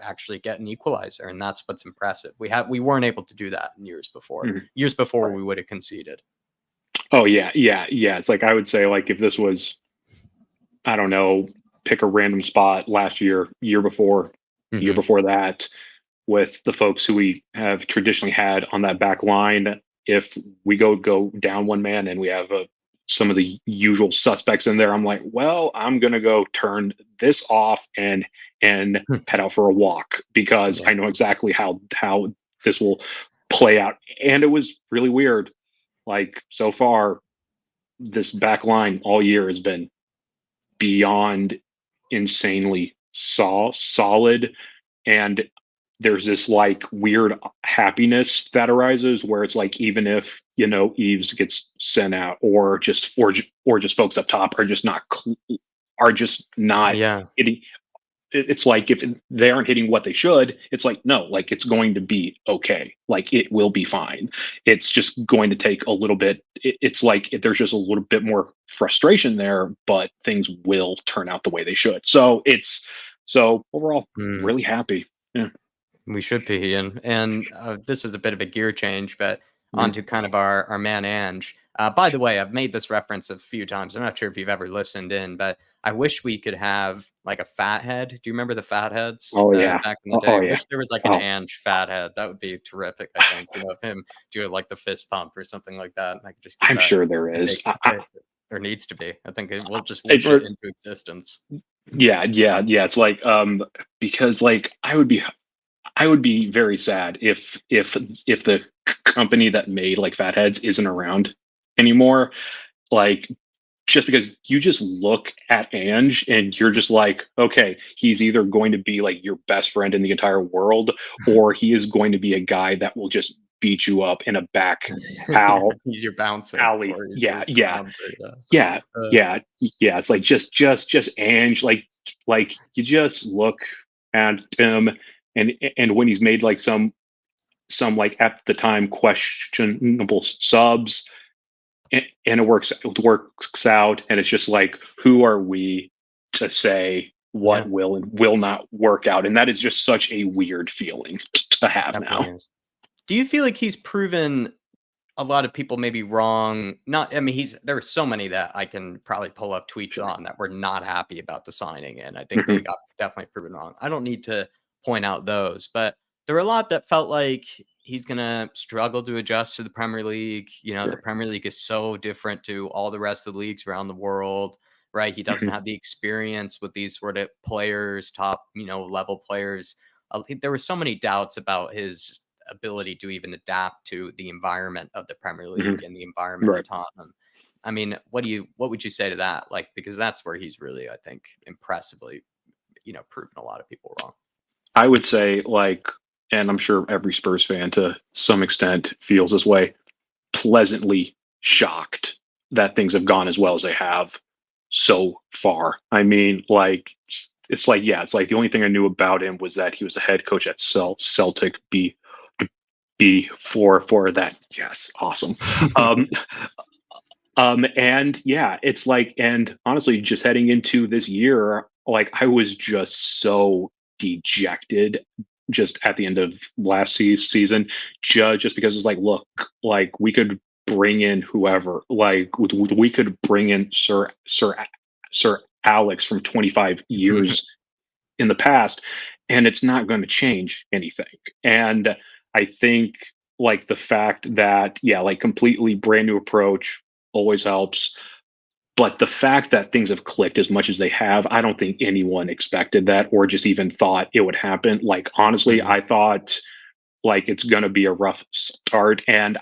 actually get an equalizer. And that's what's impressive. We weren't able to do that in years before. Years before, we would have conceded. Oh yeah. It's like, I would say, like, if this was, I don't know, pick a random spot last year before, year before that, with the folks who we have traditionally had on that back line, if we go down one man and we have some of the usual suspects in there, I'm like, well, I'm gonna go turn this off and head out for a walk, because I know exactly how this will play out. And it was really weird. Like, so far, this back line all year has been beyond insanely solid, and there's this like weird happiness that arises where it's like, even if Eves gets sent out, or just folks up top are just not it's like if they aren't hitting what they should, it's like, no, like it's going to be okay. Like it will be fine. It's just going to take a little bit. It's like if there's just a little bit more frustration there, but things will turn out the way they should. So overall, really happy. Yeah. We should be. And this is a bit of a gear change, but onto kind of our man Ange. By the way, I've made this reference a few times. I'm not sure if you've ever listened in, but I wish we could have like a fathead. Do you remember the fatheads? Oh, yeah. Back in the day. Oh, I yeah. wish there was like an Ange fathead. That would be terrific, I think. You know, of him doing like the fist pump or something like that. And I could just I'm sure there is. There needs to be. I think we'll just wish it into existence. Yeah. It's like because like I would be very sad if the company that made like fatheads isn't around anymore. Like just because you just look at Ange and you're just like, okay, he's either going to be like your best friend in the entire world, or he is going to be a guy that will just beat you up in a back he's your bouncer. alley. Yeah. It's like just Ange, like you just look at him and when he's made like some like at the time questionable subs, and it works out, and it's just like, who are we to say what will and will not work out? And that is just such a weird feeling to have now. Do you feel like he's proven a lot of people maybe wrong? There are so many that I can probably pull up tweets on that were not happy about the signing, and I think they got definitely proven wrong. I don't need to point out those, but there were a lot that felt like he's going to struggle to adjust to the Premier League. You know, the Premier League is so different to all the rest of the leagues around the world, right? He doesn't have the experience with these sort of players, top, level players. There were so many doubts about his ability to even adapt to the environment of the Premier League and the environment of Tottenham. I mean, what would you say to that? Like, because that's where he's really, I think, impressively, proven a lot of people wrong. I would say, like, and I'm sure every Spurs fan to some extent feels this way, pleasantly shocked that things have gone as well as they have so far. I mean, like, it's like the only thing I knew about him was that he was a head coach at Celtic for that. Yes, awesome. And yeah, it's like, and honestly, just heading into this year, like I was just so dejected just at the end of last season, just because it's like, look, like we could bring in whoever, like we could bring in Sir Alex from 25 years in the past, and it's not going to change anything. And I think like the fact that, like completely brand new approach always helps. But the fact that things have clicked as much as they have, I don't think anyone expected that or just even thought it would happen. Like, honestly, I thought like it's going to be a rough start. And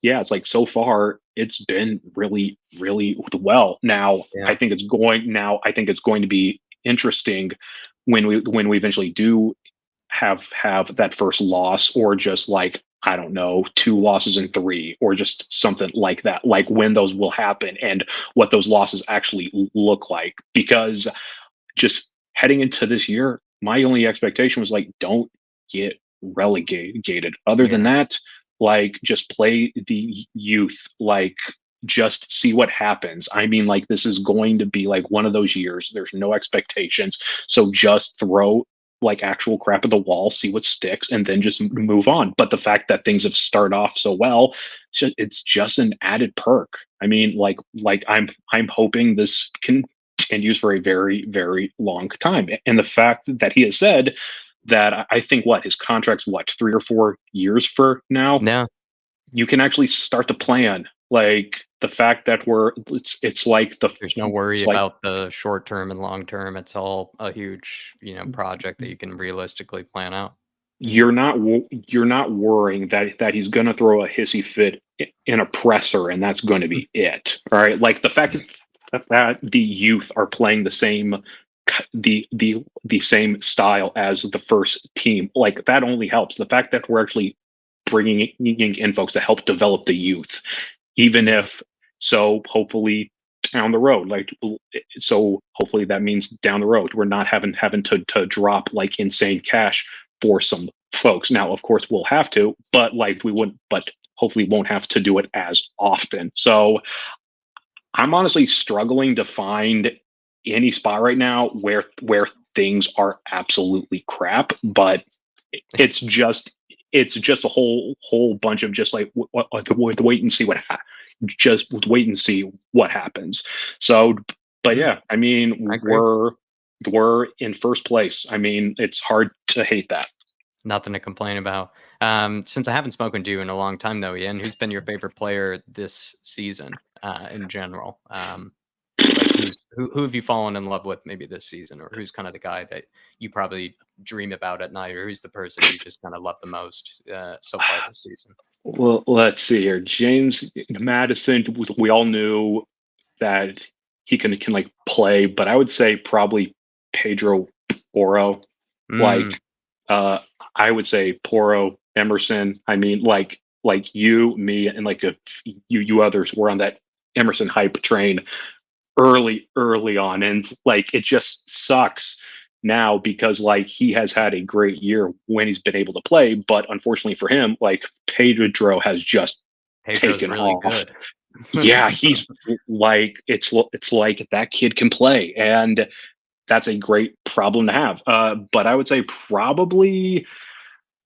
yeah, it's like so far it's been really, really well. Now, I think it's going to be interesting when we eventually do have that first loss, or just like, I don't know, 2 losses in 3, or just something like that, like when those will happen and what those losses actually look like. Because just heading into this year, my only expectation was like, don't get relegated. Other than that, like just play the youth, like just see what happens. I mean, like this is going to be like one of those years. There's no expectations. So just throw like actual crap at the wall, see what sticks, and then just move on. But the fact that things have started off so well, it's just an added perk. I mean, like I'm hoping this continues for a very, very long time. And the fact that he has said that, I think his contract's 3 or 4 years for now. Yeah, you can actually start to plan. Like the fact that it's like there's no worry about the short term and long term. It's all a huge, project that you can realistically plan out. You're not worrying that he's going to throw a hissy fit in a presser and that's going to be it. All right. Like the fact that the youth are playing the same same style as the first team, like that only helps. The fact that we're actually bringing in folks to help develop the youth, even if hopefully down the road. Like, so hopefully that means down the road we're not having to drop like insane cash for some folks. Now, of course, we'll have to, but like we wouldn't. But hopefully, won't have to do it as often. So I'm honestly struggling to find any spot right now where things are absolutely crap. But it's just a whole bunch of just like wait and see just wait and see what happens. So, but yeah, I mean, we're in first place. I mean, it's hard to hate that. Nothing to complain about. Since I haven't spoken to you in a long time, though, Ian, who's been your favorite player this season in general? Like, who have you fallen in love with maybe this season, or who's kind of the guy that you probably dream about at night, or who's the person you just kind of love the most so far this season? Well, let's see here. James Madison, we all knew that he can like play, but I would say probably Pedro Porro. Like, I would say Porro, Emerson. I mean, like you, me, and like you others were on that Emerson hype train early on, and like it just sucks now because like he has had a great year when he's been able to play, but unfortunately for him, like Pedro has just taken really off. Good. Yeah, he's like it's like that kid can play, and that's a great problem to have. But I would say probably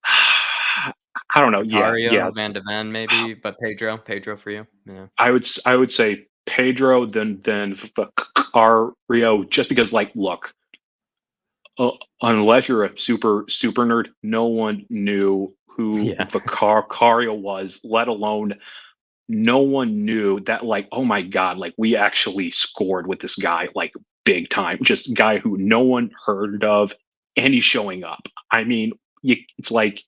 I don't know. Vicario, Van de Ven maybe, but Pedro for you. Yeah. I would say Pedro, then Vicario, just because like look. Unless you're a super nerd, no one knew who Vicario was, let alone no one knew that like, oh my God, like we actually scored with this guy, like big time, just guy who no one heard of, and he's showing up. I mean, it's like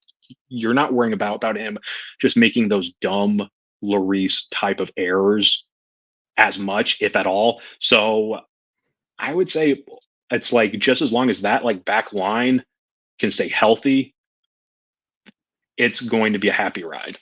you're not worrying about him just making those dumb Lloris type of errors as much, if at all. So I would say it's like just as long as that like back line can stay healthy, it's going to be a happy ride.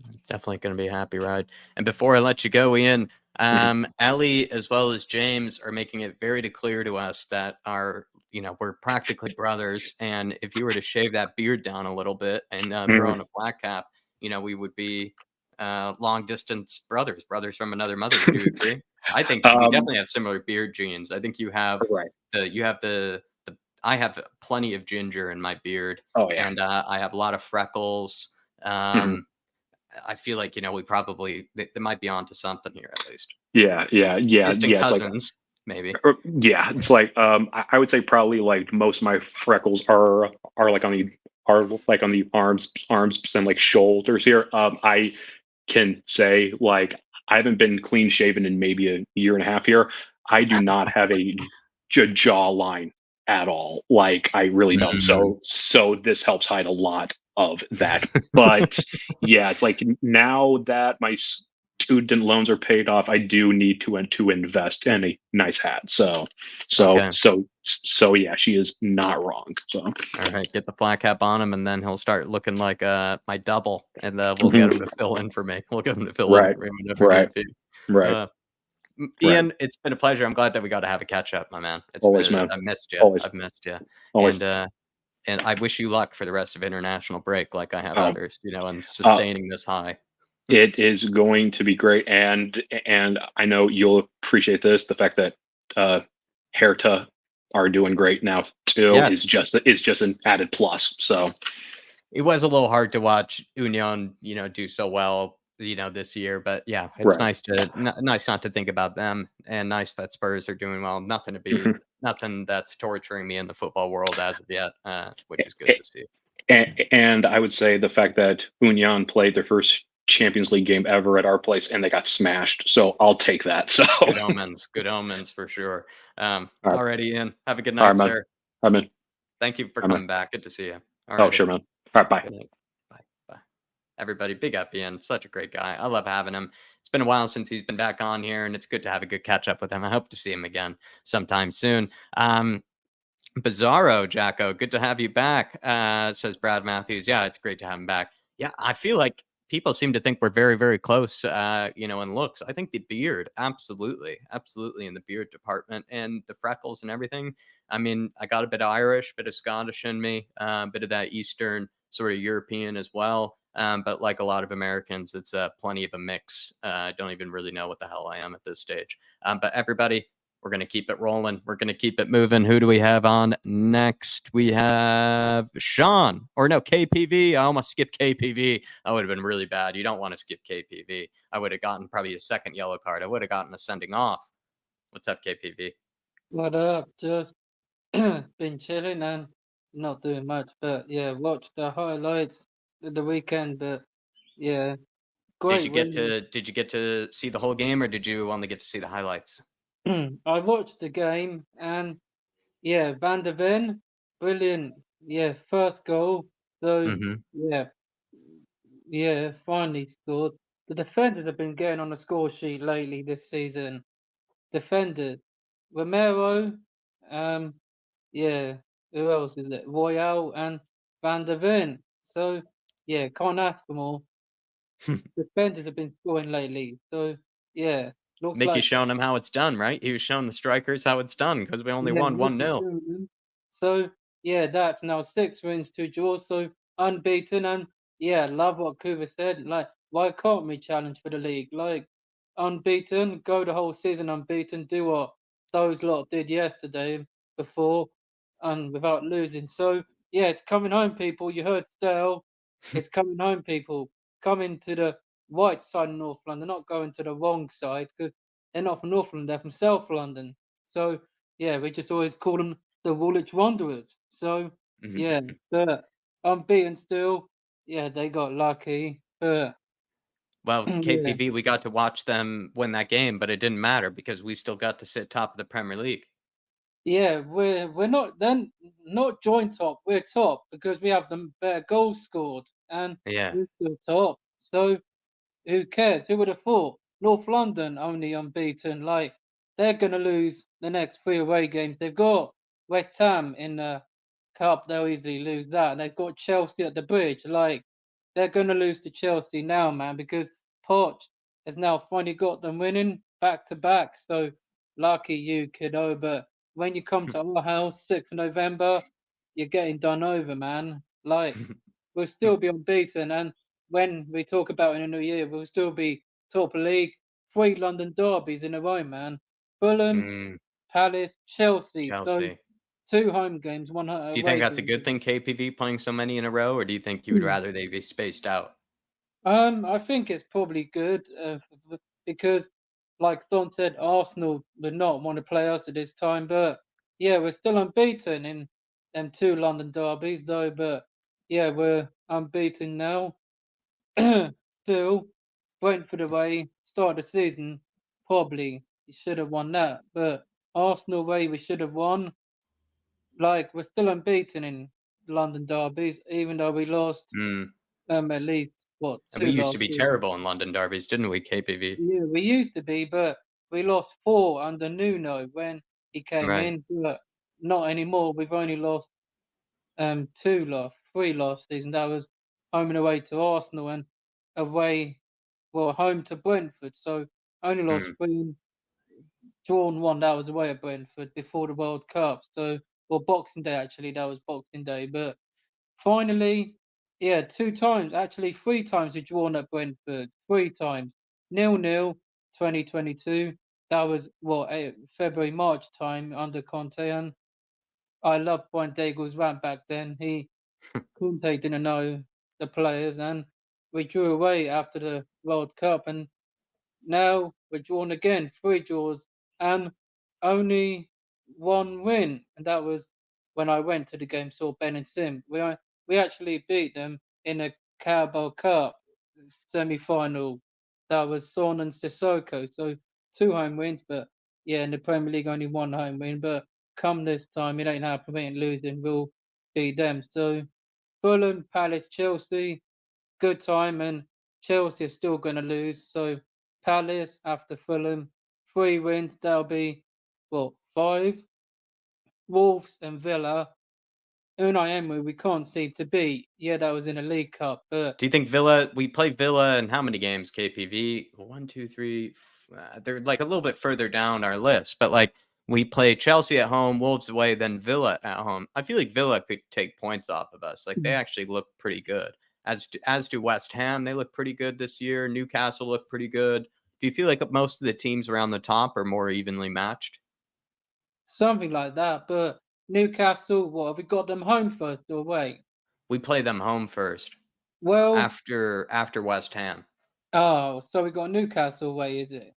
It's definitely going to be a happy ride. And before I let you go, Ian, Ellie as well as James are making it very clear to us that we're practically brothers. And if you were to shave that beard down a little bit and throw on a flat cap, we would be long distance brothers from another mother. Would you agree? I think we definitely have similar beard genes. I think you have I have plenty of ginger in my beard. Oh yeah. And I have a lot of freckles. I feel like, we probably, they might be onto something here at least. Yeah. Distant cousins, maybe. Yeah. It's like, I would say probably like most of my freckles are like on the arms and like shoulders here. I can say like, I haven't been clean shaven in maybe a year and a half here. I do not have a jawline at all. Like I really don't. So this helps hide a lot of that. But yeah, it's like now that my student loans are paid off, I do need to invest in a nice hat. So yeah, she is not wrong. So all right, get the flat cap on him, and then he'll start looking like my double, and we'll get him to fill in for me. We'll get him to fill in for me whenever need be. Ian, it's been a pleasure. I'm glad that we got to have a catch up, my man. Always, man. I missed you. Always. I've missed you. Always. And I wish you luck for the rest of international break, like I have others, and sustaining this high. It is going to be great, and I know you'll appreciate this. The fact that Hertha are doing great now too is just an added plus. So it was a little hard to watch Union, do so well, this year, but yeah, it's nice not to think about them, and nice that Spurs are doing well. Nothing to be nothing that's torturing me in the football world as of yet, which is good to see. And I would say the fact that Union played their first Champions League game ever at our place and they got smashed, so I'll take that. So good omens for sure. Alrighty, Ian, have a good night, sir. I'm in. Thank you for coming back. Good to see you. Oh, sure, man. All right, bye. Bye. Everybody, big up, Ian. Such a great guy. I love having him. It's been a while since he's been back on here, and it's good to have a good catch up with him. I hope to see him again sometime soon. Bizarro, Jacko, good to have you back, says Brad Matthews. Yeah, it's great to have him back. Yeah, I feel like people seem to think we're very, very close, in looks. I think the beard, absolutely in the beard department, and the freckles and everything. I mean, I got a bit of Irish, bit of Scottish in me, a bit of that Eastern sort of European as well. But like a lot of Americans, it's plenty of a mix. I don't even really know what the hell I am at this stage. But everybody, we're going to keep it rolling. We're going to keep it moving. Who do we have on next? We have Sean, or no, KPV. I almost skipped KPV. That would have been really bad. You don't want to skip KPV. I would have gotten probably a second yellow card. I would have gotten a sending off. What's up, KPV? What up? Just been chilling and not doing much, but yeah, watched the highlights of the weekend. But yeah, great win. Did you get to see the whole game, or did you only get to see the highlights? I watched the game and yeah, Van der Ven, brilliant. Yeah, first goal. So yeah, finally scored. The defenders have been getting on the score sheet lately this season. Defenders, Romero, yeah, who else is it? Royale and Van der Ven. So yeah, can't ask for more. Defenders have been scoring lately. So yeah, looks Mickey's like showing them how it's done, right? He was showing the strikers how it's done because we only won 1-0. So yeah, that's now 6 wins, 2 draws, so unbeaten. And yeah, love what Kuva said. Like, why can't we challenge for the league? Like, unbeaten, go the whole season unbeaten, do what those lot did yesterday before, and without losing. So yeah, it's coming home, people. You heard Dale. It's coming home, people. Coming to the right side of North London, not going to the wrong side, because they're not from North London, they're from South London. So yeah, we just always call them the Woolwich Wanderers. So yeah, but unbeaten still. Yeah, they got lucky. But Well, yeah, KPV, we got to watch them win that game, but it didn't matter because we still got to sit top of the Premier League. yeah, we're not then not joint top. We're top because we have the better goals scored, and Yeah. we're still top. So who cares? Who would have thought? North London only unbeaten. Like, they're gonna lose the next 3 away games. They've got West Ham in the cup. They'll easily lose that. They've got Chelsea at the bridge. Like, they're gonna lose to Chelsea now, man, because Poch has now finally got them winning back to back. So lucky you, kiddo. But when you come to our house, 6th of November, you're getting done over, man. Like, we'll still be unbeaten. And when we talk about in the new year, we'll still be top of league. 3 London derbies in a row, man. Fulham, Palace, Chelsea. So 2 home games, 1 away. Do you think that's a game. good thing, KPV, playing so many in a row, or do you think you would rather they be spaced out? I think it's probably good because, like Don said, Arsenal would not want to play us at this time. But yeah, we're still unbeaten in them 2 London derbies, though. But yeah, we're unbeaten now. Still, Brentford away, start of the season, probably you should have won that. But Arsenal away, we should have won. Like, we're still unbeaten in London derbies, even though we lost at least what? And we used to be terrible in London derbies, didn't we, KPV? Yeah, we used to be, but we lost 4 under Nuno when he came in. But not anymore. We've only lost 3 last season. That was home and away to Arsenal and away, well, home to Brentford. So only lost 3 and drawn 1. That was away at Brentford before the World Cup. So, well, Boxing Day actually. That was Boxing Day. But finally, yeah, 2 times, actually 3 times we drawn at Brentford. 3 times. 0-0, 2022. That was February, March time under Conte, and I loved Brian Daigle's rant back then. Conte didn't know the players, and we drew away after the World Cup, and now we're drawn again, 3 draws, and only 1 win, and that was when I went to the game, saw Ben and Sim. We actually beat them in a Carabao Cup semi-final. That was Son and Sissoko, so 2 home wins, but yeah, in the Premier League only 1 home win. But come this time, it ain't happening, losing. We'll beat them. So Fulham, Palace, Chelsea, good time, and Chelsea are still going to lose. So Palace after Fulham, 3 wins. That'll be 5. Wolves and Villa, Unai Emery, we can't seem to beat. Yeah, that was in a League Cup, but Do you think Villa? We play Villa in how many games? KPV 1, 2, 3. They're like a little bit further down our list, but like we play Chelsea at home, Wolves away, then Villa at home. I feel like Villa could take points off of us. Like they actually look pretty good. As do West Ham. They look pretty good this year. Newcastle look pretty good. Do you feel like most of the teams around the top are more evenly matched? something like that. But Newcastle, what have we got them home first or away? We play them home first Well, after West Ham. oh, so we got Newcastle away, is it?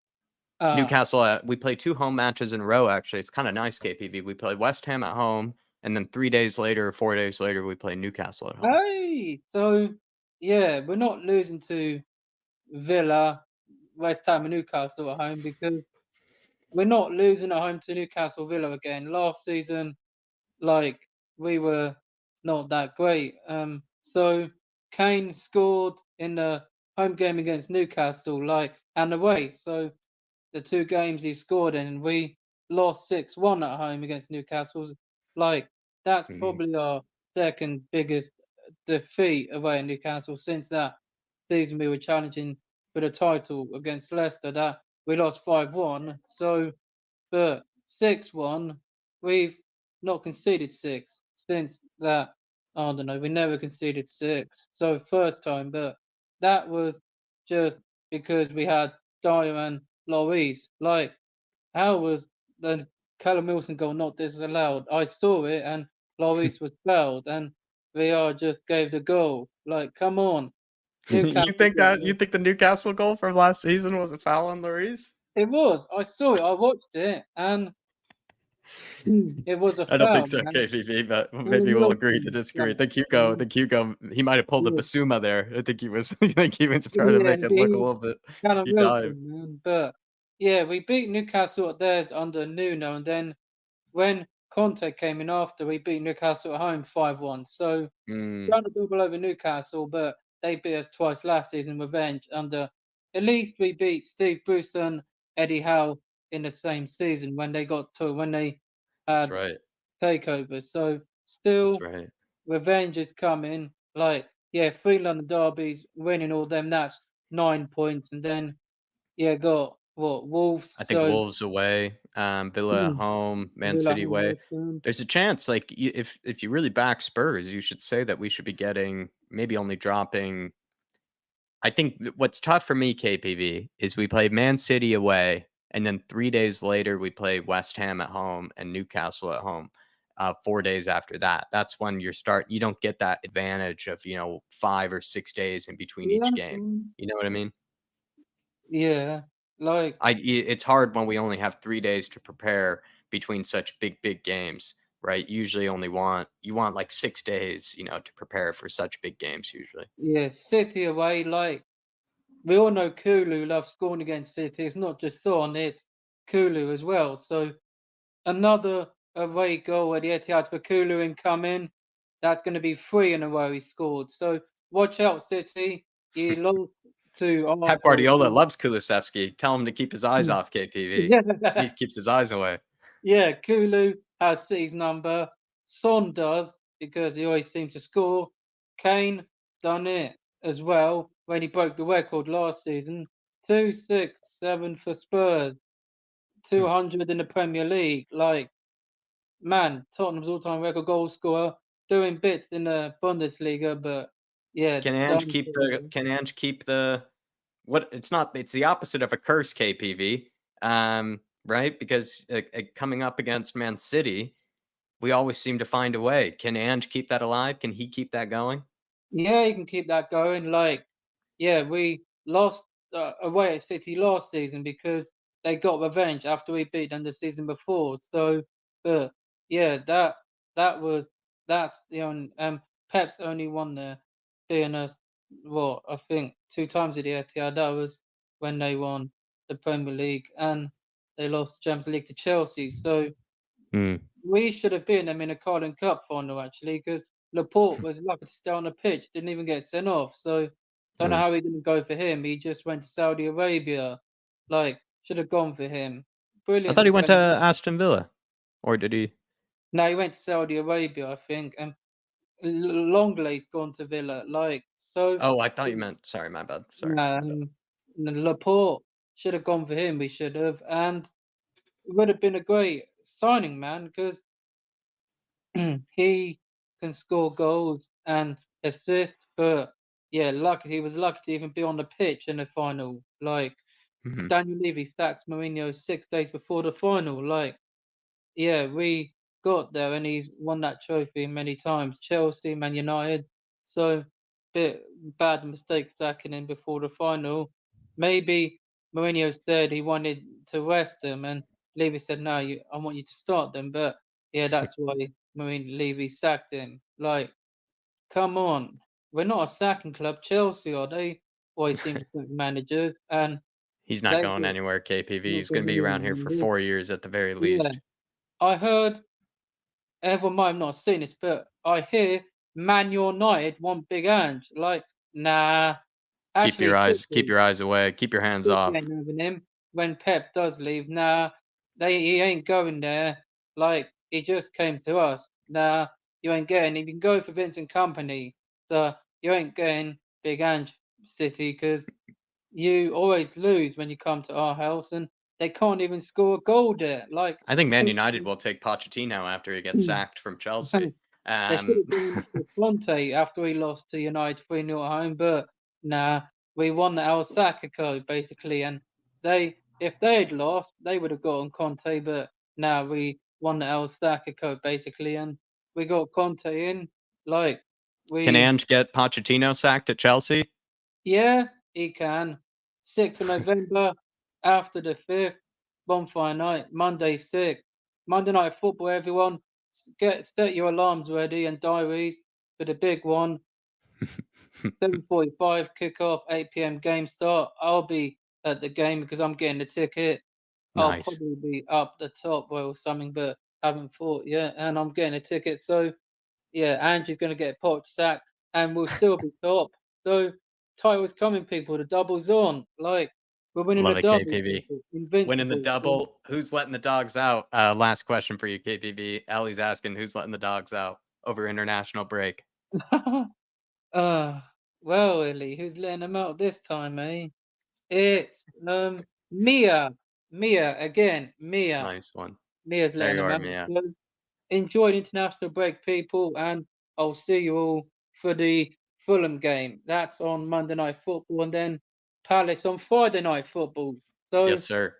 Newcastle, we play 2 home matches in a row, actually. It's kind of nice, KPV. We play West Ham at home, and then 3 days later, 4 days later, we play Newcastle at home. Hey, so yeah, we're not losing to Villa, West Ham, and Newcastle at home because we're not losing at home to Newcastle Villa again. Last season, like we were not that great. So Kane scored in the home game against Newcastle, like and away. So the 2 games he scored in, we lost 6-1 at home against Newcastle. Like that's probably our second biggest defeat away at Newcastle since that season we were challenging for the title against Leicester. That we lost 5-1. So, but 6-1, we've not conceded 6 since that. I don't know. We never conceded 6. So first time, but that was just because we had Dyer and Lloris. Like, how was the Callum Wilson goal not disallowed? I saw it, and Lloris was fouled, and VR just gave the goal. Like, come on. You think the Newcastle goal from last season was a foul on Lloris? It was. I saw it. I watched it, and it was a foul. I don't think so, KVV, but maybe we'll agree to disagree. I think Hugo, he might have pulled the Bissouma there. I think he was trying to make it look a little bit. Kind He dived. man. But yeah, we beat Newcastle at theirs under Nuno, and then when Conte came in after, we beat Newcastle at home 5-1. So trying to double over Newcastle, but they beat us twice last season. Revenge under. At least we beat Steve Bruce and Eddie Howe in the same season when they That's had right. takeover. So still, That's right. revenge is coming. Like, yeah, 3 London derbies, winning all them, that's 9 points. And then, yeah, got what, Wolves? I think Wolves away, Villa at home, Man City away. There's a chance, like, if you really back Spurs, you should say that we should be getting maybe only dropping. I think what's tough for me, KPV, is we play Man City away, and then 3 days later we play West Ham at home and Newcastle at home. 4 days after that, that's when you don't get that advantage of 5 or 6 days in between each game. You know what I mean? Yeah, like It's hard when we only have 3 days to prepare between such big games, right? Usually you want like 6 days, to prepare for such big games usually. yeah, City away. Like we all know, Kulu loves scoring against City. It's not just Son, it's Kulu as well. So another away goal at the Etihad for Kulu incoming. That's going to be 3 in a row he scored. So watch out, City. He lost to Pep Guardiola loves Kulusevski. Tell him to keep his eyes off KPV. Yeah. He keeps his eyes away. Yeah, Kulu has City's number. Son does because he always seems to score. Kane done it as well when he broke the record last season. 267 for Spurs. 200 in the Premier League. Like, man, Tottenham's all-time record goal scorer, doing bits in the Bundesliga, but yeah. Can Ange keep the what? It's the opposite of a curse, KPV. Right? Because coming up against Man City, we always seem to find a way. Can Ange keep that alive? Can he keep that going? Yeah, he can keep that going. Like, yeah, we lost away at City last season because they got revenge after we beat them the season before. So, but yeah, that's the only Pep's only won there, being us I think 2 times at the Etihad. That was when they won the Premier League and they lost the Champions League to Chelsea. So we should have beaten them in a Carling Cup final actually, because Laporte was lucky to stay on the pitch, didn't even get sent off. So don't know how we're going to go for him. He just went to Saudi Arabia. Like, should have gone for him. Brilliant. I thought he went to Aston Villa, or did he? No, he went to Saudi Arabia, I think. Lenglet's gone to Villa. Like, so. Oh, I thought you meant. Sorry, my bad. Sorry. Laporte should have gone for him. We should have, and it would have been a great signing, man, because he can score goals and assist. But yeah, he was lucky to even be on the pitch in the final. Like, Mhm. Daniel Levy sacked Mourinho 6 days before the final. Like, yeah, we got there and he's won that trophy many times. Chelsea, Man United. So, bit bad mistake sacking him before the final. Maybe Mourinho said he wanted to rest him, and Levy said, "No, I want you to start them." But yeah, that's why Levy sacked him. Like, come on, we're not a sacking club. Chelsea are. They always seem to sack managers, and He's not they going get anywhere, KPV. not He's going to going be around here for anywhere. 4 years at the very Yeah, least. I heard. Everyone might have not seen it, but I hear Man United want Big Ange. Like, nah. Keep your eyes away. Keep your hands off. Ain't having him. When Pep does leave, nah, he ain't going there. Like, he just came to us. Nah, you ain't getting. You can go for Vincent Company, so you ain't getting Big Ange City because you always lose when you come to our house, and they can't even score a goal there. Like, I think Man United will take Pochettino after he gets sacked from Chelsea. they should have gone for Conte after he lost to United 3-0 at home, but nah, we won the El Sacco basically, and if they had lost, they would have gotten Conte, but now we won the El Sacco basically, and we got Conte in. Like, Can Ange get Pochettino sacked at Chelsea? yeah, he can. 6th of November, after the 5th, bonfire night, Monday 6th. Monday night football, everyone. Set your alarms ready and diaries for the big one. 7:45 kickoff, 8 p.m. game start. I'll be at the game because I'm getting the ticket. I'll Nice. probably be up the top or something, but haven't thought yet. And I'm getting a ticket. So, yeah, Andrew's going to get Poch sacked and we'll still be top. So, title's coming, people. The double's on. Like, we're winning Love the it, double. KPV. Invincible. Winning the double. Who's letting the dogs out? Last question for you, KPV. Ellie's asking who's letting the dogs out over international break. Well, Ellie, who's letting them out this time, eh? It's Mia. Mia again. Mia. Nice one. Mia's There letting you them are, out. Mia. So, enjoy the international break, people, and I'll see you all for the Fulham game. That's on Monday Night Football, and then Palace on Friday Night Football. So Yes, sir.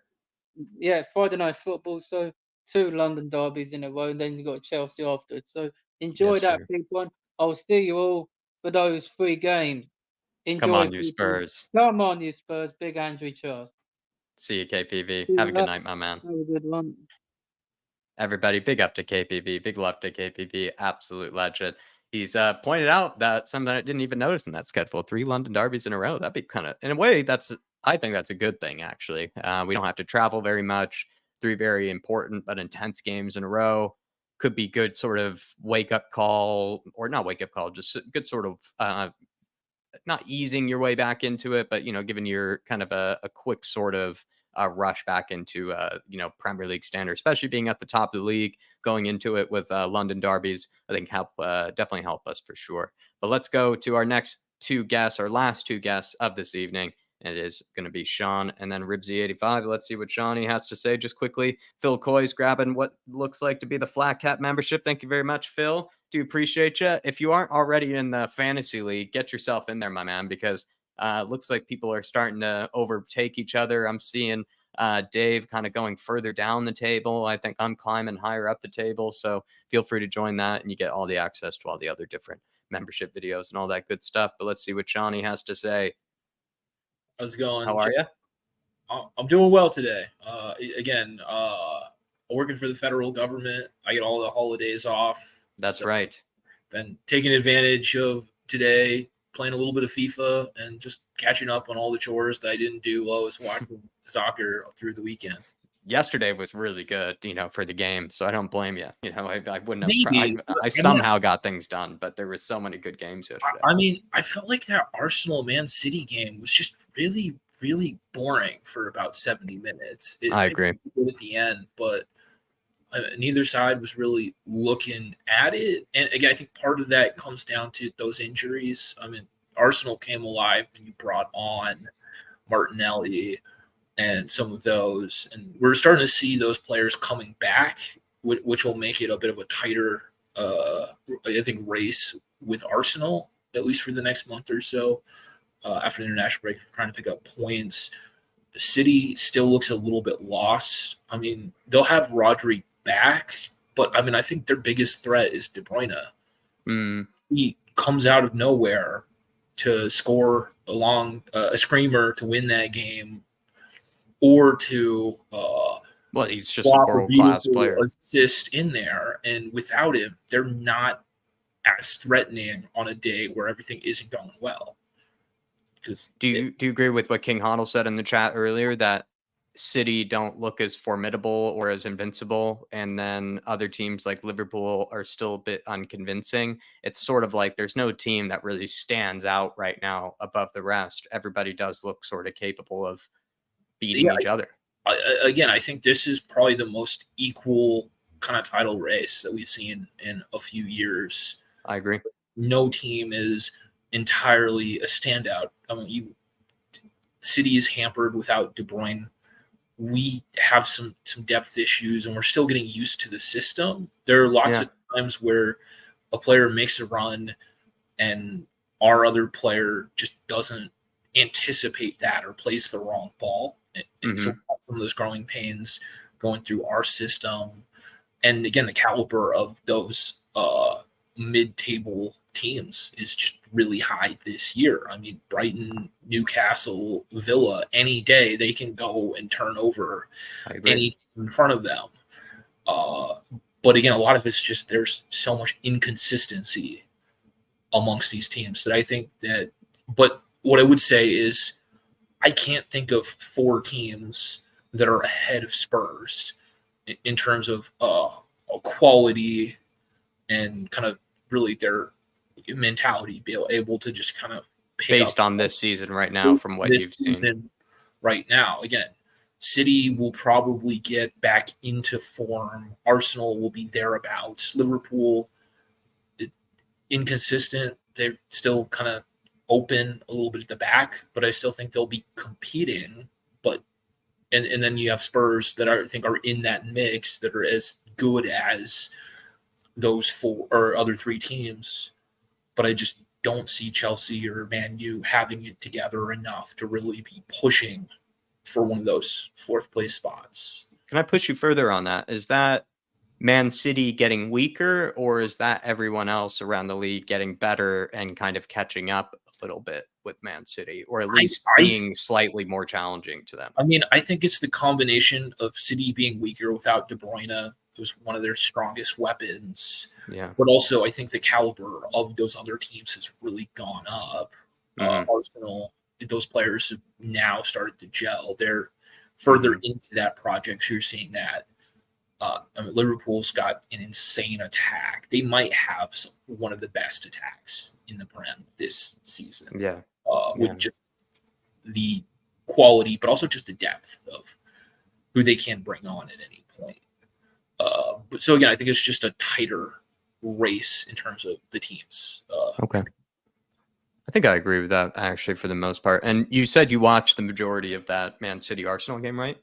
yeah, Friday Night Football. So 2 London derbies in a row, and then you got Chelsea afterwards. So enjoy Yes, that, sir. people. And I'll see you all for those 3 games. Enjoy, Come on, you people. Spurs. Come on, you Spurs. Big Andrew Charles. See you, KPV. See Have a you good later. night, my man. Have a good one. Everybody, big up to KPV. Big love to KPV. Absolute legend. He's pointed out that something I didn't even notice in that schedule. 3 London derbies in a row. That'd be kind of, in a way, I think that's a good thing, actually. We don't have to travel very much. 3 very important but intense games in a row. Could be good sort of wake-up call, or not wake-up call, just good sort of not easing your way back into it, but, giving your kind of a quick sort of rush back into, Premier League standard, especially being at the top of the league, going into it with London derbies, I think definitely help us for sure. But let's go to our last 2 guests of this evening. And it is going to be Sean and then Ribsy85. Let's see what Shawnee has to say just quickly. Phil Coy's grabbing what looks like to be the Flat Cap membership. Thank you very much, Phil. Do appreciate you. If you aren't already in the fantasy league, get yourself in there, my man, because it looks like people are starting to overtake each other. I'm seeing Dave kind of going further down the table. I think I'm climbing higher up the table. So feel free to join that and you get all the access to all the other different membership videos and all that good stuff. But let's see what Shawnee has to say. How's it going? How are you? I'm doing well today. Again, working for the federal government. I get all the holidays off. That's right. Been taking advantage of today, playing a little bit of FIFA and just catching up on all the chores that I didn't do while I was watching soccer through the weekend. Yesterday was really good, for the game. So I don't blame you. I wouldn't have. Maybe. I somehow got things done, but there was so many good games yesterday. I mean, I felt like that Arsenal Man City game was just really, really boring for about 70 minutes. I agree. Good at the end, but Neither side was really looking at it. And again, I think part of that comes down to those injuries. I mean, Arsenal came alive when you brought on Martinelli and some of those. And we're starting to see those players coming back, which will make it a bit of a tighter, I think, race with Arsenal, at least for the next month or so. After the international break, trying to pick up points. The City still looks a little bit lost. I mean, they'll have Rodri back, but I mean, I think their biggest threat is De Bruyne. He comes out of nowhere to score a screamer to win that game, or to well, he's just a world-class player. Assist in there, and without him, they're not as threatening on a day where everything isn't going well. Do you agree with what King Hoddle said in the chat earlier, that City don't look as formidable or as invincible, and then other teams like Liverpool are still a bit unconvincing? It's sort of like there's no team that really stands out right now above the rest. Everybody does look sort of capable of beating each other. Again, I think this is probably the most equal kind of title race that we've seen in a few years. I agree. No team is entirely a standout. I mean, City is hampered without De Bruyne. We have some depth issues, and we're still getting used to the system. There are lots of times where a player makes a run and our other player just doesn't anticipate that or plays the wrong ball. And so some of those growing pains going through our system. And again, the caliber of those mid-table teams is just really high this year. I mean, Brighton, Newcastle, Villa, any day they can go and turn over any in front of them. But again, a lot of it's just there's so much inconsistency amongst these teams that I think that. But what I would say is I can't think of 4 teams that are ahead of Spurs in terms of quality and kind of really their mentality, be able to just kind of pick based on this season right now from what you've seen right now. Again, City will probably get back into form. Arsenal will be thereabouts. Liverpool, inconsistent. They're still kind of open a little bit at the back, but I still think they'll be competing. But and then you have Spurs that I think are in that mix that are as good as those 4 or other 3 teams. But I just don't see Chelsea or Man U having it together enough to really be pushing for one of those 4th place spots. Can I push you further on that? Is that Man City getting weaker, or is that everyone else around the league getting better and kind of catching up a little bit with Man City, or at least being slightly more challenging to them? I mean, I think it's the combination of City being weaker without De Bruyne, who's one of their strongest weapons. Yeah. But also, I think the caliber of those other teams has really gone up. Arsenal, those players have now started to gel. They're further into that project. So you're seeing that. I mean, Liverpool's got an insane attack. They might have one of the best attacks in the Prem this season. Yeah. With just the quality, but also just the depth of who they can bring on at any point. But so again, I think it's just a tighter race in terms of the teams. Okay. I think I agree with that actually for the most part. And you said you watched the majority of that Man City Arsenal game, right?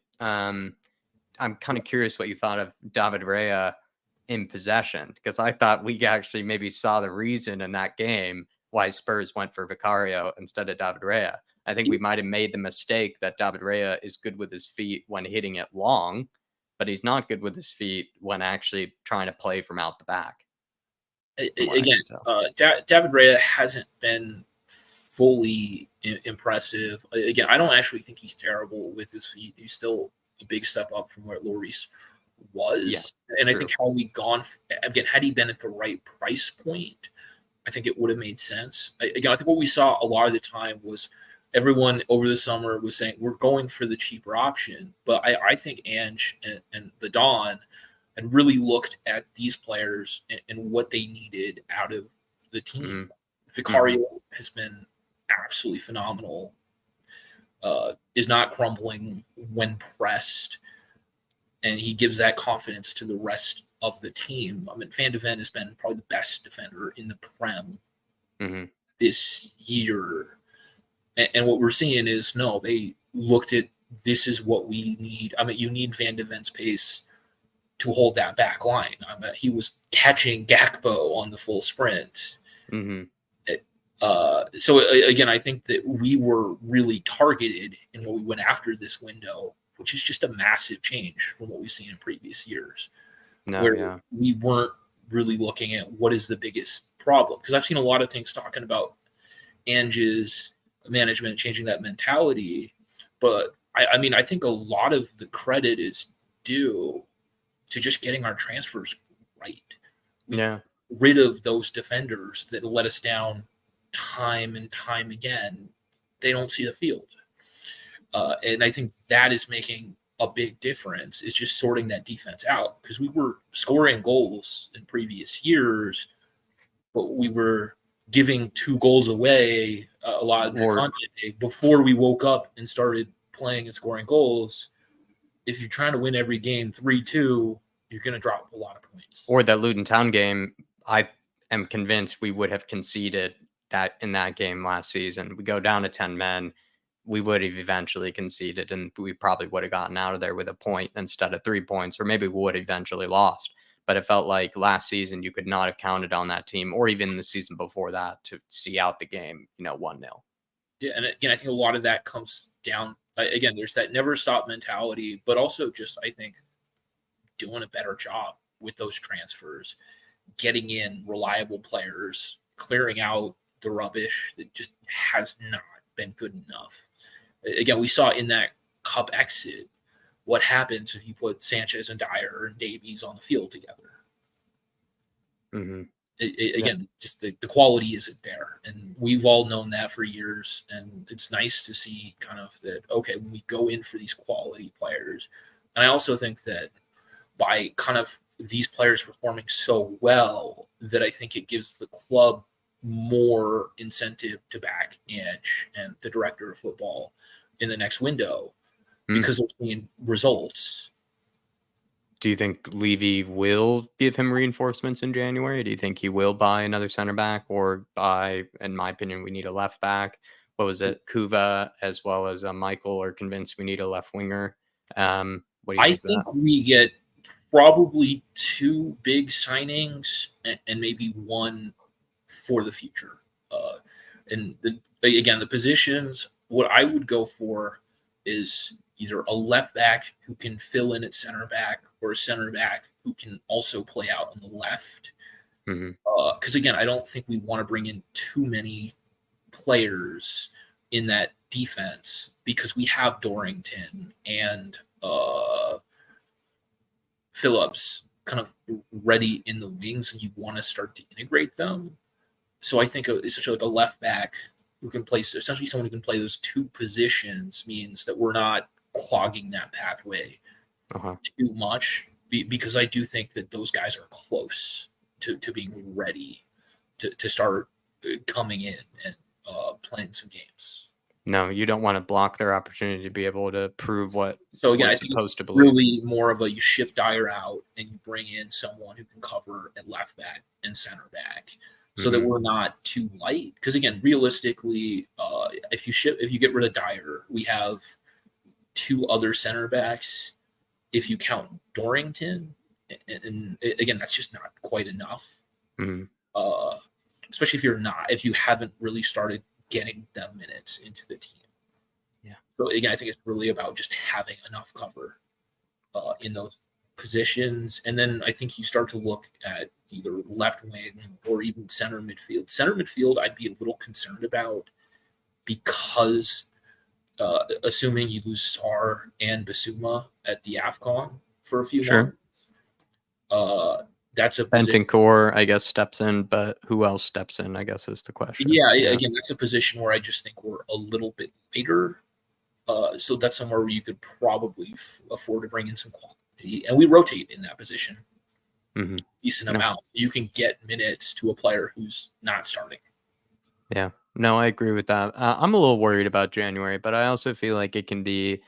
I'm kind of curious what you thought of David Raya in possession, because I thought we actually maybe saw the reason in that game why Spurs went for Vicario instead of David Raya. I think we might have made the mistake that David Raya is good with his feet when hitting it long, but he's not good with his feet when actually trying to play from out the back. Again, David Raya hasn't been fully impressive. Again, I don't actually think he's terrible with his feet. He's still a big step up from where Lloris was. And true. I think had he been at the right price point, I think it would have made sense. I think what we saw a lot of the time was everyone over the summer was saying, we're going for the cheaper option. But I think Ange and the Don had really looked at these players and what they needed out of the team. Vicario has been absolutely phenomenal. Is not crumbling when pressed. and he gives that confidence to the rest of the team. I mean, Van de Ven has been probably the best defender in the Prem this year. And what we're seeing is, no, they looked at, this is what we need. I mean, you need Van de Ven's pace to hold that back line. I mean, he was catching Gakpo on the full sprint. So again, I think that we were really targeted in what we went after this window, which is just a massive change from what we've seen in previous years, where we weren't really looking at what is the biggest problem. Because I've seen a lot of things talking about Ange's management changing that mentality, but I mean, I think a lot of the credit is due to just getting our transfers right. Rid of those defenders that let us down time and time again. They don't see the field. And I think that is making a big difference, is just sorting that defense out, because we were scoring goals in previous years, but we were giving 2 goals away a lot of the Conte before we woke up and started playing and scoring goals. If you're trying to win every game 3-2, you're going to drop a lot of points. Or that Luton Town game, I am convinced we would have conceded that in that game last season. We go down to 10 men, we would have eventually conceded, and we probably would have gotten out of there with a point instead of 3 points, or maybe we would have eventually lost. But it felt like last season you could not have counted on that team, or even the season before that, to see out the game, 1-0. Yeah, and again, I think a lot of that comes down, again, there's that never stop mentality, but also just, I think, doing a better job with those transfers, getting in reliable players, clearing out the rubbish that just has not been good enough. Again, we saw in that cup exit what happens if you put Sanchez and Dyer and Davies on the field together. Again, just the quality isn't there. And we've all known that for years. And it's nice to see kind of that, okay, when we go in for these quality players. And I also think that by kind of these players performing so well, that I think it gives the club more incentive to back Ange and the director of football in the next window, because they're seeing results. Do you think Levy will give him reinforcements in January? Do you think he will buy another center back, or buy, in my opinion, we need a left back? What was it? Kuva as well as Michael are convinced we need a left winger. What do you I think we get probably 2 big signings and maybe 1 for the future. And again, the positions, what I would go for is either a left back who can fill in at center back, or a center back who can also play out on the left. Because again, I don't think we want to bring in too many players in that defense, because we have Dorrington and Phillips kind of ready in the wings, and you want to start to integrate them. So I think essentially like a left back who can play, essentially someone who can play those 2 positions, means that we're not clogging that pathway too much, because I do think that those guys are close to being ready to start coming in and playing some games. No, you don't want to block their opportunity to be able to prove what so again, we're I think supposed to it's believe. really more of a, you ship Dyer out and you bring in someone who can cover at left back and center back, so that we're not too light. Because again, realistically, if you get rid of Dyer, we have 2 other center backs, if you count Dorrington, and again, that's just not quite enough. Especially if you haven't really started getting them minutes into the team. So again, I think it's really about just having enough cover in those positions. And then I think you start to look at either left wing or even center midfield. Center midfield, I'd be a little concerned about, because assuming you lose Sar and Bissouma at the AFCON for a few months, that's a position. Bentancur, I guess, steps in, but who else steps in, I guess, is the question. Yeah, again, that's a position where I just think we're a little bit later. So that's somewhere where you could probably afford to bring in some quality. And we rotate in that position decent amount. You can get minutes to a player who's not starting. Yeah, no, I agree with that. I'm a little worried about January, but I also feel like it can be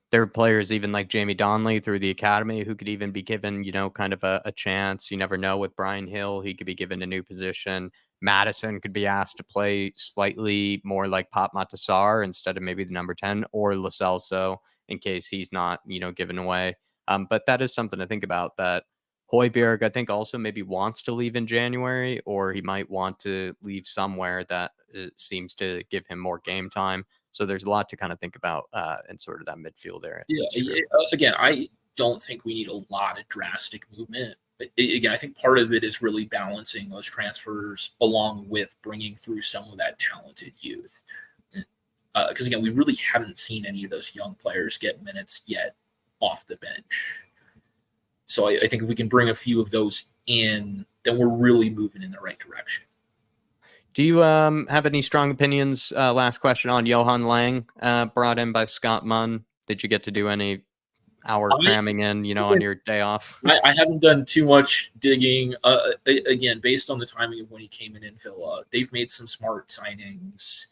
there are players even like Jamie Donnelly through the academy who could even be given, kind of a chance. You never know with Brian Hill. He could be given a new position. Madison could be asked to play slightly more like Pop Matasar instead of maybe the number 10, or Lo Celso in case he's not, given away. But that is something to think about, that Højbjerg, I think, also maybe wants to leave in January, or he might want to leave somewhere that seems to give him more game time. So there's a lot to kind of think about in sort of that midfield area. Again, I don't think we need a lot of drastic movement. But again, I think part of it is really balancing those transfers along with bringing through some of that talented youth. Because again, we really haven't seen any of those young players get minutes yet off the bench. So I think if we can bring a few of those in, then we're really moving in the right direction. Do you have any strong opinions? Last question on Johan Lang, brought in by Scott Munn. Did you get to do any hour cramming in, on your day off? I haven't done too much digging. Again, based on the timing of when he came in Villa, they've made some smart signings.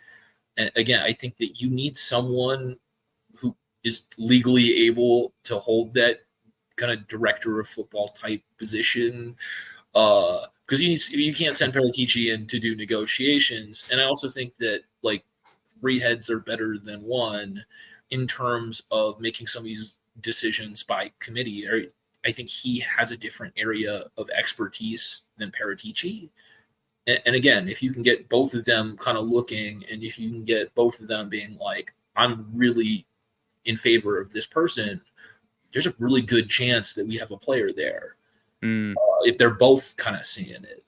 And again, I think that you need someone who is legally able to hold that kind of director of football type position. Because you can't send Paratici in to do negotiations. And I also think that like 3 heads are better than 1 in terms of making some of these decisions by committee. I think he has a different area of expertise than Paratici. And again, if you can get both of them kind of looking, and if you can get both of them being like, I'm really in favor of this person, there's a really good chance that we have a player there. If they're both kind of seeing it.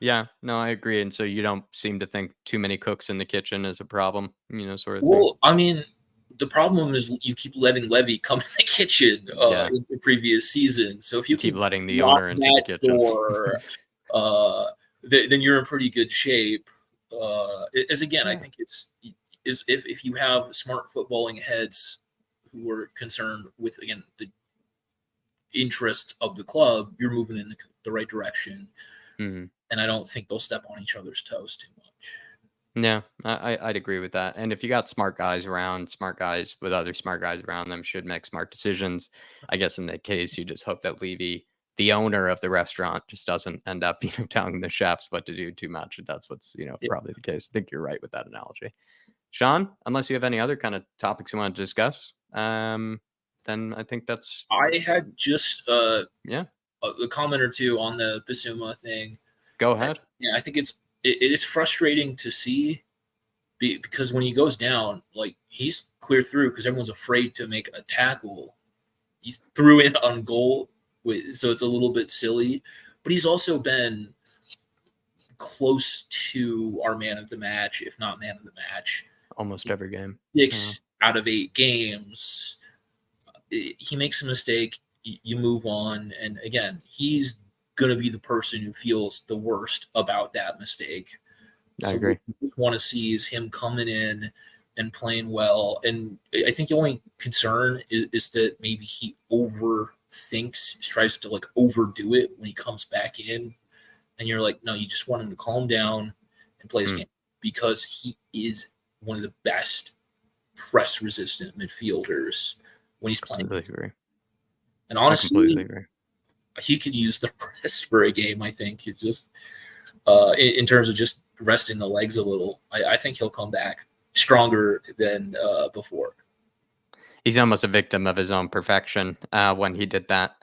Yeah, no, I agree. And so you don't seem to think too many cooks in the kitchen is a problem, sort of thing. Well, I mean, the problem is you keep letting Levy come in the kitchen in the previous season. So if you keep letting the owner into the kitchen, then you're in pretty good shape. I think if you have smart footballing heads who are concerned with, again, the interests of the club, you're moving in the right direction. Mm-hmm. And I don't think they'll step on each other's toes too much. Yeah, I'd agree with that. And if you got smart guys with other smart guys around them should make smart decisions. I guess in that case, you just hope that Levy, the owner of the restaurant, just doesn't end up, telling the chefs what to do too much. That's what's, probably the case. I think you're right with that analogy. Sean, unless you have any other kind of topics you want to discuss, then I think that's... I had just a comment or two on the Bissouma thing. Go ahead. I think it is frustrating to see because when he goes down, like, he's clear through because everyone's afraid to make a tackle. He threw in on goal, so it's a little bit silly. But he's also been close to our man of the match, if not man of the match. Almost every game. 6 out of 8 games. He makes a mistake, you move on. And again, he's going to be the person who feels the worst about that mistake. I agree. What we want to see is him coming in and playing well. And I think the only concern is that maybe he overthinks, tries to like overdo it when he comes back in. And you're like, no, you just want him to calm down and play his game, because he is one of the best press resistant midfielders when he's playing. I completely agree. And honestly, he could use the rest for a game. I think it's just in terms of just resting the legs a little. I think he'll come back stronger than before. He's almost a victim of his own perfection when he did that,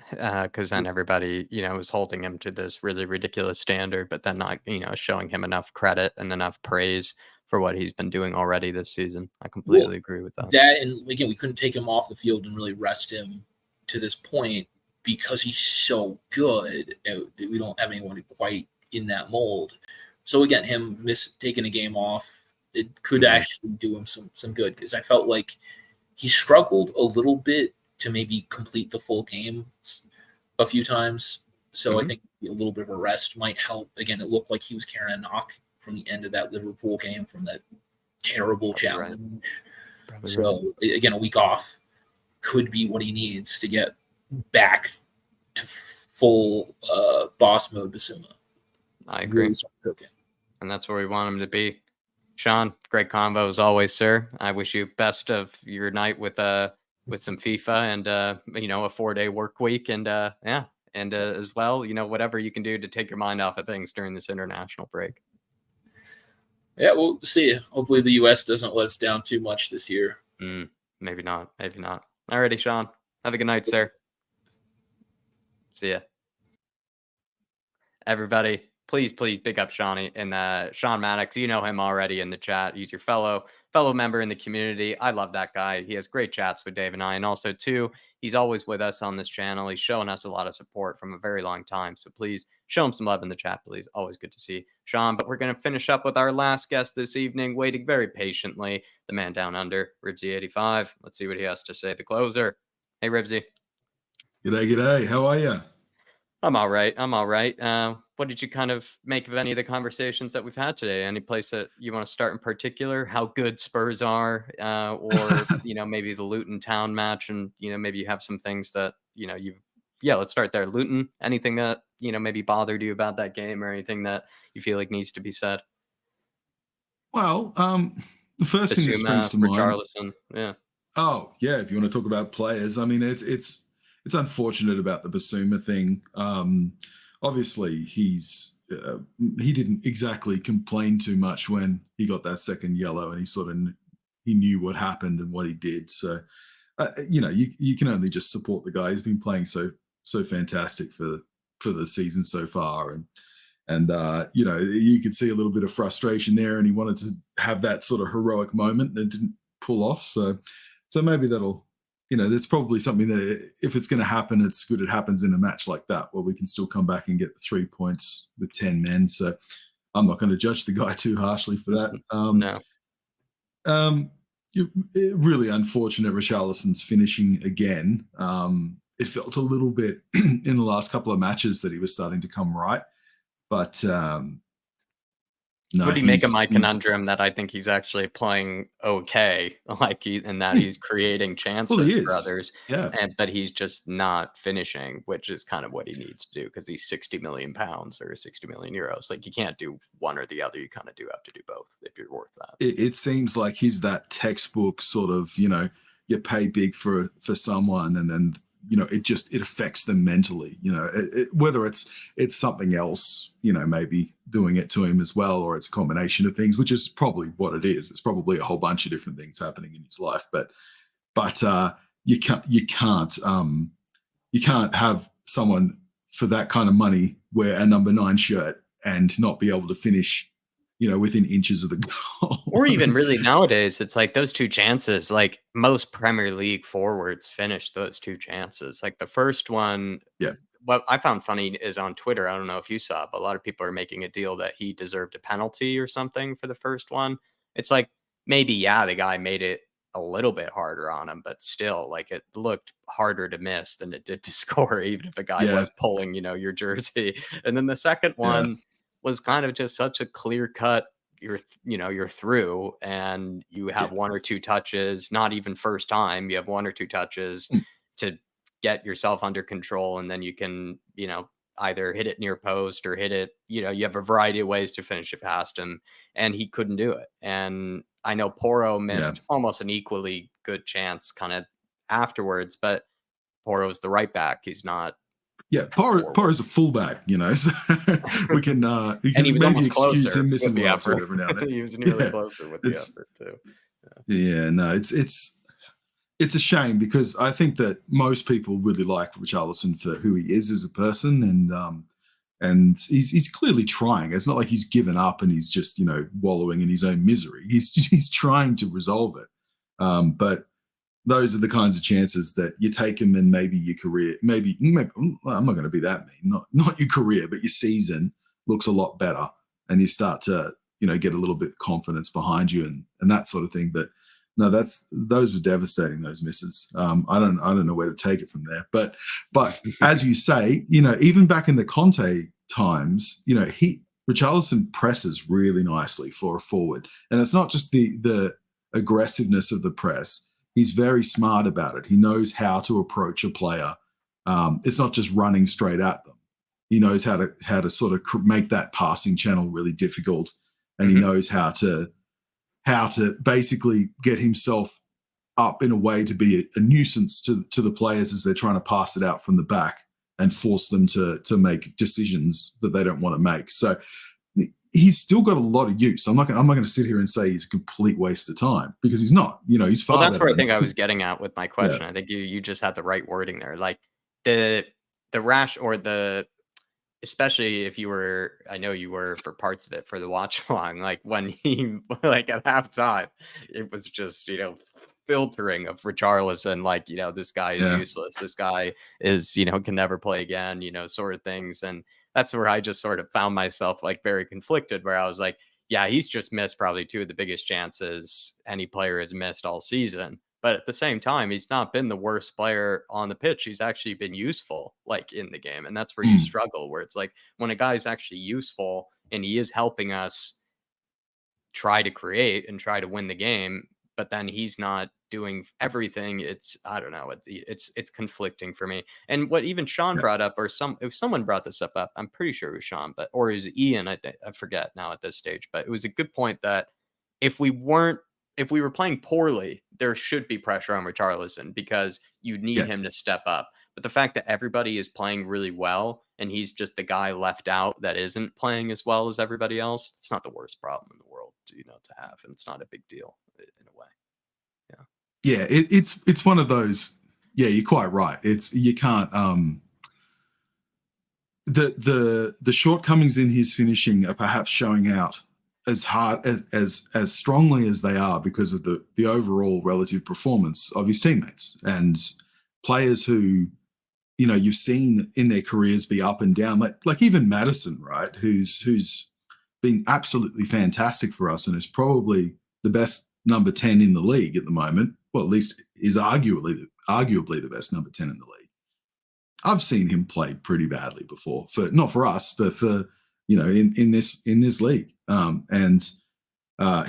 because then everybody, was holding him to this really ridiculous standard, but then not, showing him enough credit and enough praise for what he's been doing already this season. I completely agree with that. And again, we couldn't take him off the field and really rest him to this point because he's so good. We don't have anyone quite in that mold. So again, him taking a game off, it could actually do him some good, because I felt like he struggled a little bit to maybe complete the full game a few times. So I think a little bit of a rest might help. Again, it looked like he was carrying a knock from the end of that Liverpool game from that terrible challenge. So again, a week off could be what he needs to get back to full boss mode Bissouma. I agree. Really, and that's where we want him to be. Sean, great convo as always, sir. I wish you best of your night with with some FIFA and a 4-day work week and as well, whatever you can do to take your mind off of things during this international break. Yeah, we'll see. Hopefully the U.S. doesn't let us down too much this year. Maybe not. Alrighty, Sean. Have a good night, sir. See ya. Everybody, please big up Shawnee and Sean Maddox. You know him already in the chat. He's your fellow member in the community. I love that guy. He has great chats with Dave and I. And also, too, he's always with us on this channel. He's showing us a lot of support from a very long time. So please show him some love in the chat, please. Always good to see Sean. But we're going to finish up with our last guest this evening, waiting very patiently, the man down under, Ribsy85. Let's see what he has to say, the closer. Hey, Ribsy. G'day. How are you? I'm all right. What did you kind of make of any of the conversations that we've had today? Any place that you want to start in particular? How good Spurs are, or maybe the Luton Town match, and maybe you have some things that let's start there. Luton. Anything that maybe bothered you about that game, or anything that you feel like needs to be said? Well, the first thing that springs to mind. Richarlison. Yeah. Oh yeah. If you want to talk about players, I mean, it's unfortunate about the Bissouma thing. Obviously, he didn't exactly complain too much when he got that second yellow, and he knew what happened and what he did. So, you can only just support the guy. He's been playing so fantastic for the season so far, and you could see a little bit of frustration there, and he wanted to have that sort of heroic moment and didn't pull off. So maybe that'll. That's probably something that if it's going to happen, it's good it happens in a match like that where we can still come back and get the 3 points with 10 men. So I'm not going to judge the guy too harshly for that. No. Really unfortunate Richarlison's finishing again. It felt a little bit in the last couple of matches that he was starting to come right. But what do you make of my conundrum that I think he's actually playing okay, and that he's creating chances for others, but he's just not finishing, which is kind of what he needs to do because he's £60 million or 60 million euros. Like, you can't do one or the other. You kind of do have to do both if you're worth that. It seems like he's that textbook sort of, you pay big for someone, and then it affects them mentally, whether it's something else, maybe doing it to him as well, or it's a combination of things, which is probably what it is. It's probably a whole bunch of different things happening in his life, but you can't have someone for that kind of money wear a number 9 shirt and not be able to finish within inches of the goal. Or even really nowadays, it's like those 2 chances, like most Premier League forwards finish those 2 chances. Like the first one, what I found funny is on Twitter, I don't know if you saw, but a lot of people are making a deal that he deserved a penalty or something for the first one. It's like, maybe, the guy made it a little bit harder on him, but still, like, it looked harder to miss than it did to score, even if a guy was pulling, your jersey. And then the second one was kind of just such a clear cut, you're through, and you have 1 or 2 touches, not even first time, you have 1 or 2 touches to get yourself under control, and then you can, either hit it near post or hit it, you have a variety of ways to finish it past him, and he couldn't do it. And I know Porro missed almost an equally good chance kind of afterwards, but Porro's the right back. He's not. Yeah, Porro's a fullback, so we can and he was maybe almost excuse closer him missing with the effort. every now and then. He was nearly closer with the effort too. It's a shame because I think that most people really like Richarlison for who he is as a person, and he's clearly trying. It's not like he's given up and he's just wallowing in his own misery. He's trying to resolve it, but those are the kinds of chances that you take him, and maybe your career, maybe well, I'm not going to be that mean, not your career, but your season looks a lot better, and you start to get a little bit of confidence behind you and that sort of thing. But no, those were devastating, those misses. I don't know where to take it from there. But as you say, even back in the Conte times, Richarlison presses really nicely for a forward, and it's not just the aggressiveness of the press. He's very smart about it. He knows how to approach a player. It's not just running straight at them. He knows how to sort of make that passing channel really difficult, and he knows how to basically get himself up in a way to be a nuisance to the players as they're trying to pass it out from the back and force them to make decisions that they don't want to make. So he's still got a lot of use. I'm not going to sit here and say he's a complete waste of time, because he's not. He's far. Well, that's where I better think than- I was getting at with my question. I think you just had the right wording there. Like the rash, or the, especially if you were, I know you were for parts of it for the watch along, like when he, like at halftime, it was just, filtering of Richarlison, like, this guy is useless. This guy is, can never play again, sort of things. And that's where I just sort of found myself like very conflicted, where I was like, yeah, he's just missed probably two of the biggest chances any player has missed all season. But at the same time, he's not been the worst player on the pitch. He's actually been useful, like, in the game. And that's where you struggle, where it's like when a guy's actually useful and he is helping us try to create and try to win the game, but then he's not doing everything. It's, I don't know, it's conflicting for me. And what even Sean brought up, or if someone brought this up, I'm pretty sure it was Sean, or it was Ian, I forget now at this stage, but it was a good point that if we were playing poorly, there should be pressure on Richarlison, because you need him to step up. But the fact that everybody is playing really well and he's just the guy left out that isn't playing as well as everybody else, it's not the worst problem in the world to have, and it's not a big deal in a way. Yeah, it's one of those. Yeah, you're quite right. You can't the shortcomings in his finishing are perhaps showing out as hard as strongly as they are because of the overall relative performance of his teammates and players who you've seen in their careers be up and down, like even Maddison, right, who's been absolutely fantastic for us and is probably the best number 10 in the league at the moment. Well, at least is arguably the best number 10 in the league. I've seen him play pretty badly before, not for us, but for in this league.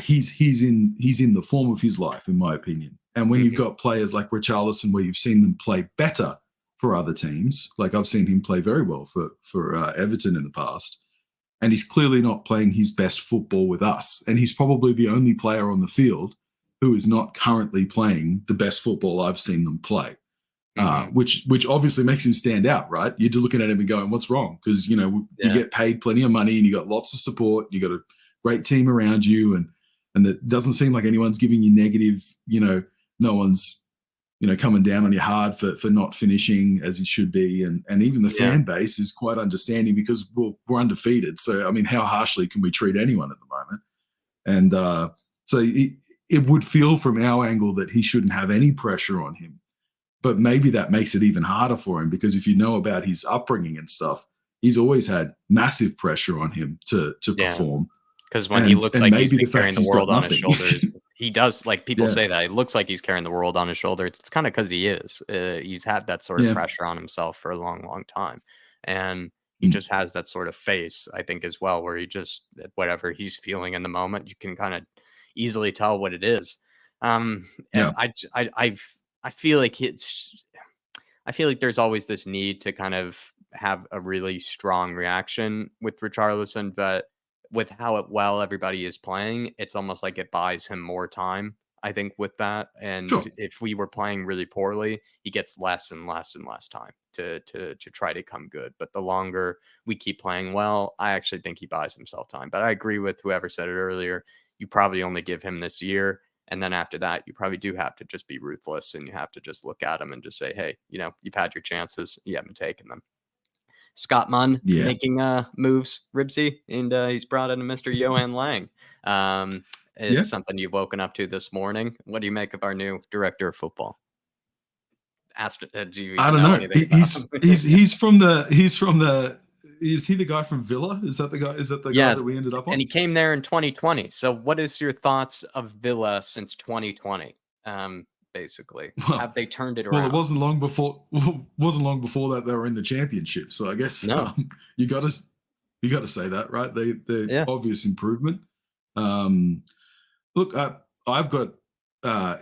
He's in the form of his life, in my opinion. And when you've got players like Richarlison, where you've seen them play better for other teams, like I've seen him play very well for Everton in the past, and he's clearly not playing his best football with us. And he's probably the only player on the field who is not currently playing the best football I've seen them play, which obviously makes him stand out, right? You're looking at him and going, what's wrong? Because, you get paid plenty of money and you got lots of support. You got a great team around you. And it doesn't seem like anyone's giving you negative, no one's, coming down on you hard for not finishing as he should be. And even the fan base is quite understanding because we're undefeated. So, I mean, how harshly can we treat anyone at the moment? And so it would feel from our angle that he shouldn't have any pressure on him. But maybe that makes it even harder for him, because if you know about his upbringing and stuff, he's always had massive pressure on him to perform. Because when he looks like he's been carrying the world on his shoulders, he does, like people say that, it looks like he's carrying the world on his shoulders. It's kind of because he is. He's had that sort of pressure on himself for a long, long time. And he just has that sort of face, I think, as well, where he just, whatever he's feeling in the moment, you can kind of easily tell what it is. And I feel like there's always this need to kind of have a really strong reaction with Richarlison, but with how well everybody is playing, it's almost like it buys him more time, I think, with that. And if we were playing really poorly, he gets less and less and less time to try to come good. But the longer we keep playing well, I actually think he buys himself time. But I agree with whoever said it earlier. You probably only give him this year. And then after that, you probably do have to just be ruthless, and you have to just look at him and just say, hey, you've had your chances. You haven't taken them. Scott Munn making moves, Ribsy, and he's brought in Mr. Johan Lang. It's something you've woken up to this morning. What do you make of our new director of football? I don't know. He's from the. Is he the guy from Villa? Is that the guy? Is that the guy that we ended up on? And he came there in 2020. So, what is your thoughts of Villa since 2020? Basically, have they turned it around? Well, it wasn't long before. That they were in the championship. So I guess you got to say that, right? The obvious improvement. Look, I've got.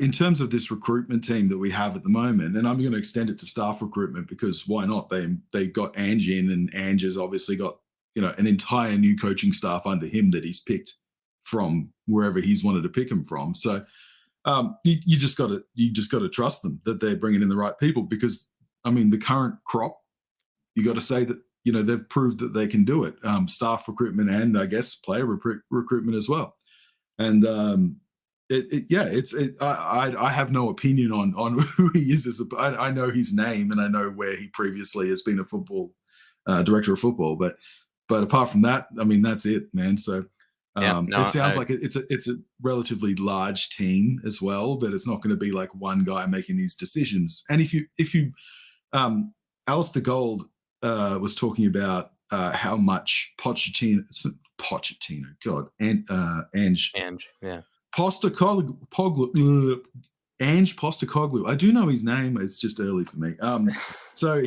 In terms of this recruitment team that we have at the moment, and I'm going to extend it to staff recruitment because why not? They got Ange in, and Ange has obviously got an entire new coaching staff under him that he's picked from wherever he's wanted to pick him from. So You just got to trust them that they're bringing in the right people, because I mean the current crop, you got to say that they've proved that they can do it. Staff recruitment and I guess player recruitment as well. And I have no opinion on who he is. I know his name and I know where he previously has been a football director of football, but apart from that, I mean that's it, man. So. It sounds like it's a relatively large team as well, that it's not going to be like one guy making these decisions. And if you Alistair Gold was talking about how much Pochettino, God, and Ange, yeah, Postecoglou, Ange Postecoglou. I do know his name. It's just early for me. So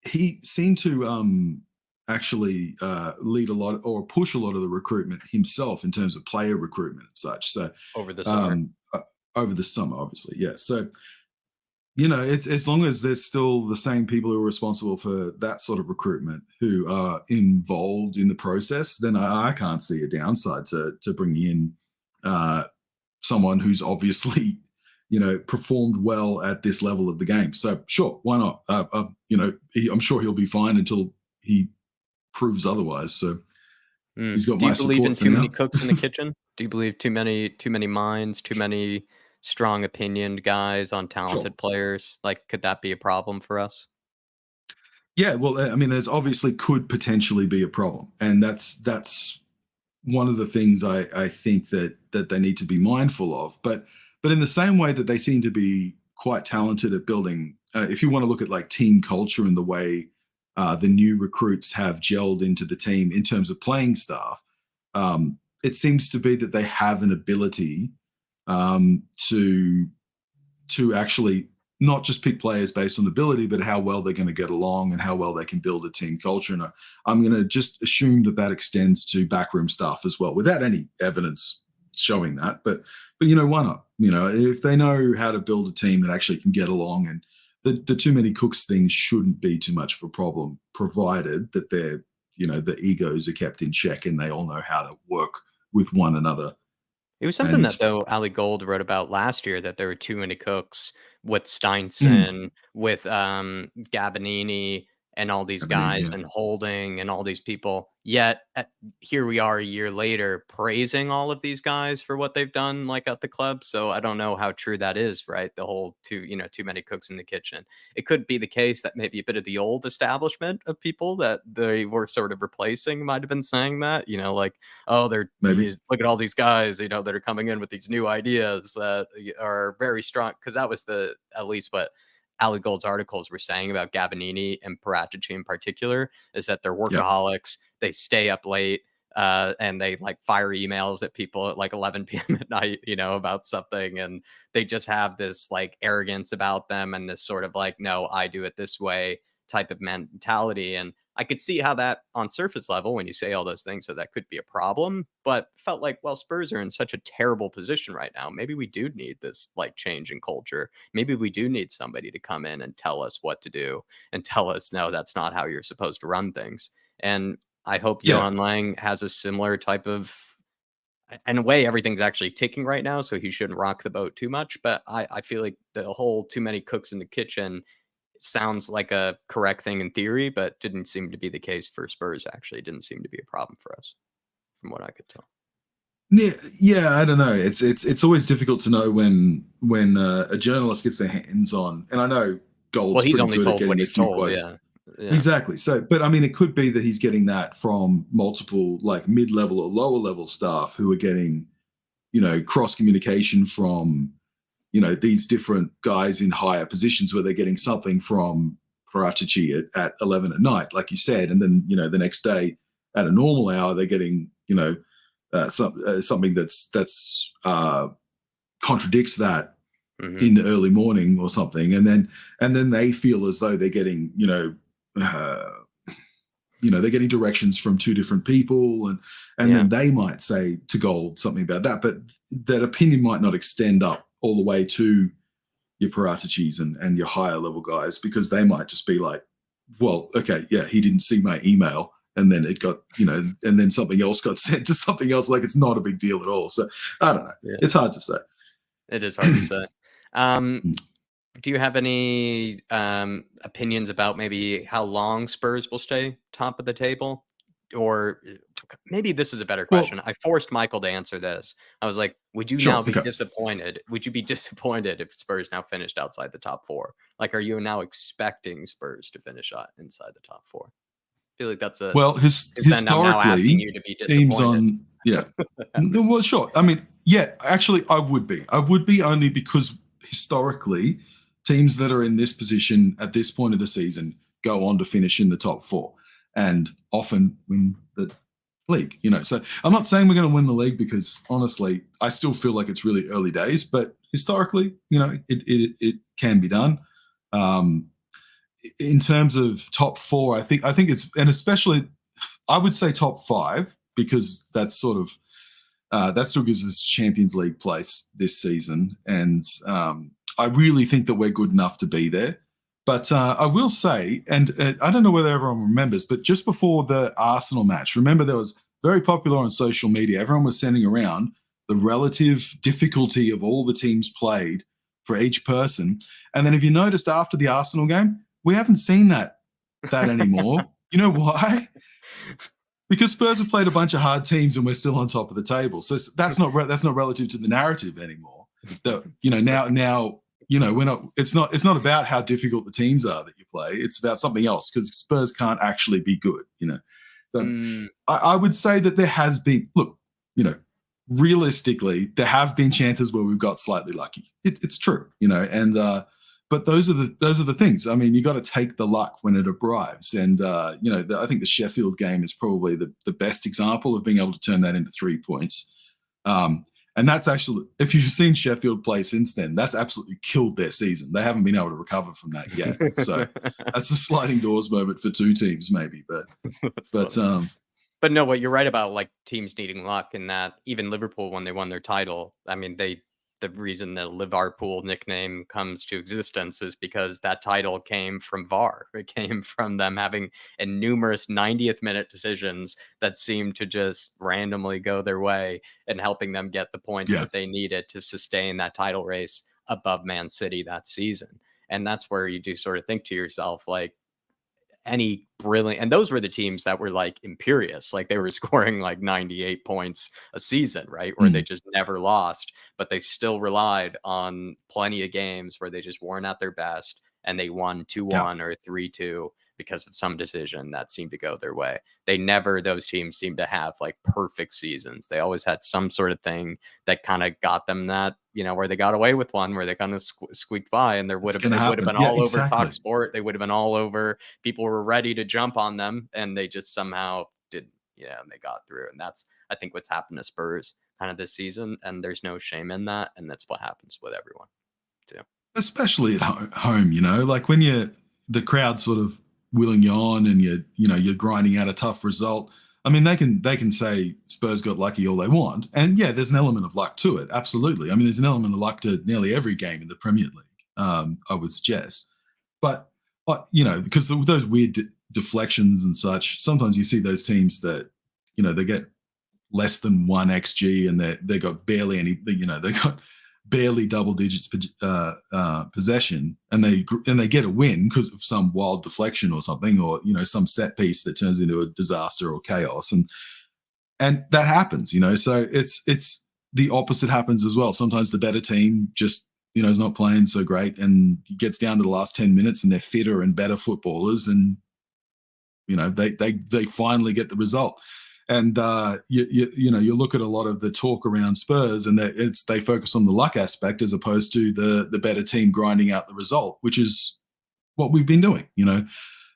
he seemed to actually lead a lot or push a lot of the recruitment himself in terms of player recruitment and such. So over the summer, obviously, yeah. So it's as long as there's still the same people who are responsible for that sort of recruitment who are involved in the process, then I can't see a downside to bringing in someone who's obviously performed well at this level of the game. So sure, why not? I'm sure he'll be fine until he proves otherwise. So he's got my support. Do you believe in too many cooks in the kitchen? Do you believe too many minds, too many strong opinioned guys on talented players? Like, could that be a problem for us? Yeah, well, I mean, there's obviously could potentially be a problem, and that's one of the things I think that they need to be mindful of. But in the same way that they seem to be quite talented at building, if you want to look at like team culture and the way the new recruits have gelled into the team in terms of playing staff, it seems to be that they have an ability to actually not just pick players based on ability, but how well they're going to get along and how well they can build a team culture. And I'm going to just assume that extends to backroom staff as well, without any evidence showing that. But why not? If they know how to build a team that actually can get along, and the too many cooks thing shouldn't be too much of a problem, provided that they're, the egos are kept in check and they all know how to work with one another. It was something that, though, Ali Gold wrote about last year, that there were too many cooks with Steinson, with Gabbanini, and all these guys, and Holding, and all these people. Yet here we are a year later praising all of these guys for what they've done, like at the club. So I don't know how true that is, right? The whole too many cooks in the kitchen. It could be the case that maybe a bit of the old establishment of people that they were sort of replacing might have been saying that, like, oh, they're maybe look at all these guys, that are coming in with these new ideas that are very strong. Because that was at least what Ali Gold's articles were saying about Gabbanini and Paratici in particular, is that they're workaholics. They stay up late and they like fire emails at people at like 11 p.m. at night, about something. And they just have this like arrogance about them and this sort of like, no, I do it this way type of mentality. And I could see how that on surface level, when you say all those things, so that could be a problem, but felt like, well, Spurs are in such a terrible position right now. Maybe we do need this like change in culture. Maybe we do need somebody to come in and tell us what to do and tell us, no, that's not how you're supposed to run things. And I hope Johan Lang has a similar type of, in a way, everything's actually ticking right now, so he shouldn't rock the boat too much. But I feel like the whole too many cooks in the kitchen sounds like a correct thing in theory, but didn't seem to be the case for Spurs. Actually, it didn't seem to be a problem for us, from what I could tell. Yeah, I don't know. It's always difficult to know when a journalist gets their hands on, and I know Gold's well, he's pretty only good told at getting what he's told. quotes. Yeah, exactly. So, but I mean, it could be that he's getting that from multiple like mid-level or lower level staff who are getting, cross communication from, these different guys in higher positions, where they're getting something from Paratici at 11 at night, like you said, and then the next day at a normal hour they're getting something that's contradicts that in the early morning or something, and then they feel as though they're getting they're getting directions from two different people, and then they might say to Gold something about that, but that opinion might not extend up all the way to your Paraticis and your higher level guys, because they might just be like, well, okay, yeah, he didn't see my email and then it got, and then something else got sent to something else. Like, it's not a big deal at all. So I don't know. Yeah. It's hard to say. It is hard to say. Do you have any opinions about maybe how long Spurs will stay top of the table? Or maybe this is a better question. Well, I forced Michael to answer this. I was like, would you now be disappointed? Would you be disappointed if Spurs now finished outside the top 4? Like, are you now expecting Spurs to finish inside the top 4? I feel like that's a... Well, historically, I'm now asking you to be disappointed. Well, sure. I mean, yeah, actually, I would be. I would be only because historically, teams that are in this position at this point of the season go on to finish in the top 4. And often win the league, So I'm not saying we're going to win the league because, honestly, I still feel like it's really early days. But historically, it can be done. In terms of top 4, I think it's, and especially, I would say top 5 because that's sort of that still gives us Champions League place this season, and I really think that we're good enough to be there. But I will say, and I don't know whether everyone remembers, but just before the Arsenal match, remember there was very popular on social media. Everyone was sending around the relative difficulty of all the teams played for each person. And then if you noticed after the Arsenal game, we haven't seen that anymore. You know why? Because Spurs have played a bunch of hard teams and we're still on top of the table. So that's not relative to the narrative anymore. That now. We're not. It's not about how difficult the teams are that you play. It's about something else because Spurs can't actually be good. So I would say that there has been. Look, realistically, there have been chances where we've got slightly lucky. It's true, and but those are the things. I mean, you got to take the luck when it arrives, and I think the Sheffield game is probably the best example of being able to turn that into 3 points. And that's actually, if you've seen Sheffield play since then, that's absolutely killed their season. They haven't been able to recover from that yet. So that's a sliding doors moment for 2 teams, maybe. But no, what you're right about, like teams needing luck, in that even Liverpool, when they won their title, I mean, the reason the Liverpool nickname comes to existence is because that title came from VAR. It came from them having numerous 90th minute decisions that seemed to just randomly go their way and helping them get the points that they needed to sustain that title race above Man City that season. And that's where you do sort of think to yourself, like, any brilliant, and those were the teams that were like imperious, like they were scoring like 98 points a season, right? Where they just never lost, but they still relied on plenty of games where they just weren't at their best and they won 2-1 or 3-2 because of some decision that seemed to go their way. Those teams seemed to have like perfect seasons. They always had some sort of thing that kind of got them that, where they got away with one, where they kind of squeaked by, and they would have been all over Talk Sport. They would have been all over. People were ready to jump on them, and they just somehow didn't. And they got through. And that's, I think, what's happened to Spurs kind of this season. And there's no shame in that. And that's what happens with everyone too. Especially at home, like when the crowd sort of willing you on and you're grinding out a tough result. I mean, they can say Spurs got lucky all they want. And yeah, there's an element of luck to it. Absolutely. I mean, there's an element of luck to nearly every game in the Premier League, I would suggest. But because of those weird deflections and such, sometimes you see those teams that, they get less than 1 XG and they got barely any, they got barely double digits possession, and they get a win because of some wild deflection or something, or some set piece that turns into a disaster or chaos, and that happens. So it's the opposite happens as well. Sometimes the better team just is not playing so great and gets down to the last 10 minutes and they're fitter and better footballers, and they finally get the result. And you look at a lot of the talk around Spurs, and they focus on the luck aspect as opposed to the better team grinding out the result, which is what we've been doing.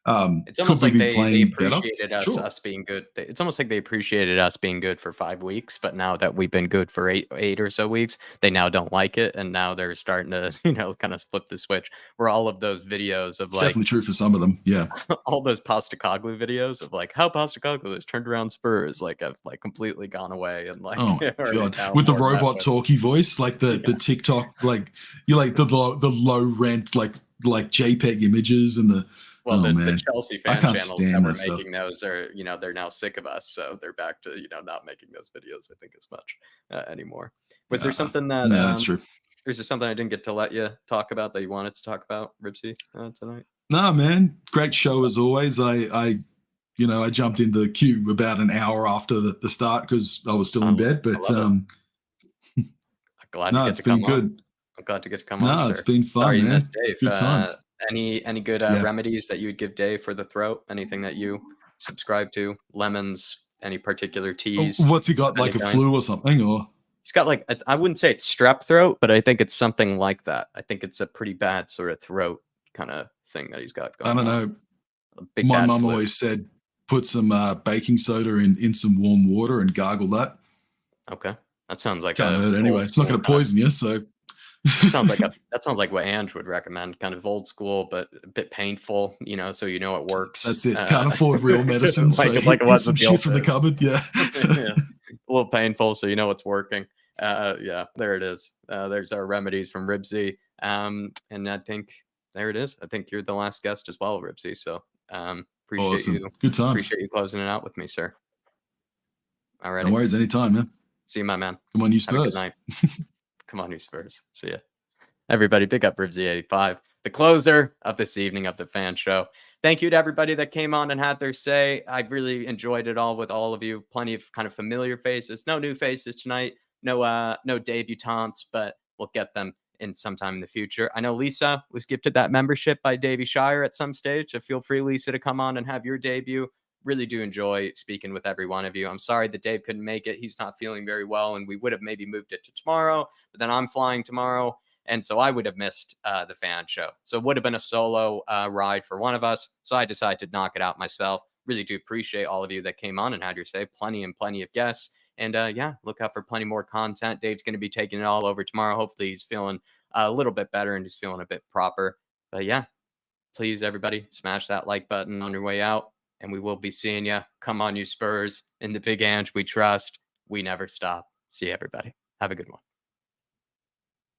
It's almost like they appreciated us being good. It's almost like they appreciated us being good for 5 weeks, but now that we've been good for eight or so weeks, they now don't like it, and now they're starting to kind of flip the switch. Where all of those videos of, it's definitely true for some of them, yeah. All those Postecoglou videos of like how Postecoglou has turned around Spurs, like have like completely gone away, and like oh my God. With the robot talkie voice, like the TikTok, like you like the low rent like JPEG images and Well, Oh, the man. Chelsea I fan can't channels stand that were that stuff. making those are, they're now sick of us, so they're back to, not making those videos, I think, as much anymore. Was there something that, Yeah, that's true. is there something I didn't get to let you talk about that you wanted to talk about, Ribsy, tonight? No, man, great show as always. I jumped into the queue about an hour after the start because I was still in bed. But I'm glad no, to get it's to been come good. on. I'm glad to get to come on, No, sir. it's been fun, Sorry you man. missed Dave. Good times. Any good Yeah. remedies that you would give Dave for the throat? Anything that you subscribe to? Lemons? Any particular teas? What's he got? of Like any a kind? flu or something? Or He's got I wouldn't say it's strep throat, but I think it's something like that. I think it's a pretty bad sort of throat kind of thing that he's got going I don't on. know. A big My bad mum flu. always said put some baking soda in some warm water and gargle that. Okay, that sounds like Can't a hurt anyway. old It's not going school to kind of- poison you, so that sounds like what Ange would recommend, kind of old school, but a bit painful, so it works. that's it. Can't afford real medicine, like so it get was some with the shit old from the days. cupboard. Yeah. Yeah. A little painful, so it's working. Yeah, there it is. There's our remedies from Ribsy. And I think there it is. I think you're the last guest as well, Ribsy. So appreciate Awesome. you. Good times. Appreciate you closing it out with me, sir. All right. No worries. Anytime, man. See you, my man. Come on, you Have a good Spurs. night. Come on, you Spurs. See ya. Everybody, big up Ribsy85, the closer of this evening of the fan show. Thank you to everybody that came on and had their say. I really enjoyed it all with all of you. Plenty of kind of familiar faces. No new faces tonight. No debutantes, but we'll get them in sometime in the future. I know Lisa was gifted that membership by Davey Shire at some stage. So feel free, Lisa, to come on and have your debut. Really do enjoy speaking with every one of you. I'm sorry that Dave couldn't make it. He's not feeling very well, and we would have maybe moved it to tomorrow, but then I'm flying tomorrow. And so I would have missed the fan show. So it would have been a solo ride for one of us. So I decided to knock it out myself. Really do appreciate all of you that came on and had your say. Plenty of guests. And yeah, look out for plenty more content. Dave's going to be taking it all over tomorrow. Hopefully he's feeling a little bit better and he's feeling a bit proper. But yeah, please, everybody, smash that like button on your way out. And we will be seeing you. Come on, you Spurs. In the big Ange we trust. We never stop. See you, everybody. Have a good one.